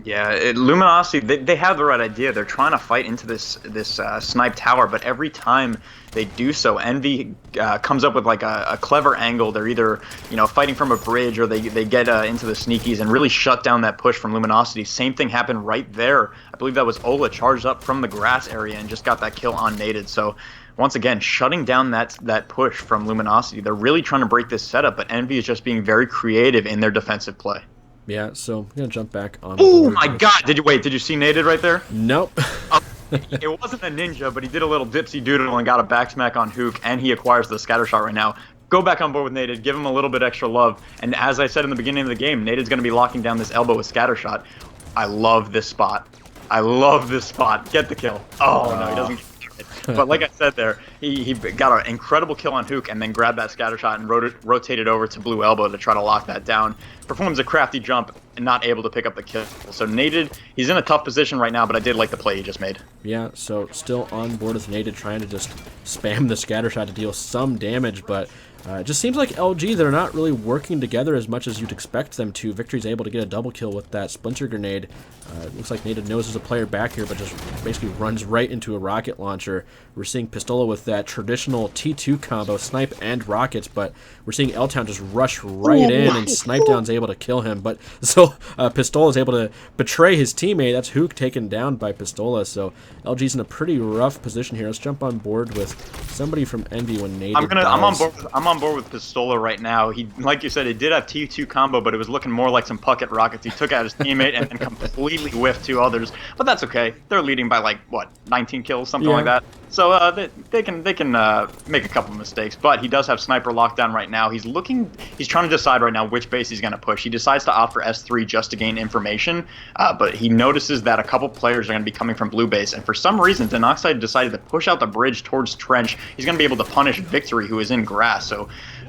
Yeah, Luminosity, they have the right idea. They're trying to fight into this snipe tower, but every time they do so, EnVy comes up with like a clever angle. They're either, you know, fighting from a bridge, or they get into the sneakies and really shut down that push from Luminosity. Same thing happened right there. I believe that was Ola charged up from the grass area and just got that kill on Nated. So once again, shutting down that push from Luminosity. They're really trying to break this setup, but EnVy is just being very creative in their defensive play. Yeah, so I'm going to jump back on. Oh my god, did you see Nated right there? Nope. It wasn't a ninja, but he did a little dipsy doodle and got a back smack on Hook, and he acquires the scatter shot right now. Go back on board with Nated, give him a little bit extra love, and as I said in the beginning of the game, Nated's going to be locking down this elbow with scatter shot. I love this spot. I love this spot. Get the kill. Oh, no, he doesn't. But like I said there, he got an incredible kill on Hook and then grabbed that scatter shot and rotated over to Blue Elbow to try to lock that down. Performs a crafty jump and not able to pick up the kill. So Nated, he's in a tough position right now, but I did like the play he just made. Yeah, so still on board with Nated, trying to just spam the scatter shot to deal some damage, but it just seems like LG, they're not really working together as much as you'd expect them to. Victory's able to get a double kill with that Splinter Grenade. Looks like Nated knows there's a player back here, but just basically runs right into a rocket launcher. We're seeing Pistola with that traditional T2 combo, snipe and rockets, but we're seeing L-Town just rush right in, and Snipedown's able to kill him. But so Pistola's able to betray his teammate. That's Hook taken down by Pistola, so LG's in a pretty rough position here. Let's jump on board with somebody from EnVy when Nated I'm on board with Pistola right now. He, like you said, he did have T2 combo, but it was looking more like some pucket rockets. He took out his teammate and completely whiffed 2 others. But that's okay. They're leading by like what, 19 kills, something like that. So they can make a couple of mistakes. But he does have sniper lockdown right now. He's trying to decide right now which base he's going to push. He decides to opt for S3 just to gain information. But he notices that a couple players are going to be coming from blue base, and for some reason, Denoxide decided to push out the bridge towards Trench. He's going to be able to punish Victory, who is in grass. So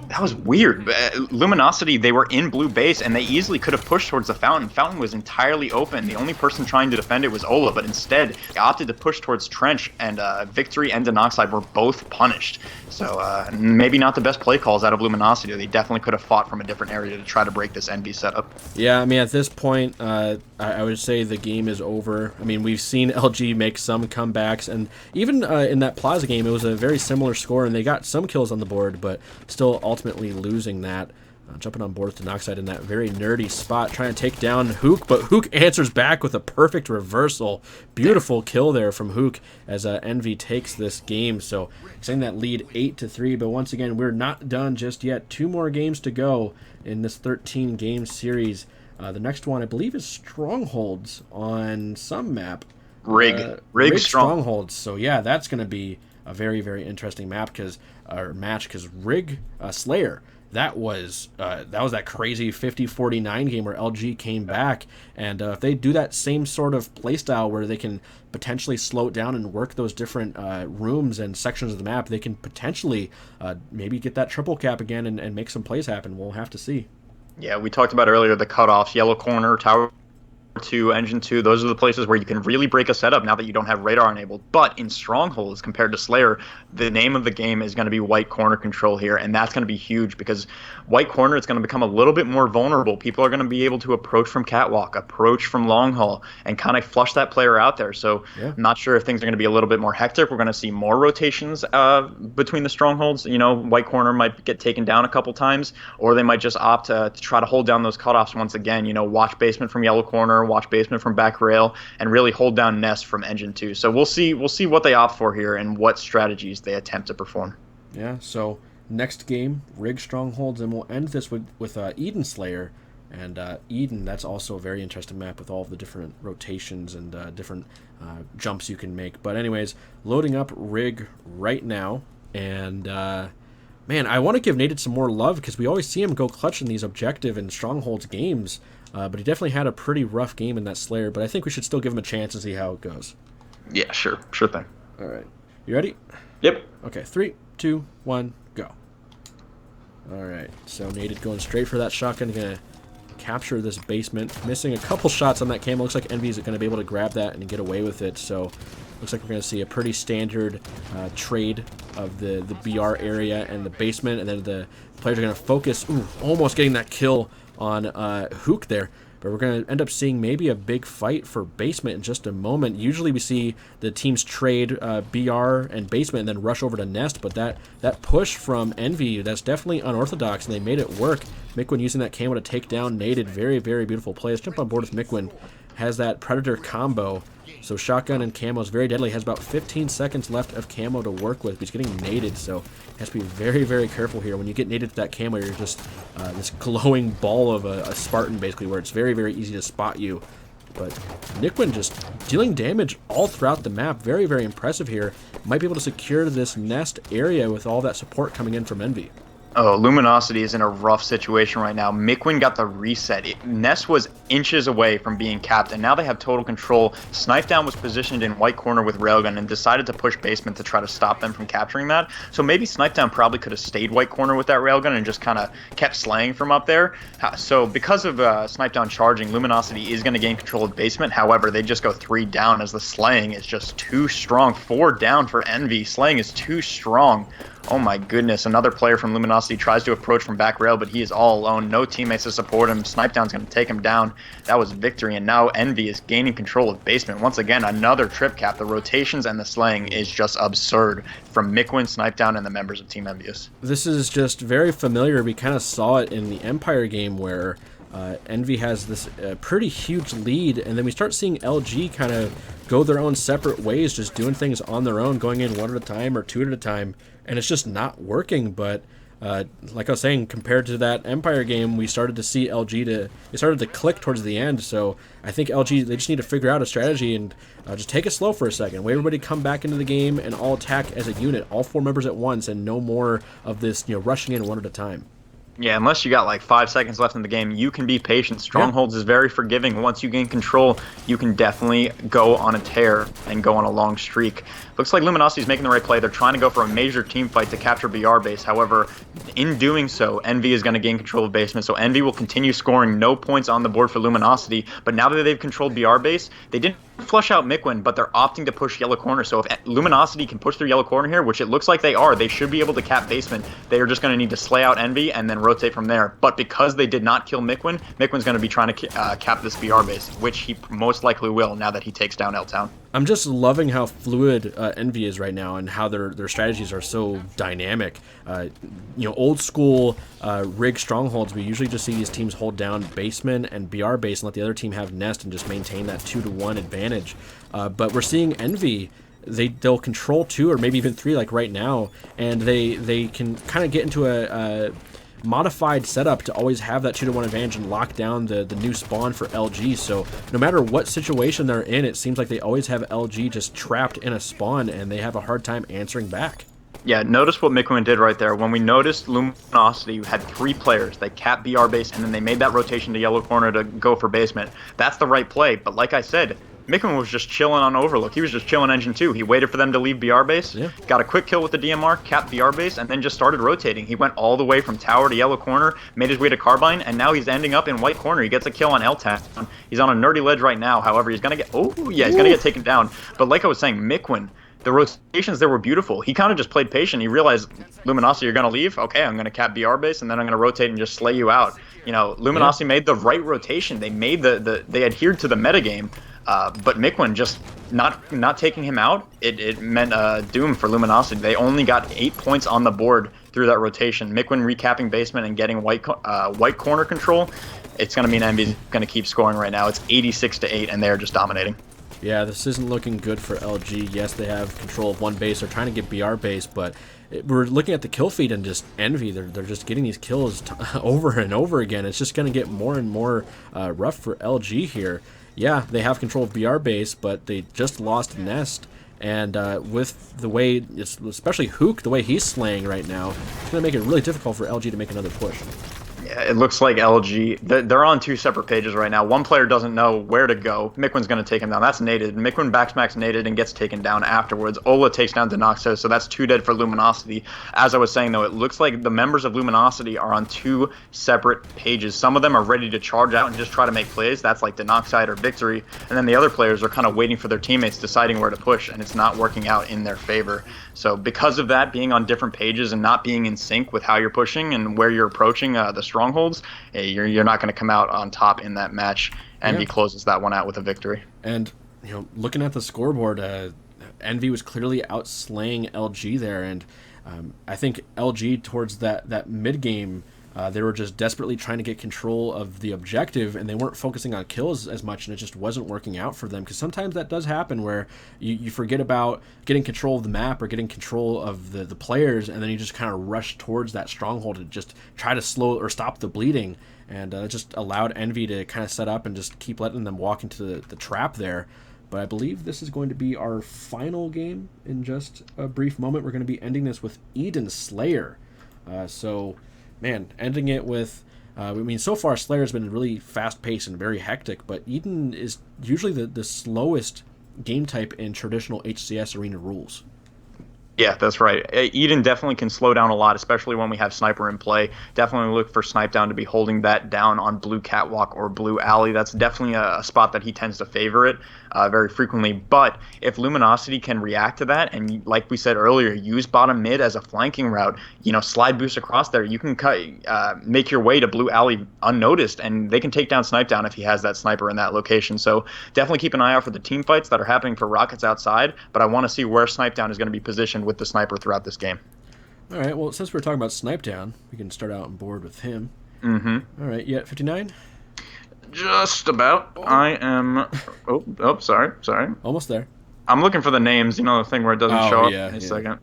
that was weird. Luminosity, they were in blue base, and they easily could have pushed towards the Fountain. Fountain was entirely open. The only person trying to defend it was Ola, but instead, they opted to push towards Trench, and Victory and Denoxide were both punished. So maybe not the best play calls out of Luminosity. They definitely could have fought from a different area to try to break this EnVy setup. Yeah, I mean, at this point, I would say the game is over. I mean, we've seen LG make some comebacks, and even in that Plaza game, it was a very similar score, and they got some kills on the board, but still ultimately losing that. Jumping on board with Denoxide in that very nerdy spot, trying to take down Hook, but Hook answers back with a perfect reversal. Beautiful kill there from Hook as EnVy takes this game. So extending that lead 8-3, but once again, we're not done just yet. 2 more games to go in this 13-game series. The next one, I believe, is Strongholds on some map. Rig Strongholds. So yeah, that's going to be a very, very interesting match because Rig Slayer. That was that crazy 50-49 game where LG came back, and if they do that same sort of playstyle where they can potentially slow it down and work those different rooms and sections of the map, they can potentially maybe get that triple cap again and make some plays happen. We'll have to see. Yeah, we talked about earlier the cutoffs, yellow corner, tower 2, engine 2, those are the places where you can really break a setup now that you don't have radar enabled. But in Strongholds compared to Slayer, the name of the game is going to be white corner control here, and that's going to be huge because white corner is going to become a little bit more vulnerable. People are going to be able to approach from catwalk, approach from long haul, and kind of flush that player out there. So I'm not sure if things are going to be a little bit more hectic. We're going to see more rotations between the Strongholds. You know, white corner might get taken down a couple times, or they might just opt to try to hold down those cutoffs once again. You know, watch basement from yellow corner, watch basement from back rail, and really hold down Nest from engine 2. So we'll see what they opt for here and what strategies they attempt to perform. Yeah, so next game, Rig Strongholds, and we'll end this with Eden Slayer. And Eden, that's also a very interesting map with all of the different rotations and different jumps you can make. But anyways, loading up Rig right now, and man, I want to give Naded some more love because we always see him go clutch in these objective and Strongholds games. But he definitely had a pretty rough game in that Slayer, but I think we should still give him a chance and see how it goes. Yeah, sure thing. All right. You ready? Yep. Okay, 3, 2, 1, go. All right, so Naded going straight for that shotgun, going to capture this basement. Missing a couple shots on that camo. Looks like EnVyUs going to be able to grab that and get away with it, so looks like we're going to see a pretty standard trade of the BR area and the basement, and then the players are going to focus. Ooh, almost getting that kill on Hook there, but we're going to end up seeing maybe a big fight for basement in just a moment. Usually we see the teams trade BR and basement and then rush over to Nest, but that push from EnVy, that's definitely unorthodox, and they made it work. Mikwin using that camo to take down Naded. Very, very beautiful play. Let's jump on board with Mikwin. Has that Predator combo. So shotgun and camo is very deadly. Has about 15 seconds left of camo to work with. He's getting naded, so has to be very, very careful here. When you get naded to that camo, you're just this glowing ball of a Spartan, basically, where it's very, very easy to spot you. But Nikwin just dealing damage all throughout the map. Very, very impressive here. Might be able to secure this Nest area with all that support coming in from EnVy. Oh, Luminosity is in a rough situation right now. Mikwin got the reset. Ness was inches away from being capped, and now they have total control. Snipedown was positioned in white corner with Railgun and decided to push basement to try to stop them from capturing that. So maybe Snipedown probably could have stayed white corner with that Railgun and just kind of kept slaying from up there. So because of Snipedown charging, Luminosity is going to gain control of basement. However, they just go 3 down as the slaying is just too strong. 4 down for EnVy. Slaying is too strong. Oh my goodness, another player from Luminosity tries to approach from back rail, but he is all alone. No teammates to support him. Snipedown's going to take him down. That was victory, and now EnVy is gaining control of basement. Once again, another trip cap. The rotations and the slaying is just absurd from Mikwin, Snipedown, and the members of Team EnVyUs. This is just very familiar. We kind of saw it in the Empire game where EnVy has this pretty huge lead, and then we start seeing LG kind of go their own separate ways, just doing things on their own, going in 1 at a time or 2 at a time, and it's just not working. But Like I was saying, compared to that Empire game, we started to see it started to click towards the end. So I think LG, they just need to figure out a strategy and just take it slow for a second. Wait everybody come back into the game and all attack as a unit, all 4 members at once, and no more of this, rushing in one at a time. Yeah, unless you got like 5 seconds left in the game, you can be patient. Strongholds is very forgiving. Once you gain control, you can definitely go on a tear and go on a long streak. Looks like Luminosity is making the right play. They're trying to go for a major team fight to capture BR base. However, in doing so, EnVy is going to gain control of basement. So EnVy will continue scoring no points on the board for Luminosity. But now that they've controlled BR base, they didn't flush out Miquin, but they're opting to push yellow corner. So if Luminosity can push through yellow corner here, which it looks like they are, they should be able to cap basement. They are just going to need to slay out EnVy and then rotate from there. But because they did not kill Miquin, Miquin's going to be trying to cap this BR base, which he most likely will now that he takes down L-Town. I'm just loving how fluid EnVy is right now and how their strategies are so dynamic. Old school rig strongholds, we usually just see these teams hold down basement and BR base and let the other team have nest and just maintain that 2-to-1 advantage. But we're seeing EnVy, they'll control 2 or maybe even 3 like right now, and they can kind of get into a modified setup to always have that 2-to-1 advantage and lock down the new spawn for LG. So no matter what situation they're in, it seems like they always have LG just trapped in a spawn and they have a hard time answering back. Yeah, notice what Miquin did right there. When we noticed Luminosity had 3 players, they capped BR base and then they made that rotation to yellow corner to go for basement. That's the right play, but like I said, Miquin was just chilling on Overlook. He was just chilling Engine 2. He waited for them to leave BR base, got a quick kill with the DMR, capped BR base, and then just started rotating. He went all the way from tower to yellow corner, made his way to Carbine, and now he's ending up in white corner. He gets a kill on L-Town. He's on a nerdy ledge right now. However, he's going to get... he's going to get taken down. But like I was saying, Miquin, the rotations there were beautiful. He kind of just played patient. He realized, Luminosity, you're going to leave? Okay, I'm going to cap BR base, and then I'm going to rotate and just slay you out. Luminosity made the right rotation. They made they adhered to the metagame. But Miquin just not taking him out, it meant doom for Luminosity. They only got 8 points on the board through that rotation. Miquin recapping basement and getting white corner control. It's going to mean EnVy's going to keep scoring right now. It's 86-8, and they're just dominating. Yeah, this isn't looking good for LG. Yes, they have control of 1 base. They're trying to get BR base, but we're looking at the kill feed and just EnVy. They're just getting these kills over and over again. It's just going to get more and more rough for LG here. Yeah, they have control of BR base, but they just lost Nest. And with the way, especially Hook, the way he's slaying right now, it's going to make it really difficult for LG to make another push. Yeah, it looks like LG, they're on 2 separate pages right now. One player doesn't know where to go. Miquin's going to take him down. That's nated. Miquin backsmacks nated and gets taken down afterwards. Ola takes down Denoxo, so that's 2 dead for Luminosity. As I was saying, though, it looks like the members of Luminosity are on 2 separate pages. Some of them are ready to charge out and just try to make plays. That's like Denoxide or Victory. And then the other players are kind of waiting for their teammates deciding where to push, and it's not working out in their favor. So because of that, being on different pages and not being in sync with how you're pushing and where you're approaching the strongholds, you're not going to come out on top in that match. EnVy closes that one out with a victory. And looking at the scoreboard, EnVy was clearly outslaying LG there, and I think LG towards that mid game, they were just desperately trying to get control of the objective, and they weren't focusing on kills as much, and it just wasn't working out for them. Because sometimes that does happen where you forget about getting control of the map or getting control of the players, and then you just kind of rush towards that stronghold to just try to slow or stop the bleeding. And it just allowed EnVy to kind of set up and just keep letting them walk into the trap there. But I believe this is going to be our final game in just a brief moment. We're going to be ending this with Eden Slayer. Man, ending it with, so far Slayer's been really fast-paced and very hectic, but Eden is usually the slowest game type in traditional HCS arena rules. Yeah, that's right. Eden definitely can slow down a lot, especially when we have Sniper in play. Definitely look for Snipe Down to be holding that down on Blue Catwalk or Blue Alley. That's definitely a spot that he tends to favor it very frequently. But if Luminosity can react to that, and like we said earlier, use bottom mid as a flanking route, slide boost across there, you can make your way to Blue Alley unnoticed, and they can take down Snipe Down if he has that sniper in that location. So definitely keep an eye out for the team fights that are happening for Rockets outside, but I want to see where Snipe Down is going to be positioned with the sniper throughout this game. All right, well, since we're talking about Snipe Down, we can start out on board with him. Mm-hmm. All right, you at 59? Just about. Oh. I am... Oh, sorry. Almost there. I'm looking for the names, the thing where it doesn't show up in a second.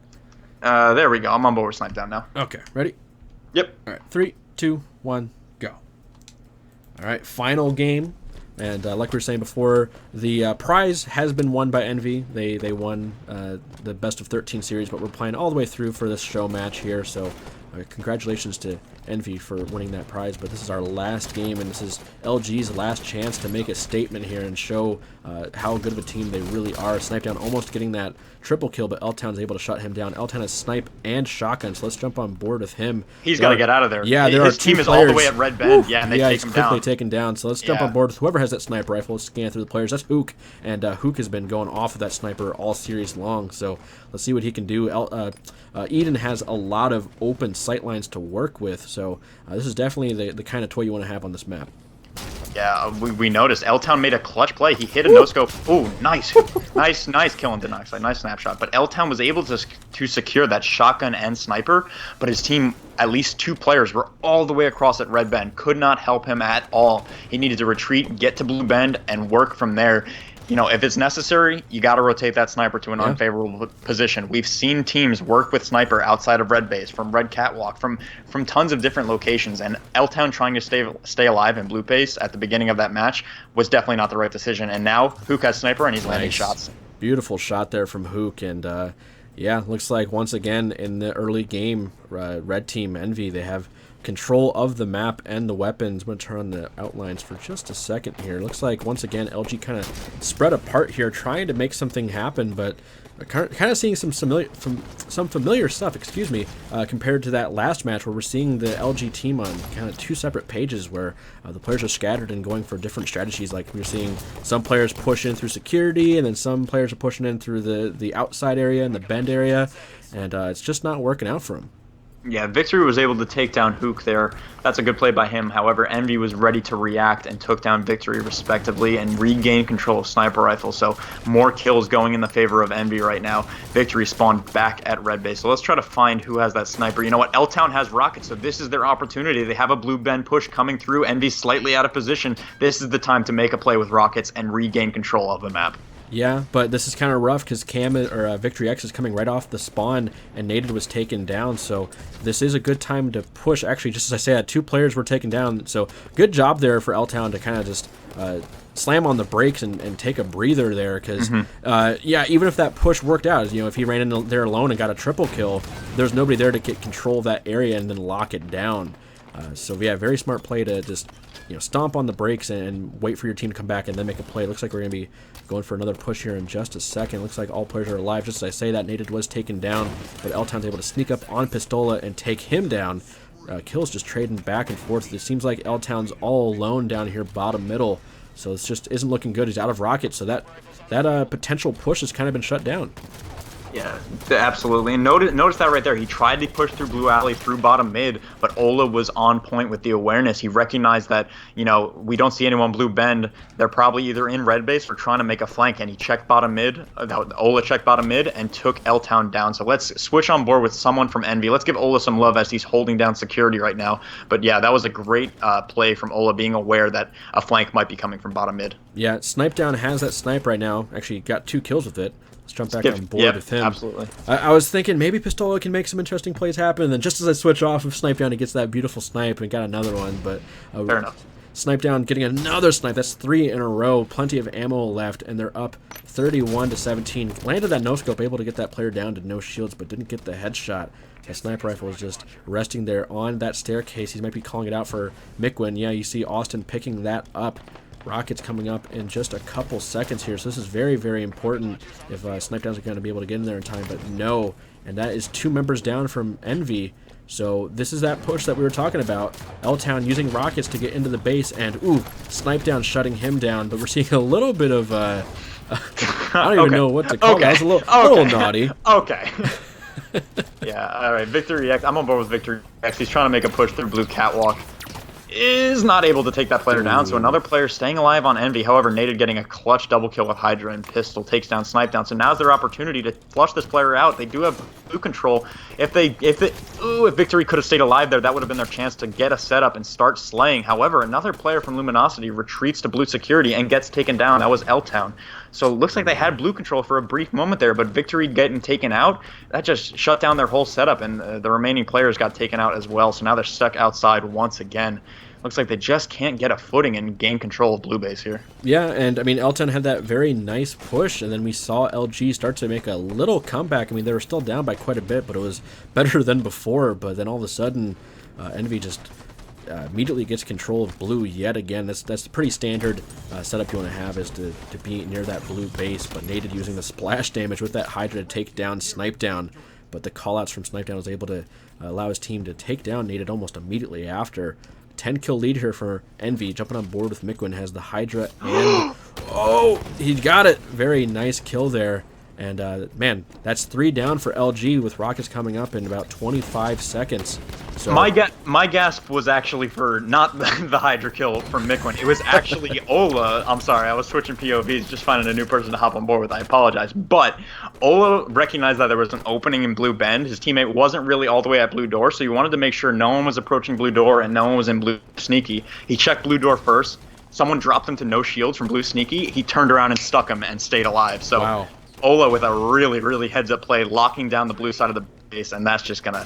There we go. I'm on board with Snipe Down now. Okay, ready? Yep. All right, 3, 2, 1, go. All right, final game. And like we were saying before, the prize has been won by Envy. They won the best of 13 series, but we're playing all the way through for this show match here. So congratulations to Envy for winning that prize. But this is our last game, and this is LG's last chance to make a statement here and show how good of a team they really are. Snipedown almost getting that triple kill, but L-Town's able to shut him down. L-Town has snipe and shotgun, so let's jump on board with him. He's got to get out of there. Yeah, his team is all the way at Red Bend. Yeah, and they take him down. He's quickly taken down. So let's jump on board with whoever has that sniper rifle. Let's scan through the players. That's Hook, and Hook has been going off of that sniper all series long. So let's see what he can do. Eden has a lot of open sight lines to work with, so this is definitely the kind of toy you want to have on this map. Yeah, we noticed L-Town made a clutch play. He hit a no-scope. Ooh, nice. nice kill on Denox. Nice snapshot. But L-Town was able to secure that shotgun and sniper, but his team, at least 2 players, were all the way across at Red Bend. Could not help him at all. He needed to retreat, get to Blue Bend, and work from there. You know, if it's necessary, you got to rotate that sniper to an unfavorable position. We've seen teams work with sniper outside of Red Base, from Red Catwalk, from tons of different locations. And L-Town trying to stay alive in Blue Base at the beginning of that match was definitely not the right decision. And now Hook has sniper, and he's landing shots. Beautiful shot there from Hook. And yeah, looks like once again in the early game, Red Team Envy, they have control of the map and the weapons. I'm going to turn on the outlines for just a second here. Looks like once again LG kind of spread apart here, trying to make something happen, but kind of seeing some familiar stuff, compared to that last match where we're seeing the LG team on kind of 2 separate pages where the players are scattered and going for different strategies. Like we're seeing some players push in through security, and then some players are pushing in through the outside area and the bend area, and it's just not working out for them. Yeah, Victory was able to take down Hook there. That's a good play by him. However, Envy was ready to react and took down Victory respectively and regained control of Sniper Rifle. So more kills going in the favor of Envy right now. Victory spawned back at Red Base. So let's try to find who has that sniper. You know what? L-Town has rockets, so this is their opportunity. They have a Blue Bend push coming through. Envy's slightly out of position. This is the time to make a play with rockets and regain control of the map. Yeah, but this is kind of rough because Victory X is coming right off the spawn, and Nated was taken down. So this is a good time to push. Actually, just as I said, 2 players were taken down. So good job there for L-Town to kind of just slam on the brakes and take a breather there. Because yeah, even if that push worked out, you know, if he ran in there alone and got a triple kill, there's nobody there to get control of that area and then lock it down. So yeah, very smart play to just stomp on the brakes and wait for your team to come back and then make a play. Looks like we're going to be going for another push here in just a second. Looks like all players are alive. Just as I say that, Nated was taken down, but L-Town's able to sneak up on Pistola and take him down. Kills just trading back and forth. It seems like L-Town's all alone down here bottom middle, so it just isn't looking good. He's out of rockets, so that potential push has kind of been shut down. Yeah, absolutely. And notice that right there. He tried to push through Blue Alley, through bottom mid, but Ola was on point with the awareness. He recognized that, we don't see anyone Blue Bend. They're probably either in red base or trying to make a flank, and he checked bottom mid. Ola checked bottom mid and took L-Town down. So let's switch on board with someone from Envy. Let's give Ola some love as he's holding down security right now. But yeah, that was a great play from Ola, being aware that a flank might be coming from bottom mid. Yeah, Snipedown has that snipe right now. Actually got 2 kills with it. Let's jump back on board with him. Absolutely. I was thinking maybe Pistola can make some interesting plays happen, and then just as I switch off of Snipedown, he gets that beautiful snipe and got another one. But fair enough. Snipedown getting another snipe. That's 3 in a row. Plenty of ammo left, and they're up 31-17. Landed that no-scope, able to get that player down to no shields, but didn't get the headshot. The sniper rifle is just resting there on that staircase. He might be calling it out for Mikwin. Yeah, you see Austin picking that up. Rockets coming up in just a couple seconds here, so this is very, very important if Snipedown's going to be able to get in there in time, but no. And that is 2 members down from Envy. So this is that push that we were talking about. L-Town using rockets to get into the base, and ooh, Snipedown shutting him down, but we're seeing a little bit of I don't even know what to call that. It's a little naughty. Okay. Yeah, all right, Victory X. I'm on board with Victory X. He's trying to make a push through Blue Catwalk. Is not able to take that player down, so another player staying alive on Envy. However, Nated getting a clutch double kill with Hydra and Pistol takes down Snipedown. So now's their opportunity to flush this player out. They do have blue control. If Victory could have stayed alive there, that would have been their chance to get a setup and start slaying. However, another player from Luminosity retreats to blue security and gets taken down. That was L-Town. So it looks like they had blue control for a brief moment there, but Victory getting taken out, that just shut down their whole setup, and the remaining players got taken out as well. So now they're stuck outside once again. Looks like they just can't get a footing and gain control of blue base here. Yeah, and I mean, L10 had that very nice push, and then we saw LG start to make a little comeback. I mean, they were still down by quite a bit, but it was better than before. But then all of a sudden, Envy just immediately gets control of blue yet again. That's pretty standard setup you want to have, is to be near that blue base, but Naded using the splash damage with that Hydra to take down Snipe Down. But the callouts from Snipe Down was able to allow his team to take down Naded almost immediately after. 10 kill lead here for Envy. Jumping on board with Miquin, has the Hydra, and oh, he got it. Very nice kill there. And man, that's 3 down for LG with rockets coming up in about 25 seconds. So my gasp was actually for not the Hydra kill from Miquin. It was actually Ola. I'm sorry, I was switching POVs, just finding a new person to hop on board with. I apologize. But Ola recognized that there was an opening in blue bend. His teammate wasn't really all the way at blue door, so he wanted to make sure no one was approaching blue door and no one was in blue sneaky. He checked blue door first. Someone dropped him to no shields from blue sneaky. He turned around and stuck him and stayed alive. So wow. Ola with a really, really heads-up play, locking down the blue side of the base, and that's gonna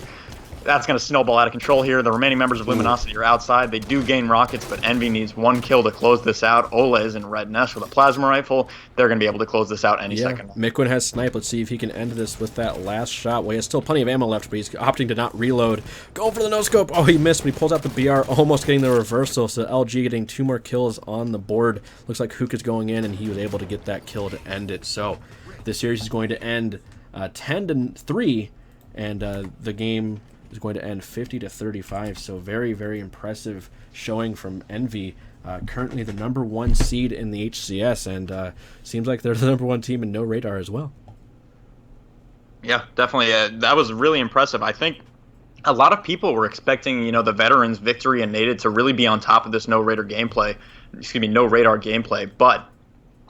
snowball out of control here. The remaining members of Luminosity are outside. They do gain rockets, but Envy needs 1 kill to close this out. Ola is in red nest with a plasma rifle. They're gonna be able to close this out any second. Miquin has snipe. Let's see if he can end this with that last shot. Well, he has still plenty of ammo left, but he's opting to not reload. Going for the no-scope. Oh, he missed, but he pulls out the BR, almost getting the reversal. So LG getting 2 more kills on the board. Looks like Hook is going in, and he was able to get that kill to end it. So this series is going to end 10-3, and the game is going to end 50-35. So very, very impressive showing from Envy. Currently the #1 seed in the HCS, and seems like they're the #1 team in No-Radar as well. Yeah, definitely. That was really impressive. I think a lot of people were expecting, the veterans Victory and Naded to really be on top of this No-Radar gameplay, but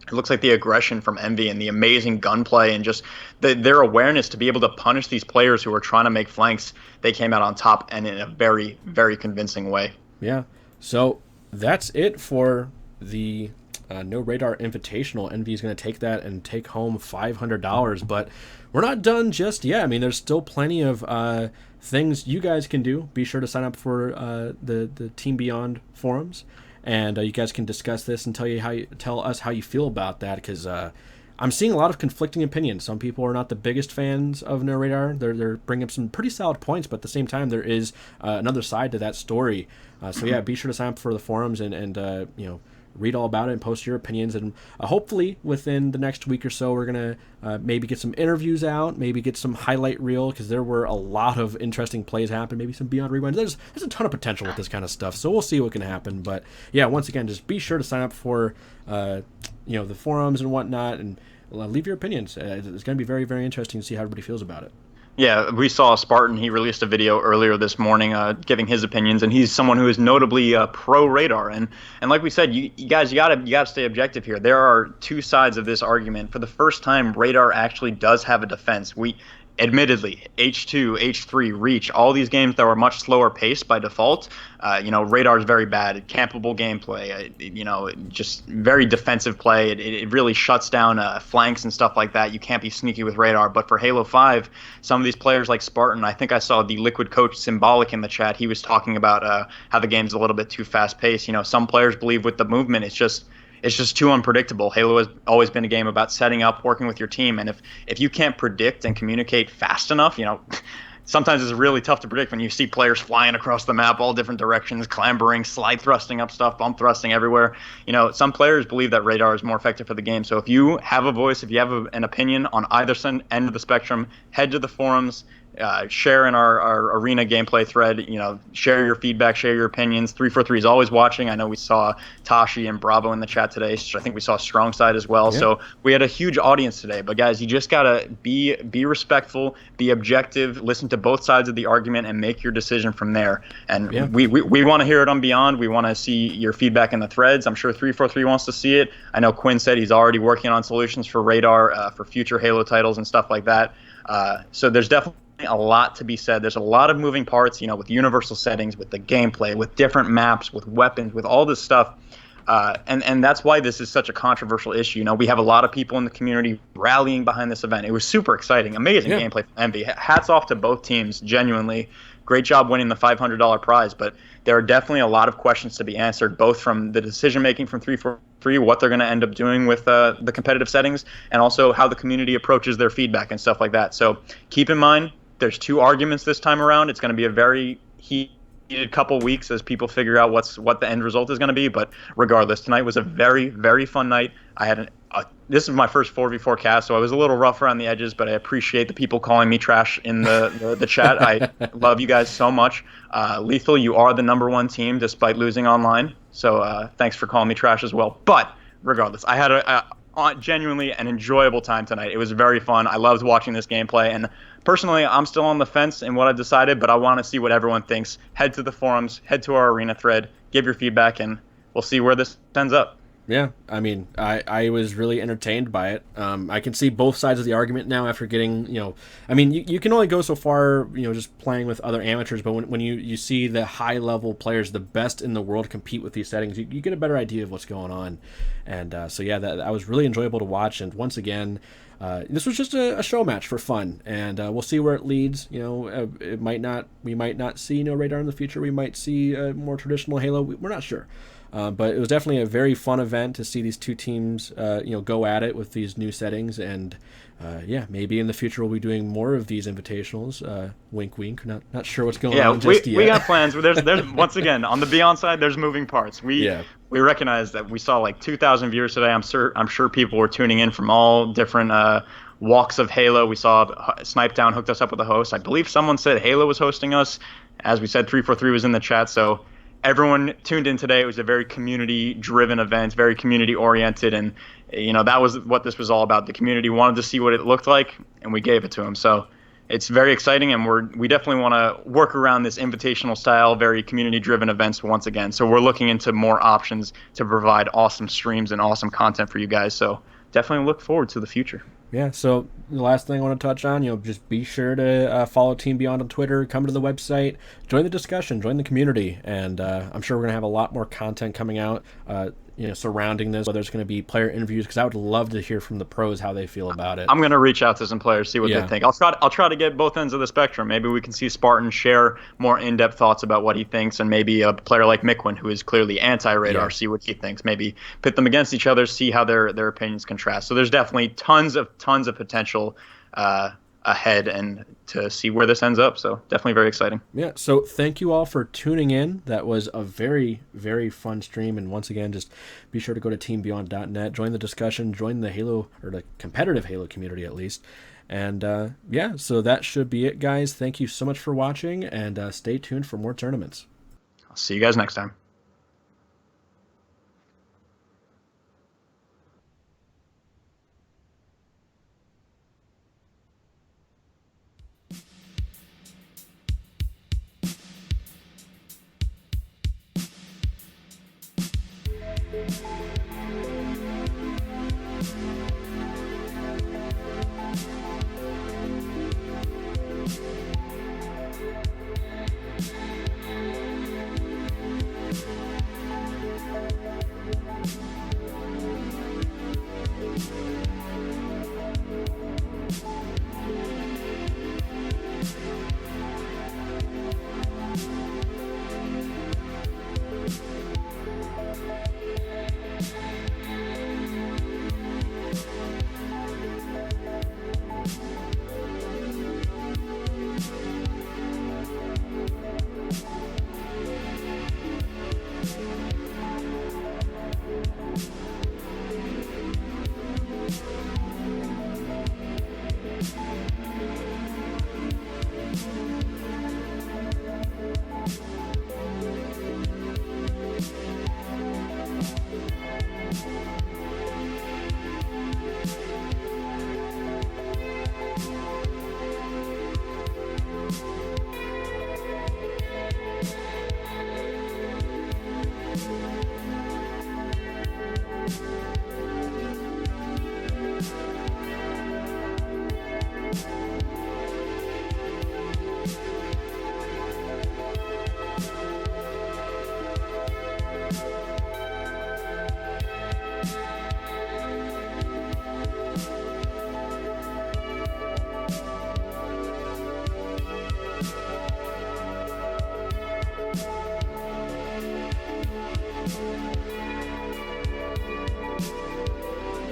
it looks like the aggression from Envy and the amazing gunplay and just their awareness to be able to punish these players who are trying to make flanks, they came out on top, and in a very, very convincing way. Yeah, so that's it for the No-Radar Invitational. Envy is going to take that and take home $500, but we're not done just yet. I mean, there's still plenty of things you guys can do. Be sure to sign up for the Team Beyond forums. And you guys can discuss this and tell us how you feel about that, because I'm seeing a lot of conflicting opinions. Some people are not the biggest fans of No-Radar. They're bringing up some pretty solid points, but at the same time, there is another side to that story. So yeah, be sure to sign up for the forums and read all about it and post your opinions. And hopefully within the next week or so, we're going to maybe get some interviews out, maybe get some highlight reel, because there were a lot of interesting plays happen, maybe some Beyond Rewinds. There's a ton of potential with this kind of stuff, so we'll see what can happen. But yeah, once again, just be sure to sign up for the forums and whatnot, and leave your opinions. It's going to be very, very interesting to see how everybody feels about it. Yeah, we saw Spartan. He released a video earlier this morning giving his opinions, and he's someone who is notably pro-Radar. And like we said, you guys, you gotta stay objective here. There are 2 sides of this argument. For the first time, Radar actually does have a defense. Admittedly, H2, H3, Reach, all these games that were much slower paced by default, Radar is very bad. Campable gameplay, just very defensive play. It really shuts down flanks and stuff like that. You can't be sneaky with Radar. But for Halo 5, some of these players like Spartan, I think I saw the Liquid coach Symbolic in the chat. He was talking about how the game's a little bit too fast paced. Some players believe with the movement, it's just too unpredictable. Halo has always been a game about setting up, working with your team, and if you can't predict and communicate fast enough, sometimes it's really tough to predict when you see players flying across the map, all different directions, clambering, slide thrusting up stuff, bump thrusting everywhere. Some players believe that Radar is more effective for the game. So if you have a voice, if you have an opinion on either end of the spectrum, head to the forums. Share in our arena gameplay thread. Share your feedback, share your opinions. 343 is always watching. I know we saw Tashi and Bravo in the chat today. So I think we saw Strong Side as well. Yeah. So we had a huge audience today. But guys, you just gotta be respectful, be objective, listen to both sides of the argument, and make your decision from there. And yeah, we want to hear it on Beyond. We want to see your feedback in the threads. I'm sure 343 wants to see it. I know Quinn said he's already working on solutions for Radar for future Halo titles and stuff like that. So there's definitely a lot to be said. There's a lot of moving parts, with universal settings, with the gameplay, with different maps, with weapons, with all this stuff. And that's why this is such a controversial issue. You know, we have a lot of people in the community rallying behind this event. It was super exciting, amazing gameplay from Envy. Hats off to both teams, genuinely. Great job winning the $500 prize, but there are definitely a lot of questions to be answered, both from the decision making from 343, what they're going to end up doing with the competitive settings, and also how the community approaches their feedback and stuff like that. So keep in mind, there's 2 arguments this time around. It's going to be a very heated couple weeks as people figure out what the end result is going to be. But regardless, tonight was a very, very fun night. I had this is my first 4v4 cast, so I was a little rough around the edges, but I appreciate the people calling me trash in the chat. I love you guys so much. Lethal, you are the #1 team despite losing online, so thanks for calling me trash as well. But regardless, I had a genuinely an enjoyable time tonight. It was very fun. I loved watching this gameplay, and personally, I'm still on the fence in what I've decided, but I want to see what everyone thinks. Head to the forums, head to our arena thread, give your feedback, and we'll see where this ends up. Yeah, I mean, I was really entertained by it. I can see both sides of the argument now after getting, I mean, you can only go so far, just playing with other amateurs, but when you see the high-level players, the best in the world, compete with these settings, you get a better idea of what's going on. And so, yeah, that was really enjoyable to watch. And once again, this was just a show match for fun, and we'll see where it leads. We might not see No-Radar in the future. We might see a more traditional Halo. We're not sure. But it was definitely a very fun event to see these 2 teams, go at it with these new settings. And maybe in the future we'll be doing more of these invitationals. Wink, wink. Not sure what's going on just yet. We got plans. There's once again on the Beyond side. There's moving parts. We recognize that we saw like 2,000 viewers today. I'm sure people were tuning in from all different walks of Halo. We saw Snipe Down hooked us up with a host. I believe someone said Halo was hosting us. As we said, 343 was in the chat. So everyone tuned in today. It was a very community-driven event, very community-oriented, and that was what this was all about. The community wanted to see what it looked like, and we gave it to them. So it's very exciting, and we definitely want to work around this invitational style, very community-driven events once again. So we're looking into more options to provide awesome streams and awesome content for you guys. So definitely look forward to the future. Yeah, so the last thing I want to touch on, just be sure to follow Team Beyond on Twitter, come to the website, join the discussion, join the community, and I'm sure we're going to have a lot more content coming out, surrounding this, whether it's going to be player interviews, because I would love to hear from the pros how they feel about it. I'm going to reach out to some players, see what they think. I'll try to get both ends of the spectrum. Maybe we can see Spartan share more in-depth thoughts about what he thinks, and maybe a player like Mikwin, who is clearly anti-radar, see what he thinks. Maybe pit them against each other, see how their opinions contrast. So there's definitely tons of potential ahead, and to see where this ends up. So definitely very exciting. Yeah, so thank you all for tuning in. That was a very, very fun stream, and once again, just be sure to go to teambeyond.net, join the discussion, join the Halo, or the competitive Halo community at least. And so that should be it, guys. Thank you so much for watching, and stay tuned for more tournaments. I'll see you guys next time.